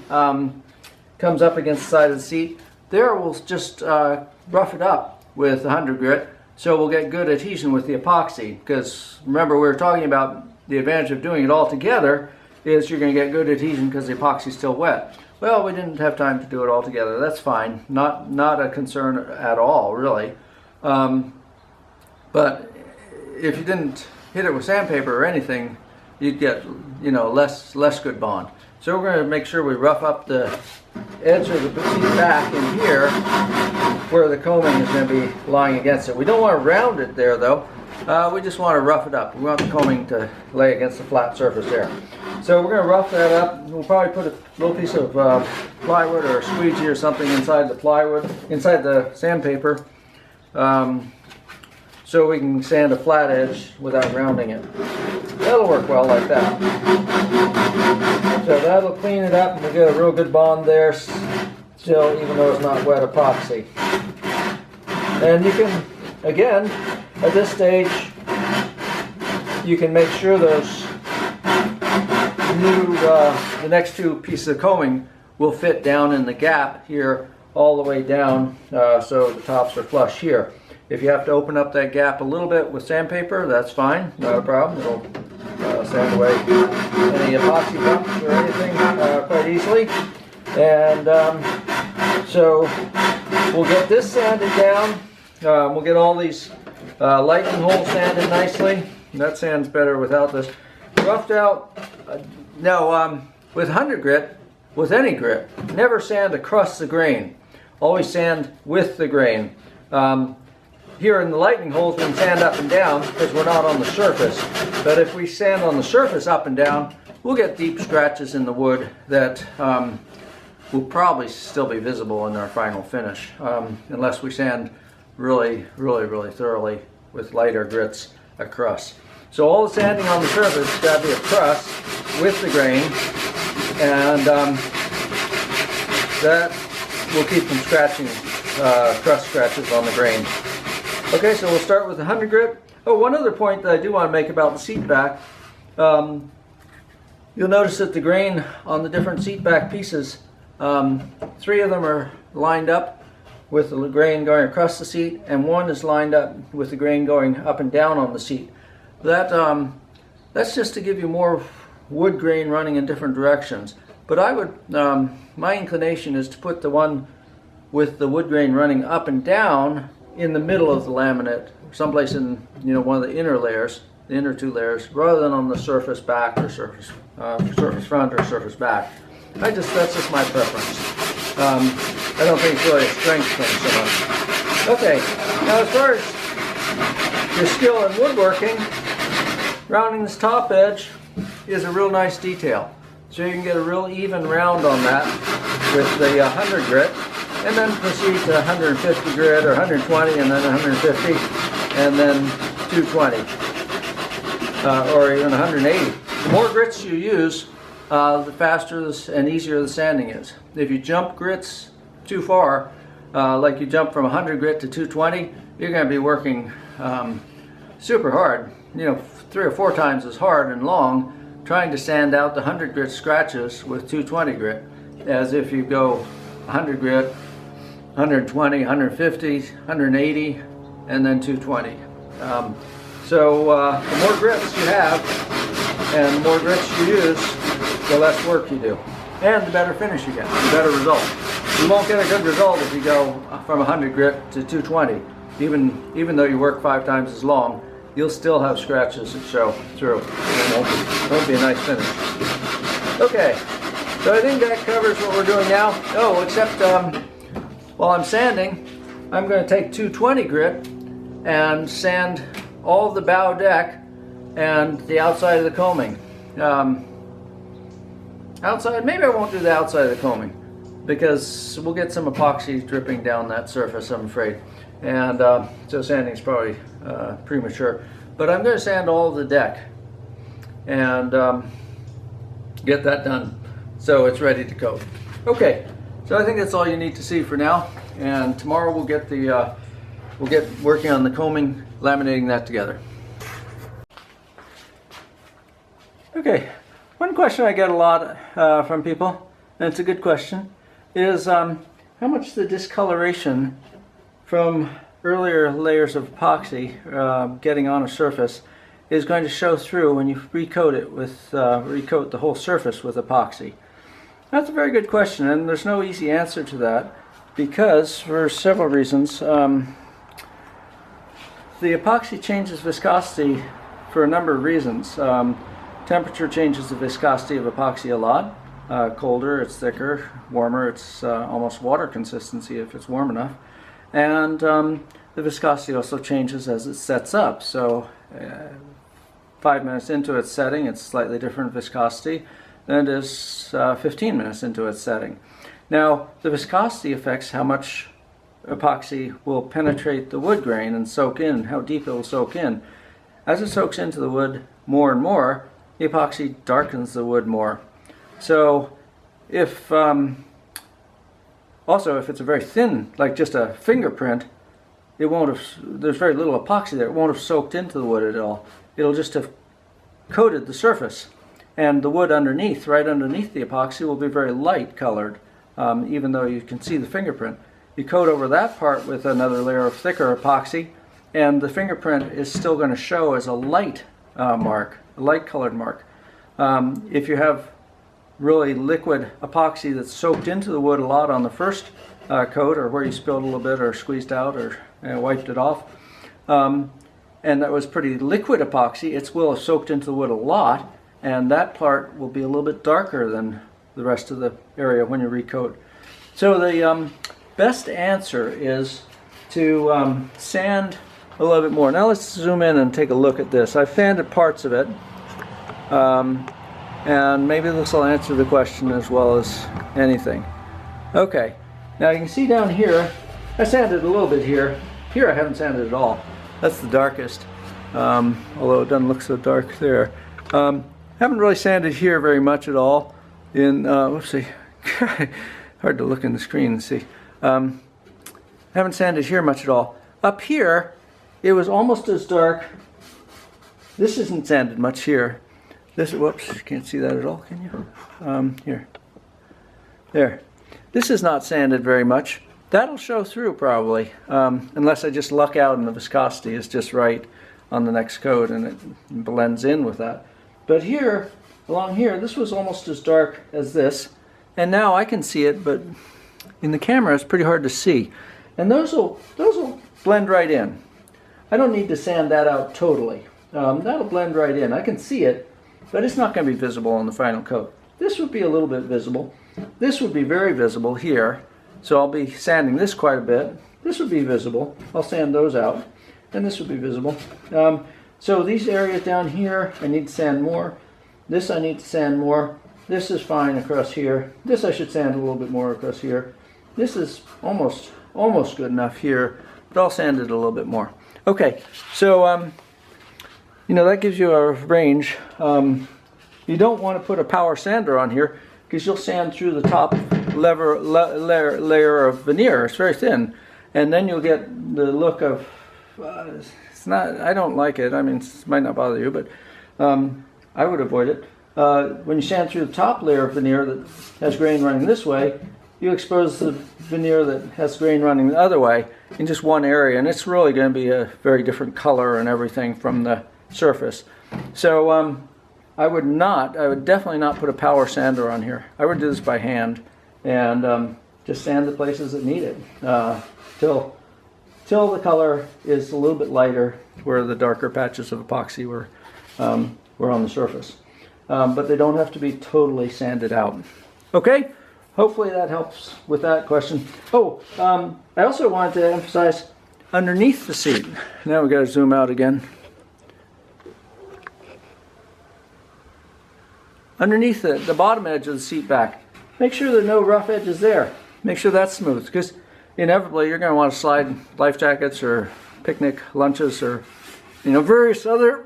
comes up against the side of the seat, there we'll just rough it up with 100 grit, so we'll get good adhesion with the epoxy. Because remember, we were talking about the advantage of doing it all together is you're going to get good adhesion because the epoxy is still wet. Well, we didn't have time to do it all together. That's fine. Not a concern at all, really. But if you didn't hit it with sandpaper or anything, you'd get, less good bond. So we're going to make sure we rough up the edge of the seat back in here where the coaming is going to be lying against it. We don't want to round it there though. We just want to rough it up. We want the coaming to lay against the flat surface there. So we're going to rough that up. We'll probably put a little piece of plywood or a squeegee or something inside the plywood, inside the sandpaper, so we can sand a flat edge without rounding it. That'll work well like that. So that'll clean it up, and we'll get a real good bond there still, even though it's not wet epoxy. And you can, again, at this stage, you can make sure those the next two pieces of coaming will fit down in the gap here all the way down, so the tops are flush here. If you have to open up that gap a little bit with sandpaper, that's fine, not a problem. It'll sand away any epoxy bumps or anything quite easily. And so we'll get this sanded down, We'll get all these lightning holes sanded nicely. That sand's better without this. Roughed out, with 100 grit, with any grit, never sand across the grain. Always sand with the grain. Here in the lightning holes we can sand up and down because we're not on the surface. But if we sand on the surface up and down, we'll get deep scratches in the wood that will probably still be visible in our final finish, unless we sand really thoroughly with lighter grits across. So all the sanding on the surface has got to be across with the grain, and that will keep from scratching, crust scratches on the grain. Okay, so we'll start with 100 grit. Oh, one other point that I do want to make about the seat back. You'll notice that the grain on the different seat back pieces, 3 of them are lined up with the grain going across the seat, and 1 is lined up with the grain going up and down on the seat. That's just to give you more wood grain running in different directions. But I would, my inclination is to put the one with the wood grain running up and down in the middle of the laminate, someplace in one of the inner layers, the inner 2 layers, rather than on the surface back or surface front or surface back. That's just my preference. I don't think it's really a strength thing so much. Okay, now as far as your skill in woodworking, rounding this top edge is a real nice detail. So you can get a real even round on that with the 100 grit, and then proceed to 150 grit or 120 and then 150 and then 220 or even 180. The more grits you use, the faster and easier the sanding is. If you jump grits too far, like you jump from 100 grit to 220, you're going to be working super hard, 3 or 4 times as hard and long, trying to sand out the 100 grit scratches with 220 grit, as if you go 100 grit, 120, 150, 180, and then 220. The more grits you have and the more grits you use, the less work you do. And the better finish you get, the better result. You won't get a good result if you go from 100 grit to 220. Even though you work 5 times as long, you'll still have scratches that show through. It won't be a nice finish. Okay, so I think that covers what we're doing now. Oh, except while I'm sanding, I'm going to take 220 grit and sand all of the bow deck and the outside of the coaming. Outside, maybe I won't do the outside of the coaming because we'll get some epoxy dripping down that surface, I'm afraid. And so sanding is probably premature. But I'm going to sand all of the deck and get that done so it's ready to coat. Okay, so I think that's all you need to see for now. And tomorrow we'll get working on the coaming, laminating that together. Okay, one question I get a lot from people, and it's a good question, is how much the discoloration from earlier layers of epoxy getting on a surface is going to show through when you recoat it with recoat the whole surface with epoxy. That's a very good question, and there's no easy answer to that because for several reasons. The epoxy changes viscosity for a number of reasons. Temperature changes the viscosity of epoxy a lot. Colder, it's thicker. Warmer, it's almost water consistency if it's warm enough. And the viscosity also changes as it sets up. So 5 minutes into its setting, it's slightly different viscosity than it is 15 minutes into its setting. Now, the viscosity affects how much epoxy will penetrate the wood grain and soak in, how deep it will soak in. As it soaks into the wood more and more, the epoxy darkens the wood more. So if also if it's a very thin, like just a fingerprint, it won't have, there's very little epoxy there, it won't have soaked into the wood at all. It'll just have coated the surface, and the wood underneath, right underneath the epoxy, will be very light colored, even though you can see the fingerprint. You coat over that part with another layer of thicker epoxy, and the fingerprint is still going to show as a light mark, a light colored mark. If you have really liquid epoxy that's soaked into the wood a lot on the first coat, or where you spilled a little bit or squeezed out or wiped it off. And that was pretty liquid epoxy. It will have soaked into the wood a lot, and that part will be a little bit darker than the rest of the area when you recoat. So the best answer is to sand a little bit more. Now let's zoom in and take a look at this. I've sanded parts of it, and maybe this will answer the question as well as anything. Okay, now you can see down here, I sanded a little bit here. Here I haven't sanded at all. That's the darkest, although it doesn't look so dark there. Haven't really sanded here very much at all. Whoopsie, hard to look in the screen and see. Haven't sanded here much at all. Up here, it was almost as dark. This isn't sanded much here. This, whoops, you can't see that at all, can you? Here. There. This is not sanded very much. That'll show through probably, unless I just luck out and the viscosity is just right on the next coat and it blends in with that. But here, along here, this was almost as dark as this, and now I can see it, but in the camera it's pretty hard to see. And those will blend right in. I don't need to sand that out totally. That'll blend right in. I can see it, but it's not going to be visible on the final coat. This would be a little bit visible. This would be very visible here. So I'll be sanding this quite a bit. This would be visible. I'll sand those out. And this would be visible. So these areas down here, I need to sand more. This I need to sand more. This is fine across here. This I should sand a little bit more across here. This is almost good enough here, but I'll sand it a little bit more. Okay, so you know, that gives you a range. You don't want to put a power sander on here because you'll sand through the top layer of veneer. It's very thin, and then you'll get the look of it's not. I don't like it. I mean, it might not bother you, but I would avoid it. When you sand through the top layer of veneer that has grain running this way, you expose the veneer that has grain running the other way in just one area, and it's really going to be a very different color and everything from the surface. So I would definitely not put a power sander on here. I would do this by hand and just sand the places that need it till the color is a little bit lighter where the darker patches of epoxy were on the surface. But they don't have to be totally sanded out. Okay, hopefully that helps with that question. Oh, I also wanted to emphasize underneath the seat. Now we got to zoom out again. Underneath the bottom edge of the seat back, make sure there are no rough edges there. Make sure that's smooth, because inevitably you're going to want to slide life jackets or picnic lunches or various other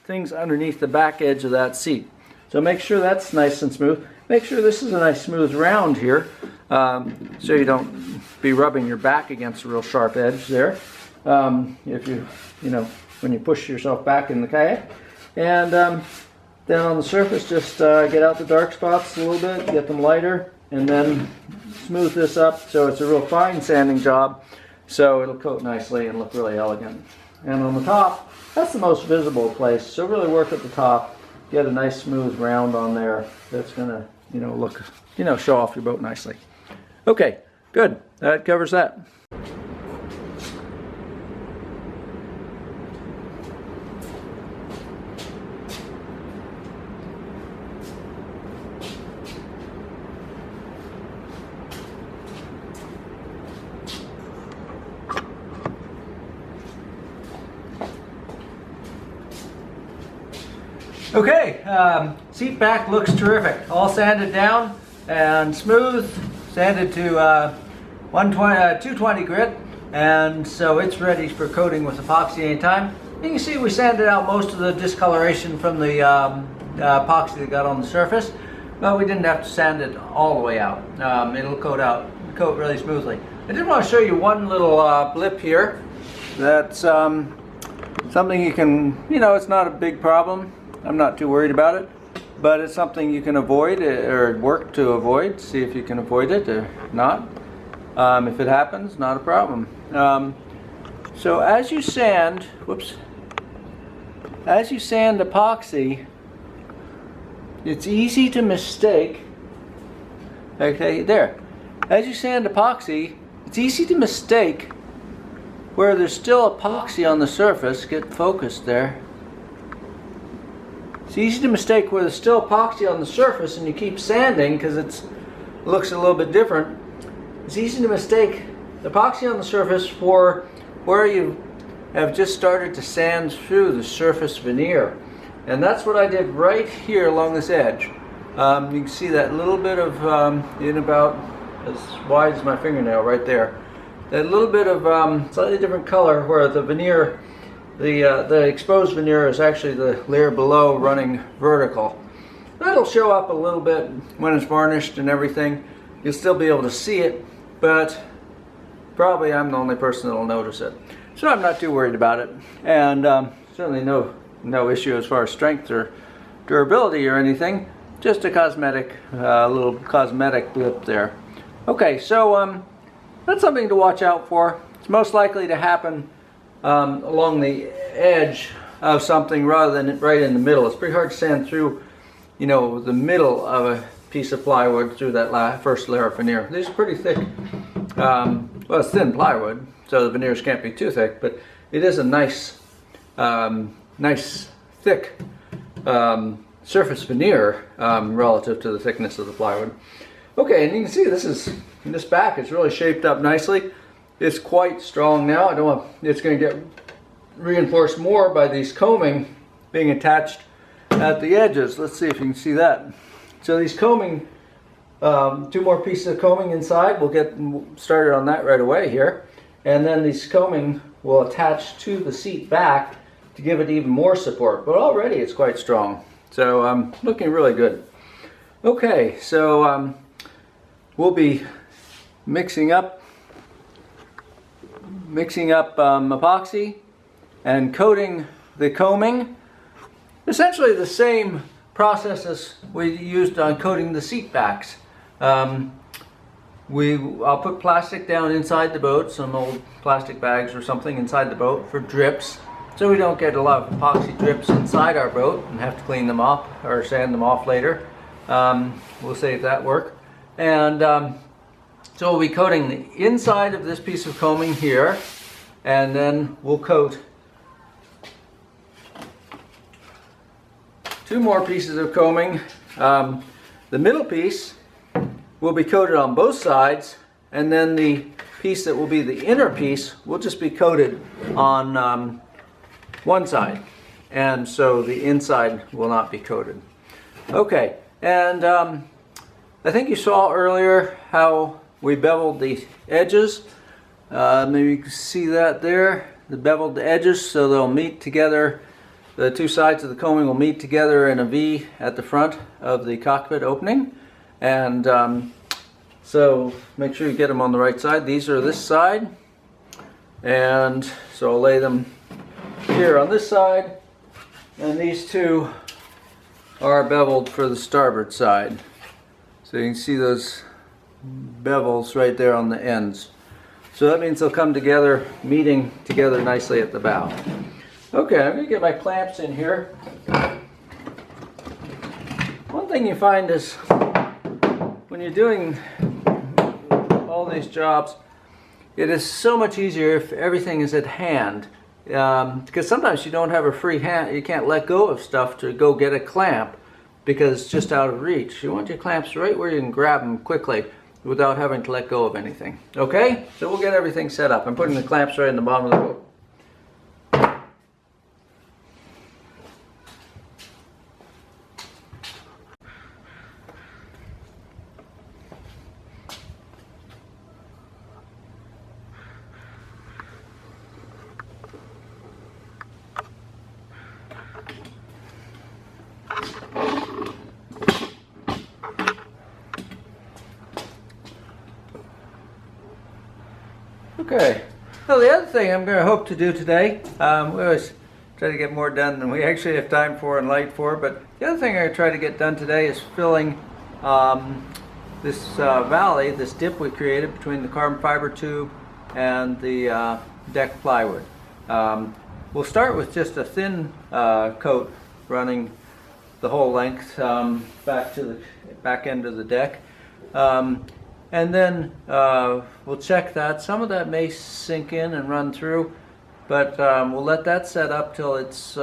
things underneath the back edge of that seat. So make sure that's nice and smooth. Make sure this is a nice smooth round here, so you don't be rubbing your back against a real sharp edge there. If when you push yourself back in the kayak, and then on the surface, just get out the dark spots a little bit, get them lighter, and then smooth this up so it's a real fine sanding job, so it'll coat nicely and look really elegant. And on the top, that's the most visible place, so really work at the top, get a nice smooth round on there that's going to look, show off your boat nicely. Okay, good. That covers that. Okay, seat back looks terrific. All sanded down and smooth, sanded to 220 grit, and so it's ready for coating with epoxy anytime. You can see we sanded out most of the discoloration from the epoxy that got on the surface, but we didn't have to sand it all the way out. It'll coat really smoothly. I did want to show you one little blip here. That's something you can, it's not a big problem. I'm not too worried about it, but it's something you can avoid or work to avoid. See if you can avoid it or not. If it happens, not a problem. So as you sand, as you sand epoxy, it's easy to mistake. Okay, there. as you sand epoxy, it's easy to mistake where there's still epoxy on the surface. Get focused there. It's easy to mistake where there's still epoxy on the surface and you keep sanding because it looks a little bit different. It's easy to mistake the epoxy on the surface for where you have just started to sand through the surface veneer. And that's what I did right here along this edge. You can see that little bit of, in about as wide as my fingernail right there. That little bit of slightly different color where the veneer, the exposed veneer is actually the layer below running vertical. That'll show up a little bit when it's varnished and everything. You'll still be able to see it, but probably I'm the only person that'll notice it. So I'm not too worried about it. And certainly no issue as far as strength or durability or anything. Just a cosmetic, little cosmetic blip there. Okay, so that's something to watch out for. It's most likely to happen along the edge of something rather than right in the middle. It's pretty hard to sand through, you know, the middle of a piece of plywood through that first layer of veneer. These are pretty thick. Well, it's thin plywood, so the veneers can't be too thick, but it is a nice, nice thick surface veneer relative to the thickness of the plywood. Okay, and you can see this back is really shaped up nicely. It's quite strong now. It's going to get reinforced more by these coaming being attached at the edges. Let's see if you can see that. So these coaming, 2 more pieces of coaming inside. We'll get started on that right away here. And then these coaming will attach to the seat back to give it even more support. But already it's quite strong. So looking really good. Okay, so we'll be mixing up epoxy and coating the coaming. Essentially the same process as we used on coating the seat backs. I'll put plastic down inside the boat, some old plastic bags or something inside the boat for drips, so we don't get a lot of epoxy drips inside our boat and have to clean them off or sand them off later. We'll save that work. And so we'll be coating the inside of this piece of coaming here, and then we'll coat 2 more pieces of coaming. The middle piece will be coated on both sides, and then the piece that will be the inner piece will just be coated on one side, and so the inside will not be coated. Okay, and I think you saw earlier how we beveled the edges. Maybe you can see that there, the beveled edges, so they'll meet together. The 2 sides of the coaming will meet together in a V at the front of the cockpit opening. And so make sure you get them on the right side. These are this side, and so I'll lay them here on this side, and these 2 are beveled for the starboard side. So you can see those bevels right there on the ends. So that means they'll come together, meeting together nicely at the bow. Okay, I'm going to get my clamps in here. One thing you find is when you're doing all these jobs, it is so much easier if everything is at hand. Because sometimes you don't have a free hand, you can't let go of stuff to go get a clamp because it's just out of reach. You want your clamps right where you can grab them quickly without having to let go of anything. Okay, so we'll get everything set up. I'm putting the clamps right in the bottom of the boat. Okay, so the other thing I'm going to hope to do today, we always try to get more done than we actually have time for and light for, but the other thing I'm going to try to get done today is filling this valley, this dip we created between the carbon fiber tube and the deck plywood. We'll start with just a thin coat running the whole length back to the back end of the deck. And then we'll check that. Some of that may sink in and run through, but we'll let that set up till it's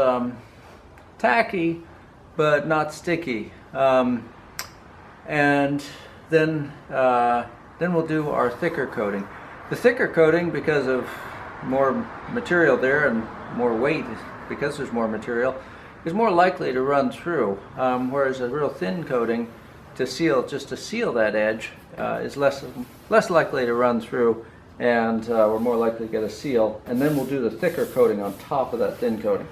tacky but not sticky. And then we'll do our thicker coating. The thicker coating, because of more material there and more weight, because there's more material, is more likely to run through, whereas a real thin coating to seal, just to seal that edge, is less likely to run through, and we're more likely to get a seal. And then we'll do the thicker coating on top of that thin coating.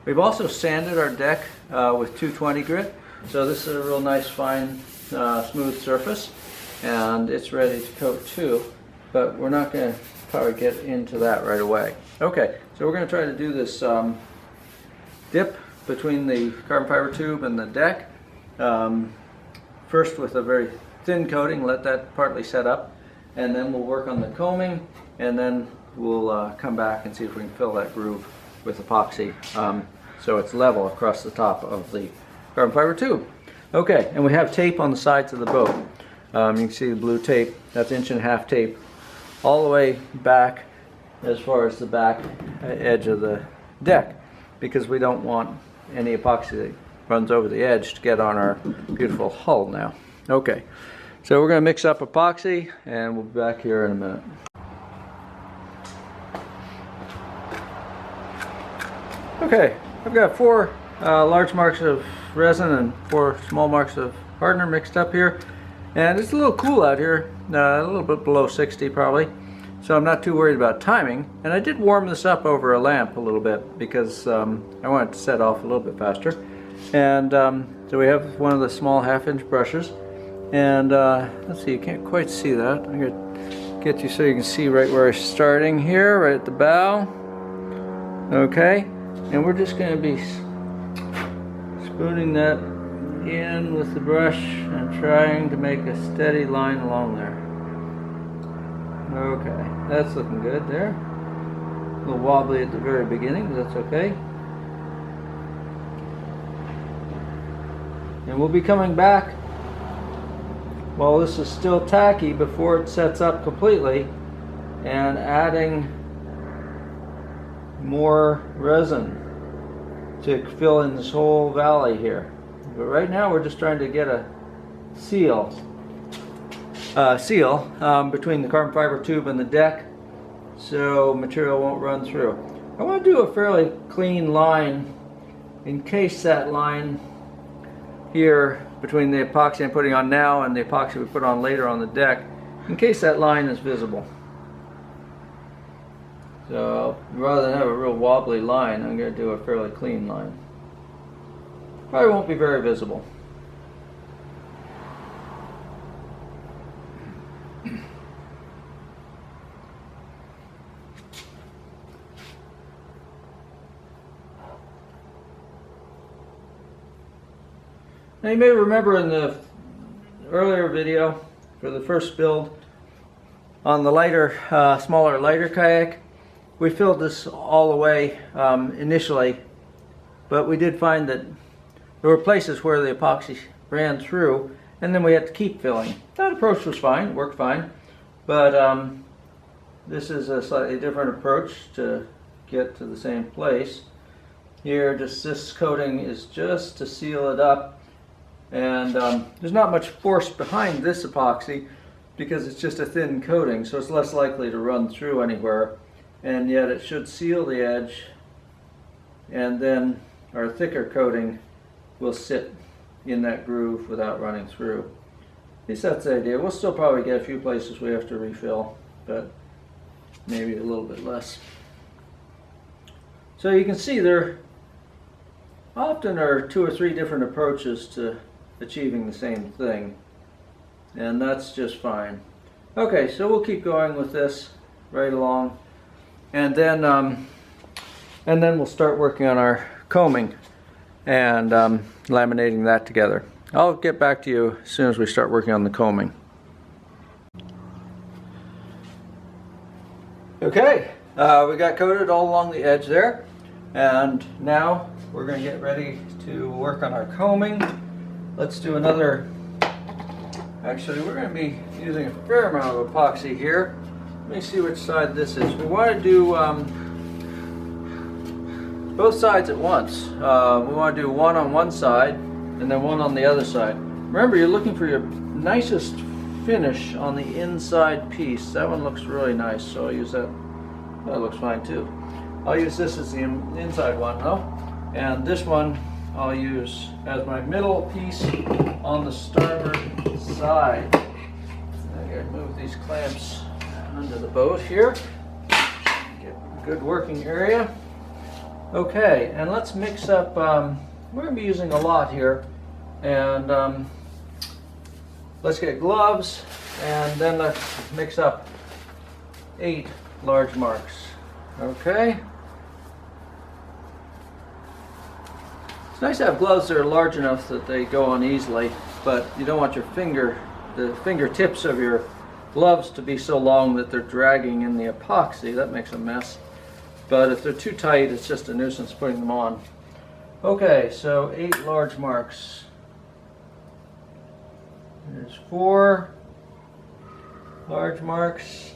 We've also sanded our deck with 220 grit, so this is a real nice fine smooth surface, and it's ready to coat too, but we're not going to probably get into that right away. Okay, so we're going to try to do this dip between the carbon fiber tube and the deck. First with a very thin coating, let that partly set up, and then we'll work on the coaming, and then we'll come back and see if we can fill that groove with epoxy so it's level across the top of the carbon fiber tube. Okay, and we have tape on the sides of the boat. You can see the blue tape, that's 1.5" tape all the way back as far as the back edge of the deck, because we don't want any epoxy that runs over the edge to get on our beautiful hull now. Okay, so we're going to mix up epoxy, and we'll be back here in a minute. Okay, I've got 4 large marks of resin and 4 small marks of hardener mixed up here, and it's a little cool out here, a little bit below 60 probably, so I'm not too worried about timing. And I did warm this up over a lamp a little bit because I want it to set off a little bit faster. And so we have one of the small 1/2" brushes, and let's see, you can't quite see that. I'm going to get you so you can see right where I'm starting here, right at the bow. Okay, and we're just going to be spooning that in with the brush and trying to make a steady line along there. Okay, that's looking good there. A little wobbly at the very beginning, but that's okay. And we'll be coming back while this is still tacky before it sets up completely and adding more resin to fill in this whole valley here. But right now we're just trying to get a seal between the carbon fiber tube and the deck so material won't run through. I want to do a fairly clean line in case that line here between the epoxy I'm putting on now and the epoxy we put on later on the deck, in case that line is visible. So rather than have a real wobbly line, I'm going to do a fairly clean line. Probably won't be very visible. Now you may remember in the earlier video for the first build on the lighter, smaller lighter kayak, we filled this all the way initially, but we did find that there were places where the epoxy ran through, and then we had to keep filling. That approach was fine, worked fine, but this is a slightly different approach to get to the same place. Here, just this coating is just to seal it up, and there's not much force behind this epoxy because it's just a thin coating, so it's less likely to run through anywhere, and yet it should seal the edge, and then our thicker coating will sit in that groove without running through. At least that's the idea. We'll still probably get a few places we have to refill, but maybe a little bit less. So you can see there often are 2 or 3 different approaches to achieving the same thing, and that's just fine. Okay, so we'll keep going with this right along, and then we'll start working on our coaming and laminating that together. I'll get back to you as soon as we start working on the coaming. Okay, we got coated all along the edge there, and now we're going to get ready to work on our coaming. Let's do another, actually we're going to be using a fair amount of epoxy here. Let me see which side this is. We want to do both sides at once. We want to do one on one side and then one on the other side. Remember, you're looking for your nicest finish on the inside piece. That one looks really nice, so I'll use that. That looks fine too. I'll use this as the inside one though, and this one I'll use as my middle piece on the starboard side. I gotta move these clamps under the boat here. Get a good working area. Okay, and let's mix up, we're going to be using a lot here, and let's get gloves, and then let's mix up 8 large marks. Okay? It's nice to have gloves that are large enough that they go on easily, but you don't want your the fingertips of your gloves to be so long that they're dragging in the epoxy. That makes a mess. But if they're too tight, it's just a nuisance putting them on. Okay, so 8 large marks. There's 4 large marks.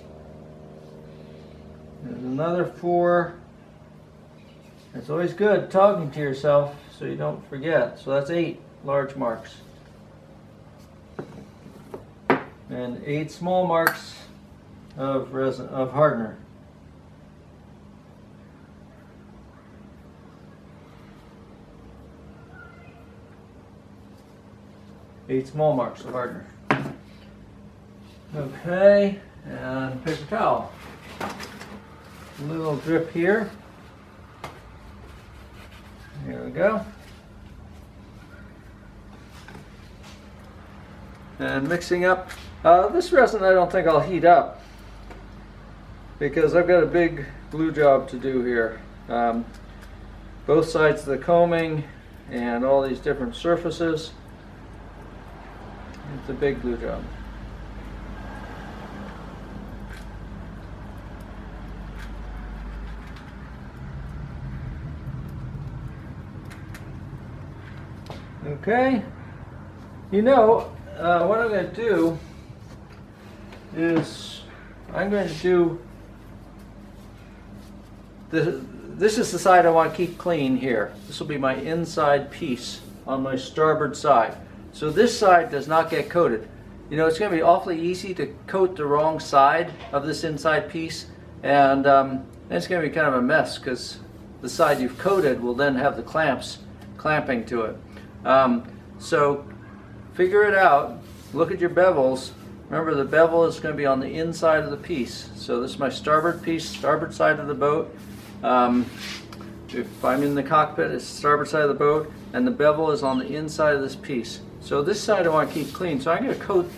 There's another 4. It's always good talking to yourself so you don't forget. So that's 8 large marks. And 8 small marks of resin, of hardener. Eight small marks of hardener. Okay, and paper towel. A little drip here. There we go. And mixing up. This resin I don't think I'll heat up because I've got a big glue job to do here. Both sides of the coaming and all these different surfaces. It's a big glue job. Okay, you know, what I'm going to do is I'm going to do this is the side I want to keep clean here. This will be my inside piece on my starboard side. So this side does not get coated. You know, it's going to be awfully easy to coat the wrong side of this inside piece, and it's going to be kind of a mess because the side you've coated will then have the clamps clamping to it. So figure it out. Look at your bevels. Remember, the bevel is going to be on the inside of the piece. So this is my starboard piece, starboard side of the boat. If I'm in the cockpit, it's the starboard side of the boat, and the bevel is on the inside of this piece. So this side I want to keep clean. So I'm going to coat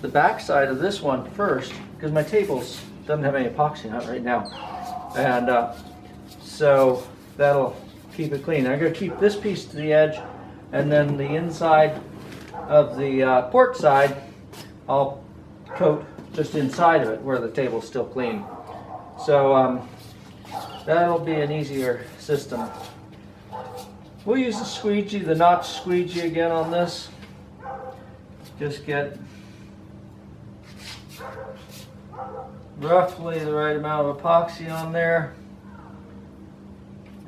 the back side of this one first because my table doesn't have any epoxy on it right now. And so that'll keep it clean. I'm going to keep this piece to the edge, and then the inside of the port side I'll coat just inside of it where the table's still clean. So that'll be an easier system. We'll use the squeegee, the notch squeegee again on this. Just get roughly the right amount of epoxy on there,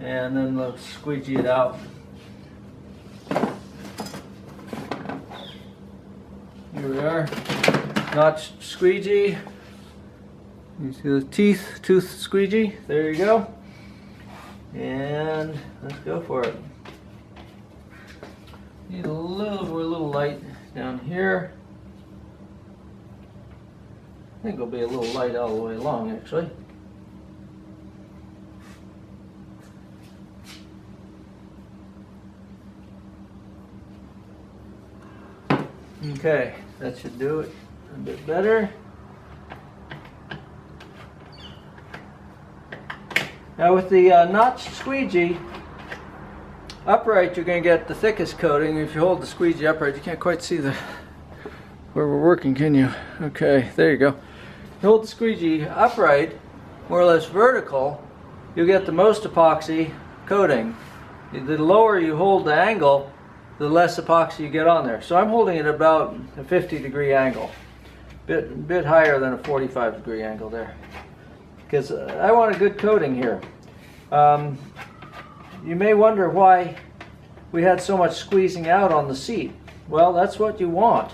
and then let's squeegee it out. Here we are, notch squeegee. You see the tooth squeegee? There you go. And let's go for it. Need a little light down here. I think it'll be a little light all the way along, actually. Okay, that should do it a bit better. Now with the notch squeegee upright, you're going to get the thickest coating. If you hold the squeegee upright, you can't quite see where we're working, can you? Okay, there you go. You hold the squeegee upright, more or less vertical, you'll get the most epoxy coating. The lower you hold the angle, the less epoxy you get on there. So I'm holding it about a 50-degree angle. bit higher than a 45-degree angle there, because I want a good coating here. You may wonder why we had so much squeezing out on the seat. Well, that's what you want.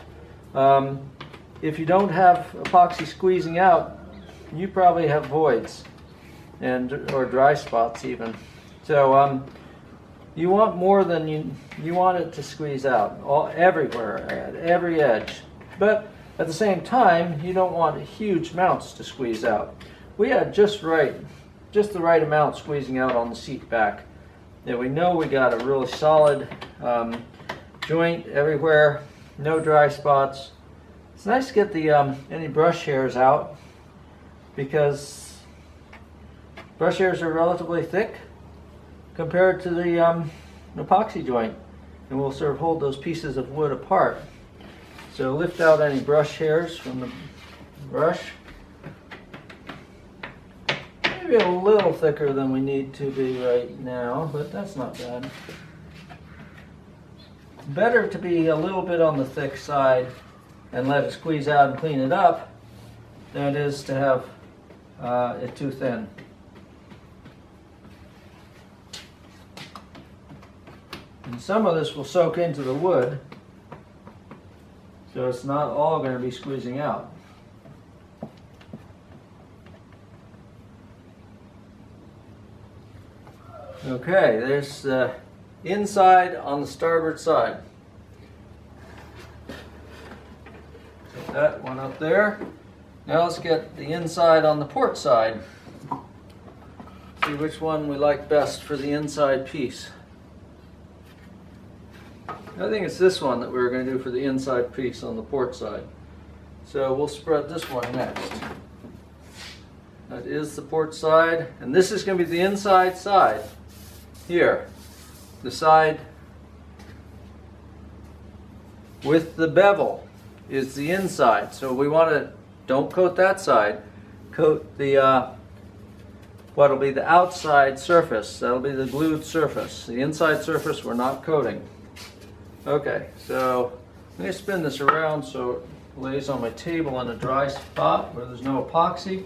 If you don't have epoxy squeezing out, you probably have voids or dry spots even. So you want more than you want it to squeeze out everywhere, at every edge. But at the same time, you don't want huge amounts to squeeze out. We had just the right amount squeezing out on the seat back. That we know we got a really solid joint everywhere, no dry spots. It's nice to get the any brush hairs out, because brush hairs are relatively thick compared to the epoxy joint, and will sort of hold those pieces of wood apart. So lift out any brush hairs from the brush. Maybe a little thicker than we need to be right now, but that's not bad. Better to be a little bit on the thick side and let it squeeze out and clean it up than it is to have it too thin. And some of this will soak into the wood, so it's not all going to be squeezing out. Okay, there's the inside on the starboard side. Put that one up there. Now let's get the inside on the port side. See which one we like best for the inside piece. I think it's this one that we're going to do for the inside piece on the port side. So we'll spread this one next. That is the port side, and this is going to be the inside side. Here, the side with the bevel is the inside. So we want to, don't coat that side, coat the what'll be the outside surface. That'll be the glued surface. The inside surface we're not coating. Okay, so I'm going to spin this around so it lays on my table in a dry spot where there's no epoxy.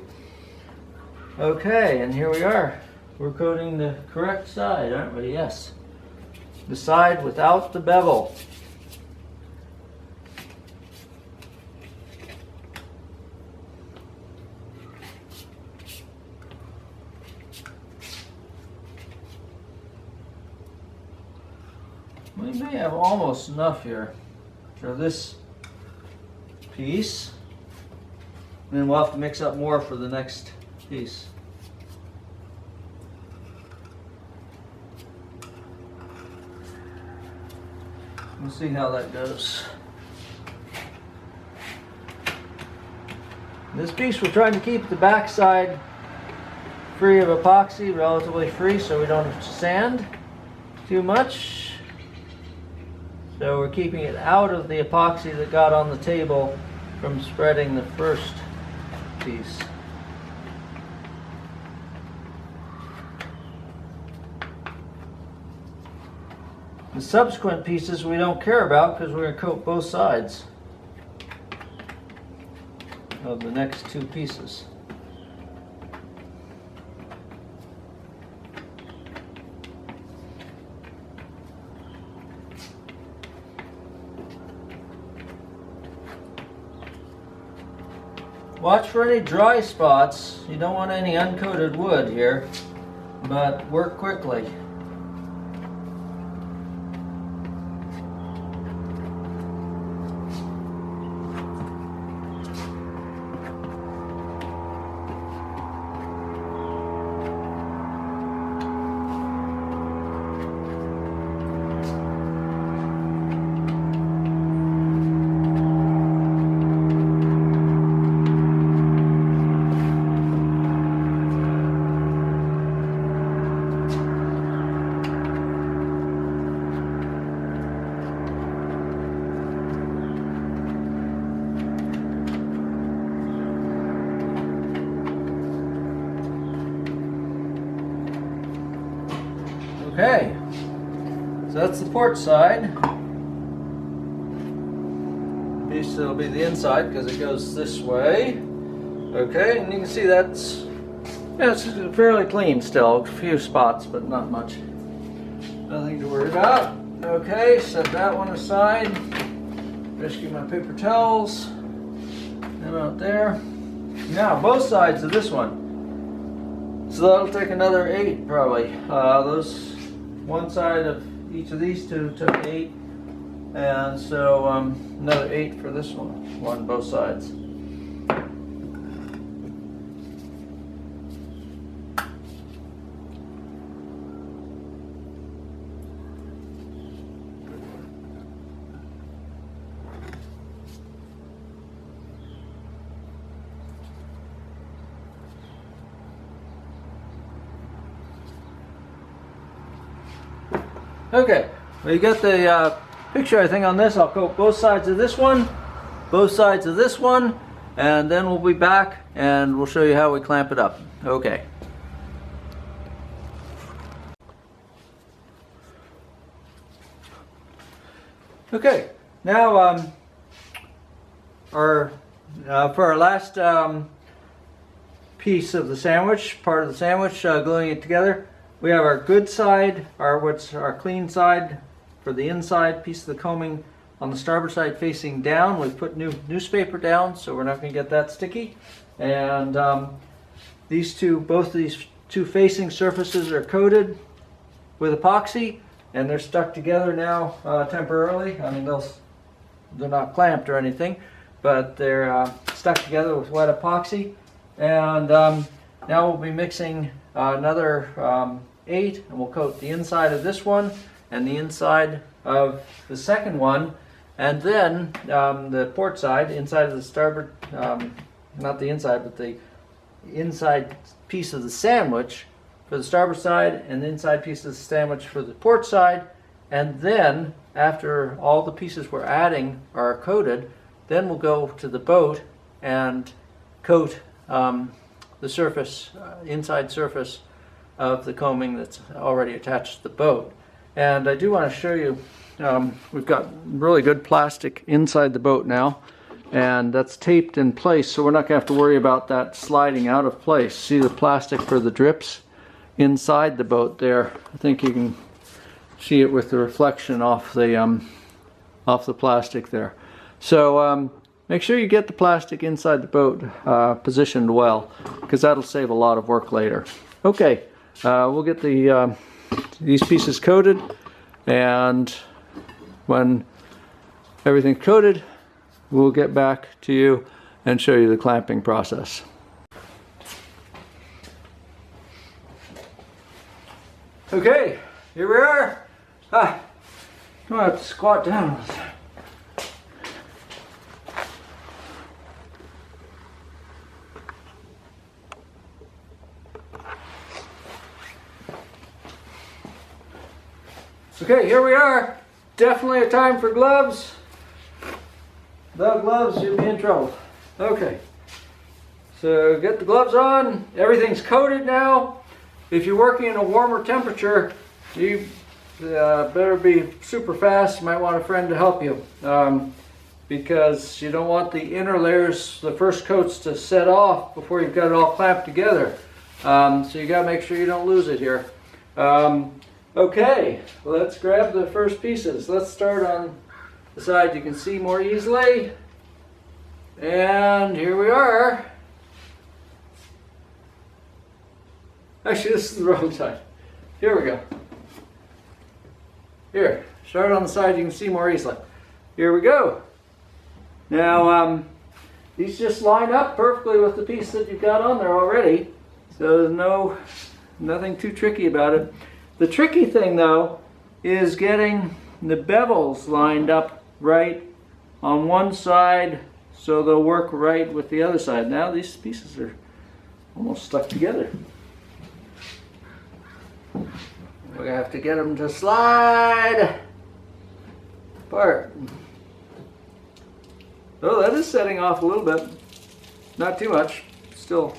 Okay, and here we are. We're coating the correct side, aren't we? Yes. The side without the bevel. We may have almost enough here for this piece. And then we'll have to mix up more for the next piece. We'll see how that goes. This piece we're trying to keep the back side free of epoxy, relatively free, so we don't have to sand too much. So we're keeping it out of the epoxy that got on the table from spreading the first piece. The subsequent pieces we don't care about because we're going to coat both sides of the next two pieces. Watch for any dry spots. You don't want any uncoated wood here, but work quickly. Okay, so that's the port side. Piece so it'll be the inside because it goes this way. Okay, and you can see that's, yeah, it's fairly clean still. A few spots, but not much. Nothing to worry about. Okay, set that one aside. Rescue my paper towels. Them out there. Now, both sides of this one. So that'll take another 8 probably. Those, one side of each of these two took 8. And so another 8 for this one both sides. Okay, well, you got the picture, I think, on this. I'll coat both sides of this one, both sides of this one, and then we'll be back and we'll show you how we clamp it up. Okay. Okay, now for our last piece of the sandwich, part of the sandwich, gluing it together, we have our good side, what's our clean side for the inside piece of the coaming on the starboard side facing down. We've put new newspaper down, so we're not going to get that sticky. And both of these two facing surfaces are coated with epoxy, and they're stuck together now temporarily. I mean, they're not clamped or anything, but they're stuck together with wet epoxy. And now we'll be mixing another 8, and we'll coat the inside of this one and the inside of the second one, and then the port side, inside of the starboard, not the inside, but the inside piece of the sandwich for the starboard side, and the inside piece of the sandwich for the port side. And then after all the pieces we're adding are coated, then we'll go to the boat and coat the surface, inside surface of the coaming that's already attached to the boat. And I do want to show you, we've got really good plastic inside the boat now, and that's taped in place, so we're not going to have to worry about that sliding out of place. See the plastic for the drips inside the boat there? I think you can see it with the reflection off the plastic there. So make sure you get the plastic inside the boat positioned well, because that'll save a lot of work later. Okay, we'll get these pieces coated, and when everything's coated, we'll get back to you and show you the clamping process. Okay, here we are. I'm gonna have to squat down with this. Okay, here we are. Definitely a time for gloves. Without gloves, you'll be in trouble. Okay, so get the gloves on. Everything's coated now. If you're working in a warmer temperature, you better be super fast. You might want a friend to help you, because you don't want the inner layers, the first coats, to set off before you've got it all clamped together. So you got to make sure you don't lose it here. Okay, let's grab the first pieces. Let's start on the side you can see more easily. And here we are. Actually, this is the wrong side. Here we go. Here, start on the side you can see more easily. Here we go. Now, these just line up perfectly with the piece that you've got on there already. So there's nothing too tricky about it. The tricky thing, though, is getting the bevels lined up right on one side so they'll work right with the other side. Now these pieces are almost stuck together. We're going to have to get them to slide apart. Oh, that is setting off a little bit. Not too much. Still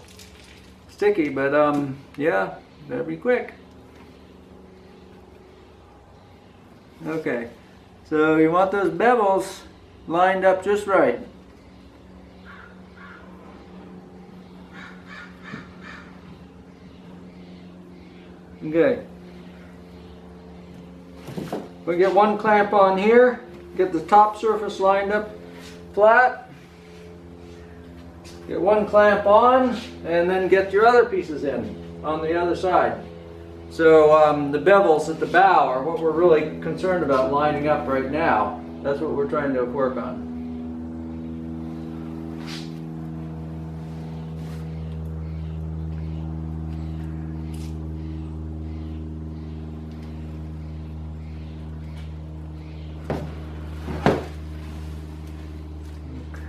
sticky, but yeah, better be quick. Okay, so you want those bevels lined up just right. Okay. We get one clamp on here, get the top surface lined up flat, get one clamp on, and then get your other pieces in on the other side. So the bevels at the bow are what we're really concerned about lining up right now. That's what we're trying to work on.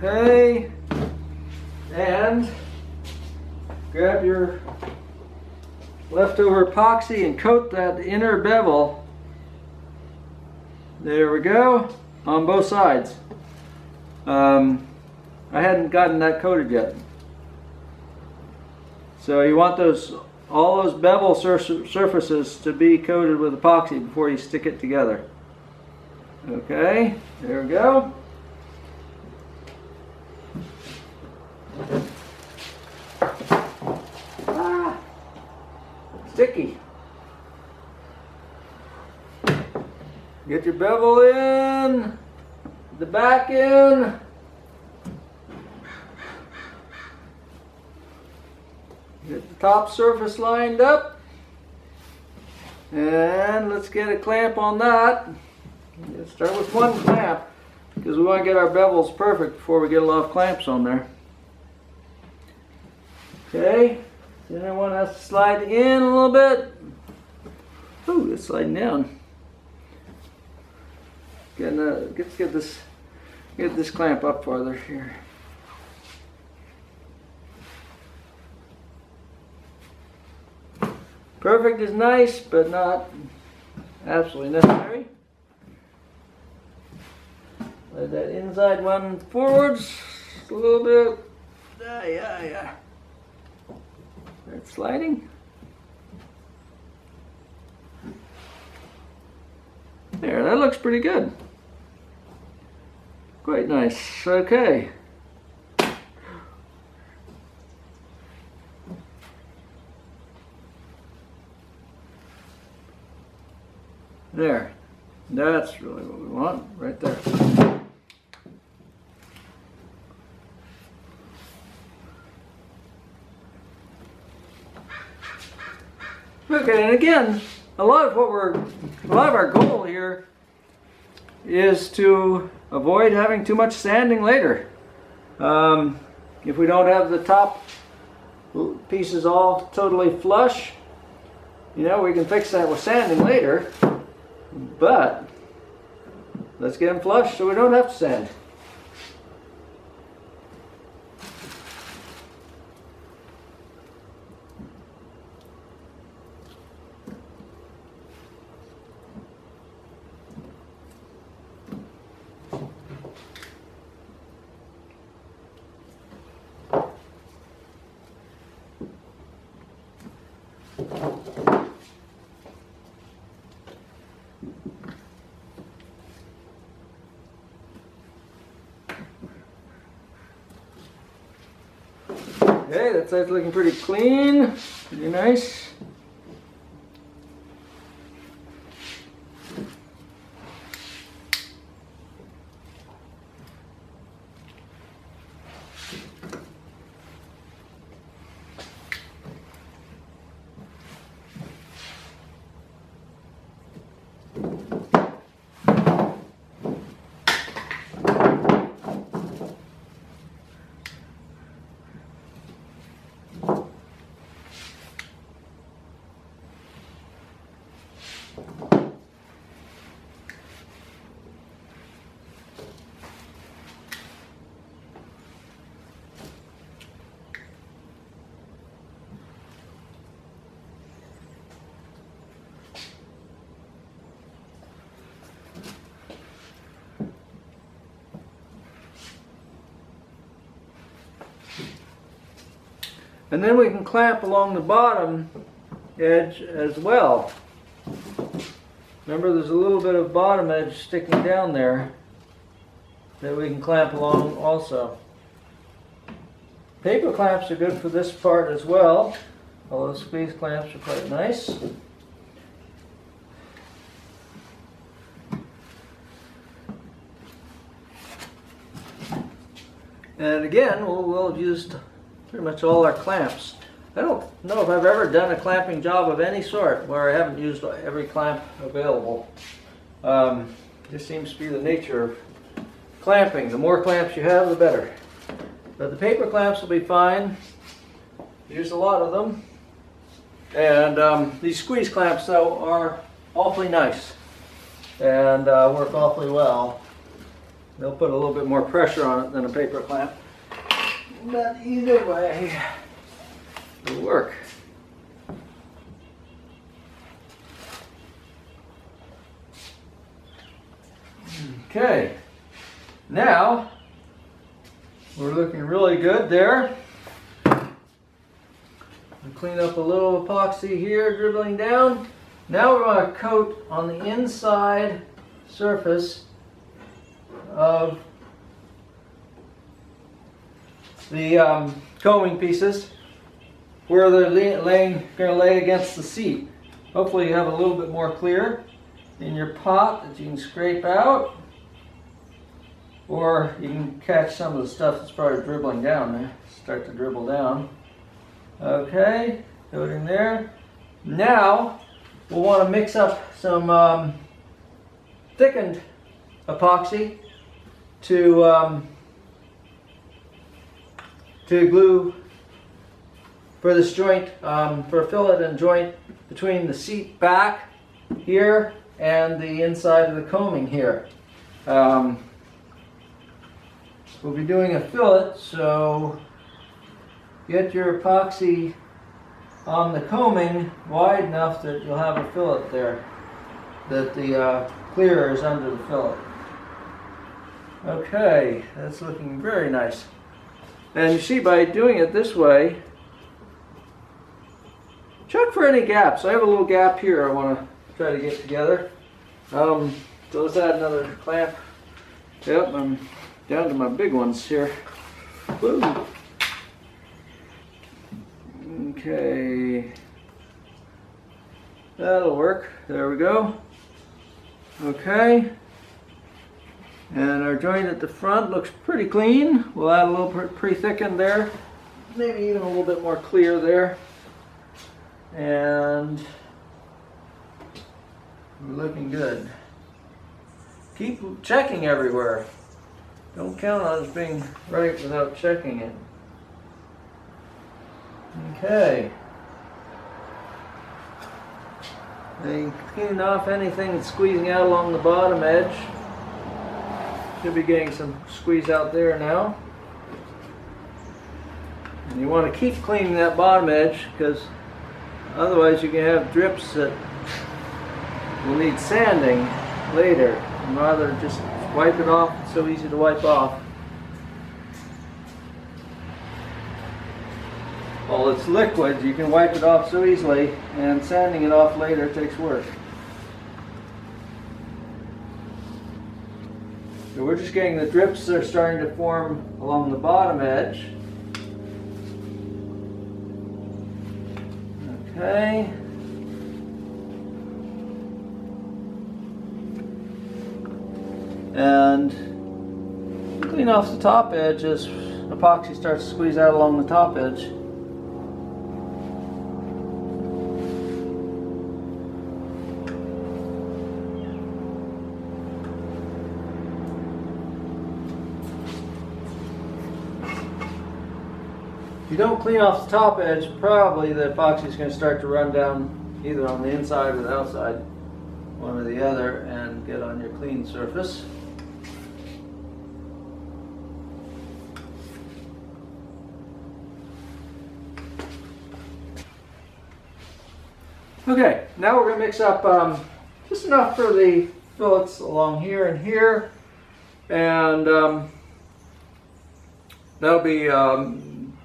Okay, and grab your leftover epoxy and coat that inner bevel. There we go, on both sides. I hadn't gotten that coated yet. So you want all those bevel surfaces to be coated with epoxy before you stick it together. Okay, there we go. Sticky. Get your bevel in, the back in. Get the top surface lined up. And let's get a clamp on that. Let's start with one clamp because we want to get our bevels perfect before we get a lot of clamps on there. Okay. Then I want to slide in a little bit. Ooh, it's sliding down. Let's get this clamp up farther here. Perfect is nice, but not absolutely necessary. Let that inside one forwards a little bit. Yeah. That's sliding. There, that looks pretty good. Quite nice. Okay. There. That's really what we want right there. Okay, and again, a lot of our goal here is to avoid having too much sanding later. If we don't have the top pieces all totally flush, we can fix that with sanding later, but let's get them flush so we don't have to sand. Okay, that side's looking pretty clean, pretty nice. And then we can clamp along the bottom edge as well. Remember, there's a little bit of bottom edge sticking down there. that we can clamp along also. Paper clamps are good for this part as well, although squeeze clamps are quite nice. And again, we'll have used pretty much all our clamps. I don't know if I've ever done a clamping job of any sort where I haven't used every clamp available. This seems to be the nature of clamping. The more clamps you have, the better. But the paper clamps will be fine. Use a lot of them. And these squeeze clamps, though, are awfully nice and work awfully well. They'll put a little bit more pressure on it than a paper clamp. But either way, it'll work. Okay, now we're looking really good there. Clean up a little epoxy here, dribbling down. Now we want to coat on the inside surface of the coaming pieces where they're going to lay against the seat. Hopefully you have a little bit more clear in your pot that you can scrape out, or you can catch some of the stuff that's probably dribbling down there. Start to dribble down. Okay, coating there. Now we'll want to mix up some thickened epoxy to glue for this joint, for a fillet and joint between the seat back here and the inside of the coaming here. We'll be doing a fillet, so get your epoxy on the coaming wide enough that you'll have a fillet there, that the clear is under the fillet. Okay, that's looking very nice. And you see, by doing it this way, check for any gaps. I have a little gap here I want to try to get together. So let's add another clamp. Yep, I'm down to my big ones here. Woo. Okay, that'll work. There we go. Okay, and our joint at the front looks pretty clean. We'll add a little pre-thickened there, maybe even a little bit more clear there, and we're looking good. Keep checking everywhere. Don't count on it being right without checking it. Okay. Then clean off anything that's squeezing out along the bottom edge. Should be getting some squeeze out there now. And you want to keep cleaning that bottom edge, because otherwise you can have drips that will need sanding later. And rather just wipe it off. It's so easy to wipe off. Well, it's liquid, you can wipe it off so easily, and sanding it off later takes work. So we're just getting the drips that are starting to form along the bottom edge. Okay. And clean off the top edge as epoxy starts to squeeze out along the top edge. If you don't clean off the top edge, probably the epoxy is going to start to run down either on the inside or the outside, one or the other, and get on your clean surface. Okay, now we're going to mix up just enough for the fillets along here and here, and that'll be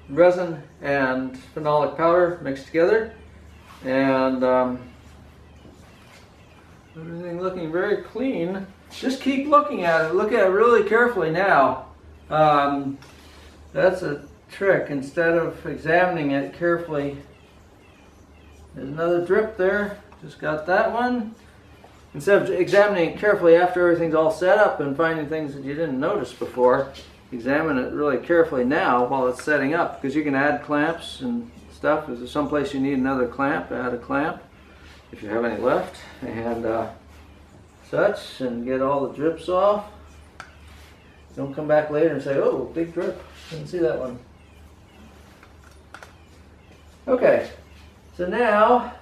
resin and phenolic powder mixed together, and everything looking very clean. just keep looking at it. Look at it really carefully now. That's a trick. Instead of examining it carefully, there's another drip there. Just got that one. Instead of examining it carefully after everything's all set up and finding things that you didn't notice before, examine it really carefully now while it's setting up, because you can add clamps and stuff. If there's someplace you need another clamp, add a clamp if you have any left, and such, and get all the drips off. Don't come back later and say, oh, big drip, didn't see that one. Okay, so now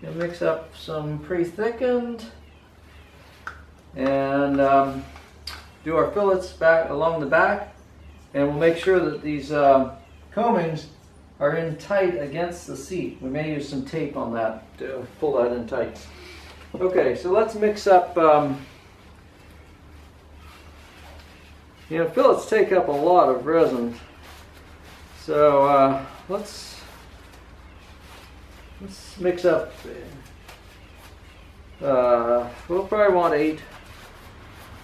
you mix up some pre-thickened and do our fillets back along the back, and we'll make sure that these coamings are in tight against the seat. We may use some tape on that to pull that in tight. Okay, so let's mix up, you know, fillets take up a lot of resin, so let's mix up, we'll probably want 8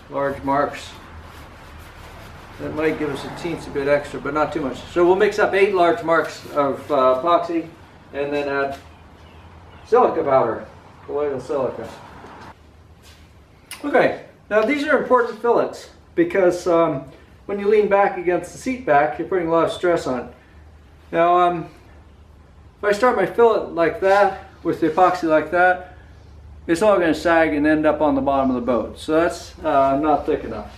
large marks. That might give us a teensy bit extra, but not too much. So we'll mix up 8 large marks of epoxy and then add silica powder, colloidal silica. Okay, now these are important fillets because when you lean back against the seat back, you're putting a lot of stress on it. Now, if I start my fillet like that, with the epoxy like that, it's all going to sag and end up on the bottom of the boat. So that's not thick enough.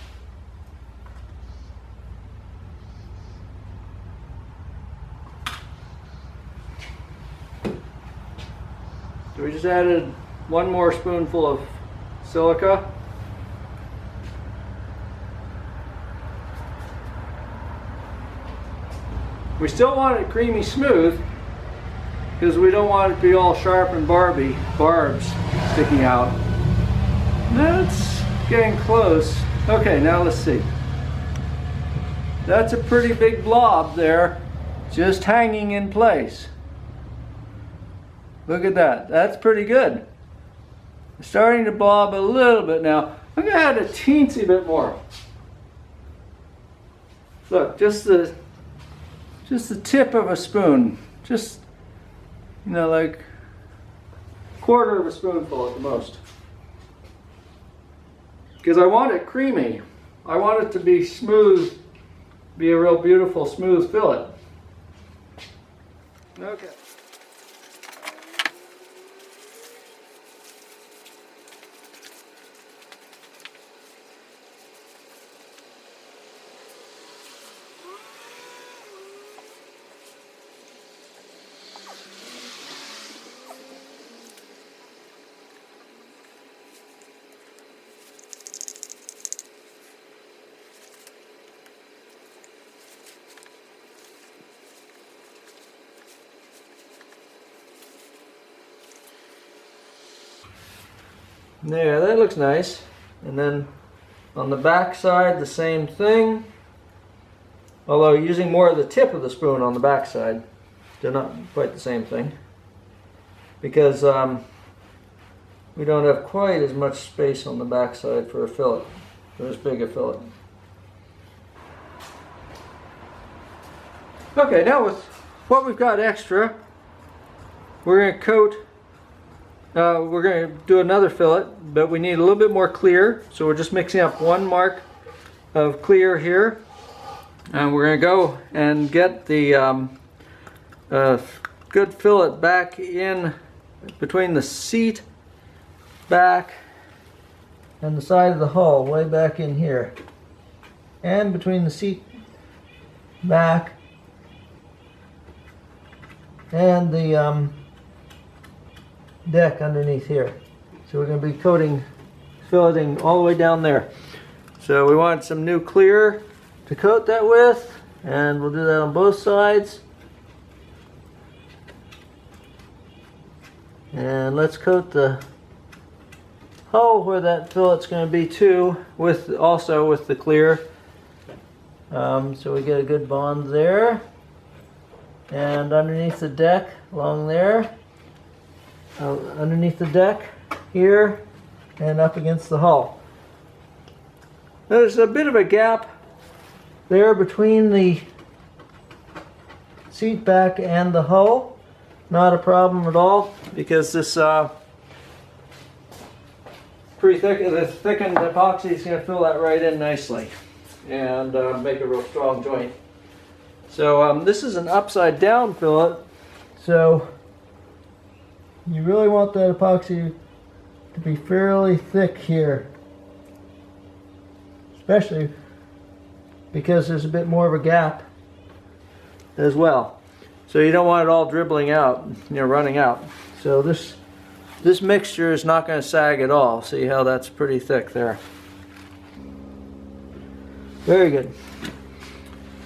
So we just added 1 more spoonful of silica. We still want it creamy smooth because we don't want it to be all sharp and barbs sticking out. That's getting close. Okay, now let's see. That's a pretty big blob there, just hanging in place. Look at that. That's pretty good. It's starting to blob a little bit now. I'm going to add a teensy bit more. Look, just the tip of a spoon. Just, you know, like 1/4 of a spoonful at the most. Because I want it creamy. I want it to be smooth, be a real beautiful smooth fillet. Okay. There, that looks nice. And then on the back side, the same thing. Although using more of the tip of the spoon on the back side. They're not quite the same thing. Because we don't have quite as much space on the back side for a fillet, for this big a fillet. Okay, now with what we've got extra, we're going to coat. We're going to do another fillet, but we need a little bit more clear, so we're just mixing up 1 mark of clear here, and we're going to go and get the good fillet back in between the seat back and the side of the hull, way back in here, and between the seat back and the deck underneath here. So we're going to be coating, filleting all the way down there. So we want some new clear to coat that with, and we'll do that on both sides. And let's coat the hull where that fillet's going to be too, with also with the clear. So we get a good bond there, and underneath the deck along there. Underneath the deck here, and up against the hull. There's a bit of a gap there between the seat back and the hull. Not a problem at all, because this pretty thick, the thickened epoxy is going to fill that right in nicely and make a real strong joint. So this is an upside down fillet, so you really want that epoxy to be fairly thick here, especially because there's a bit more of a gap as well. So you don't want it all dribbling out, running out. So this mixture is not going to sag at all. See how that's pretty thick there. Very good.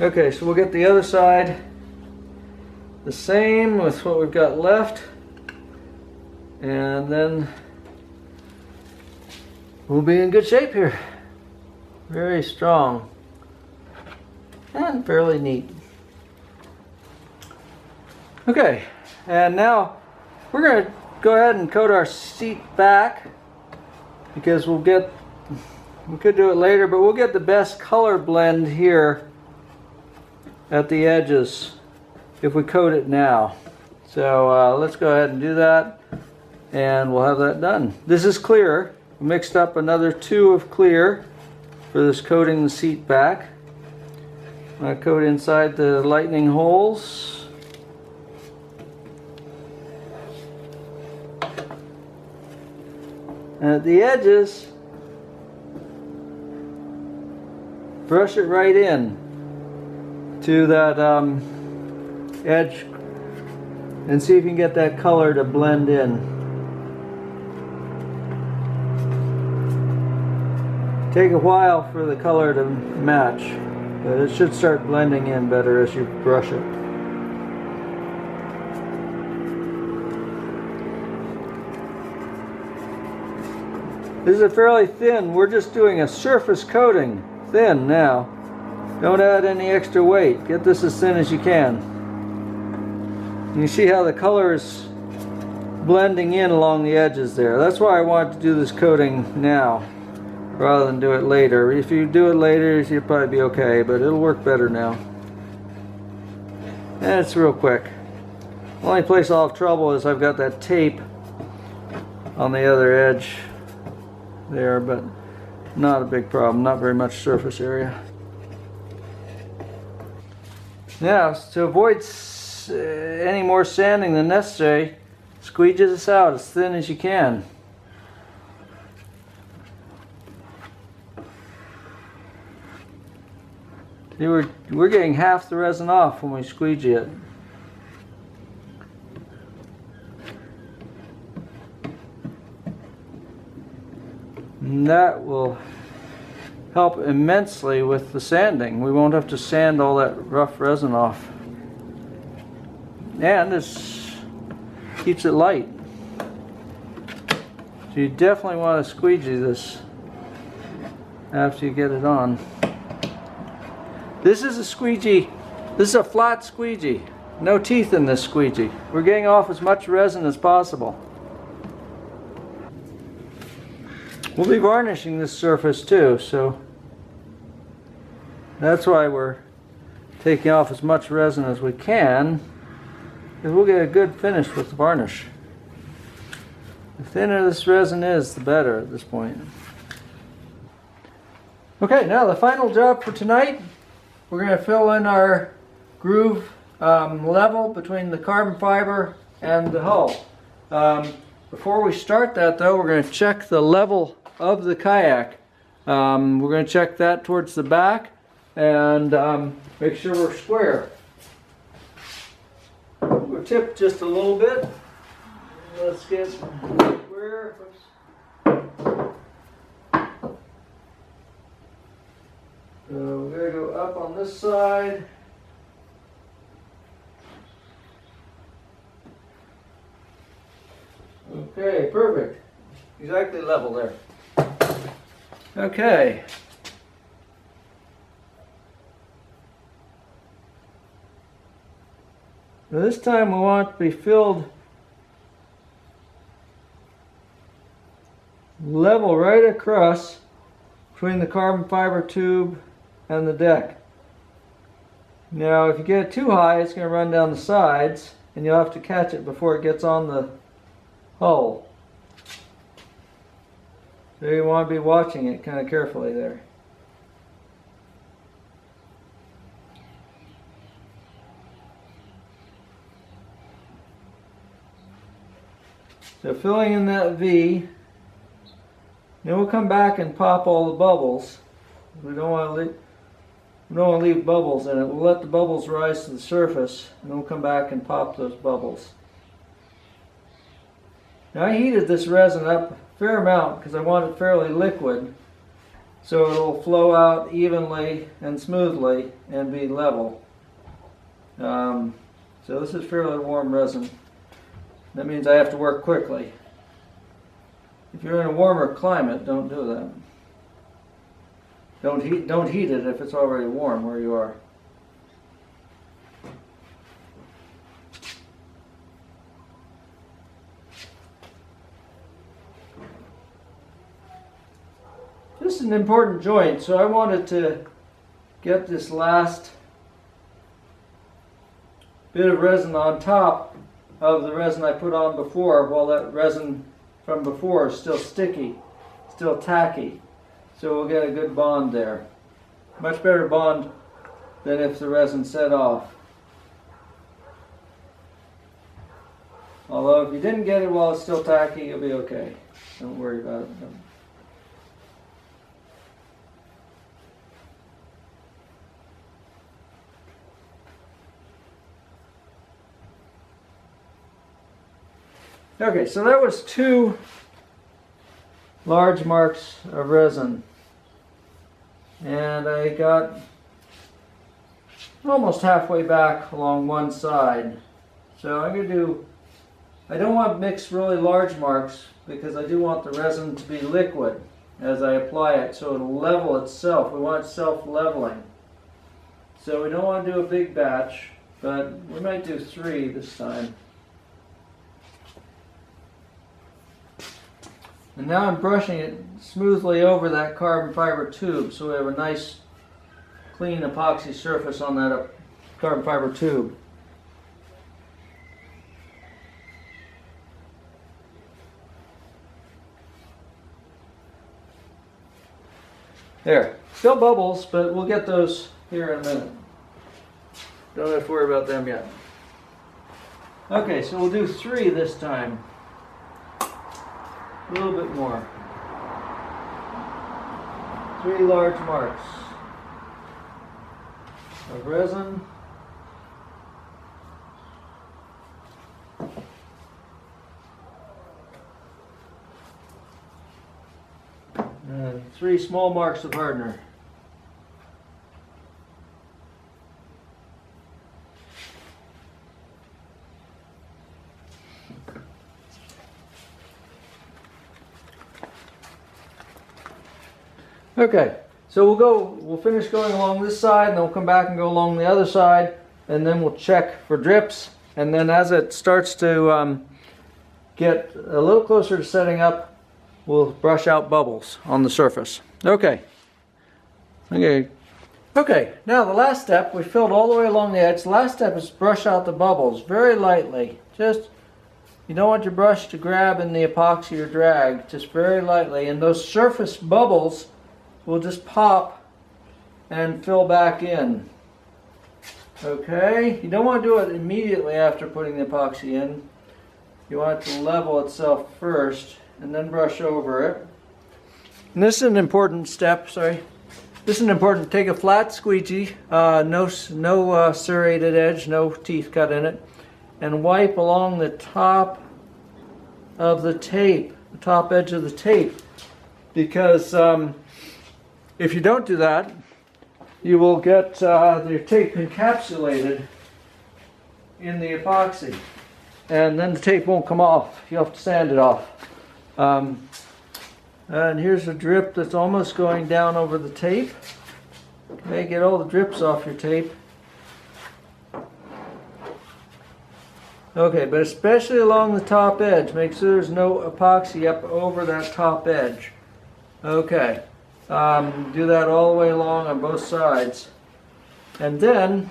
Okay, so we'll get the other side the same with what we've got left, and then we'll be in good shape here. Very strong and fairly neat. Okay, and now we're going to go ahead and coat our seat back, because we could do it later, but we'll get the best color blend here at the edges if we coat it now. So let's go ahead and do that, and we'll have that done. This is clear. We mixed up another 2 of clear for this coating the seat back. I coat inside the lightning holes. And at the edges, brush it right in to that edge and see if you can get that color to blend in. Take a while for the color to match, but it should start blending in better as you brush it. This is a fairly thin, we're just doing a surface coating, thin now. Don't add any extra weight. Get this as thin as you can. And you see how the color is blending in along the edges there. That's why I wanted to do this coating now rather than do it later. If you do it later, you'll probably be okay, but it'll work better now. And it's real quick. The only place I'll have trouble is I've got that tape on the other edge there, but not a big problem, not very much surface area. Now, to avoid any more sanding than necessary, squeeze this out as thin as you can. See, we're getting half the resin off when we squeegee it. And that will help immensely with the sanding. We won't have to sand all that rough resin off. And it keeps it light. So you definitely want to squeegee this after you get it on. This is a squeegee. This is a flat squeegee. No teeth in this squeegee. We're getting off as much resin as possible. We'll be varnishing this surface too, so that's why we're taking off as much resin as we can, because we'll get a good finish with the varnish. The thinner this resin is, the better at this point. Okay, now the final job for tonight, we're going to fill in our groove level between the carbon fiber and the hull. Before we start that though, we're going to check the level of the kayak. We're going to check that towards the back and make sure we're square. We're tipped just a little bit. Let's get square. So we're going to go up on this side. Okay, perfect. Exactly level there. Okay. Now this time we want it to be filled level right across between the carbon fiber tube and the deck. Now if you get it too high, it's going to run down the sides and you'll have to catch it before it gets on the hull. So you want to be watching it kind of carefully there. So filling in that V, then we'll come back and pop all the bubbles. We don't want to leave bubbles in it. We'll let the bubbles rise to the surface and then we'll come back and pop those bubbles. Now I heated this resin up a fair amount because I want it fairly liquid so it'll flow out evenly and smoothly and be level. So this is fairly warm resin. That means I have to work quickly. If you're in a warmer climate, don't do that. Don't heat it if it's already warm where you are. This is an important joint, so I wanted to get this last bit of resin on top of the resin I put on before, while that resin from before is still sticky, still tacky. So we'll get a good bond there. Much better bond than if the resin set off. Although if you didn't get it while it's still tacky, you'll be okay. Don't worry about it. Okay, so that was 2 large marks of resin. And I got almost halfway back along one side. So I'm going to do, I don't want to mix really large marks because I do want the resin to be liquid as I apply it so it'll level itself. We want self-leveling. So we don't want to do a big batch, but we might do 3 this time. And now I'm brushing it smoothly over that carbon fiber tube so we have a nice clean epoxy surface on that carbon fiber tube. There, still bubbles, but we'll get those here in a minute. Don't have to worry about them yet. Okay, so we'll do 3 this time. A little bit more. 3 large marks of resin. And 3 small marks of hardener. Okay, so we'll finish going along this side and then we'll come back and go along the other side and then we'll check for drips, and then as it starts to get a little closer to setting up, we'll brush out bubbles on the surface. Okay, now the last step, we filled all the way along the edge. The last step is brush out the bubbles very lightly. You don't want your brush to grab in the epoxy or drag, just very lightly, and those surface bubbles will just pop and fill back in. Okay, you don't want to do it immediately after putting the epoxy in. You want it to level itself first and then brush over it. And this is an important step, This is an important, take a flat squeegee, no serrated edge, no teeth cut in it, and wipe along the top of the tape, the top edge of the tape, because if you don't do that, you will get your tape encapsulated in the epoxy, and then the tape won't come off. You'll have to sand it off. And here's a drip that's almost going down over the tape. Okay, get all the drips off your tape. Okay, but especially along the top edge. Make sure there's no epoxy up over that top edge. Okay, do that all the way along on both sides. And then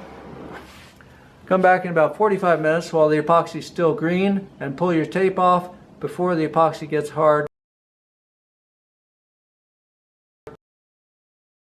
come back in about 45 minutes while the epoxy is still green and pull your tape off before the epoxy gets hard.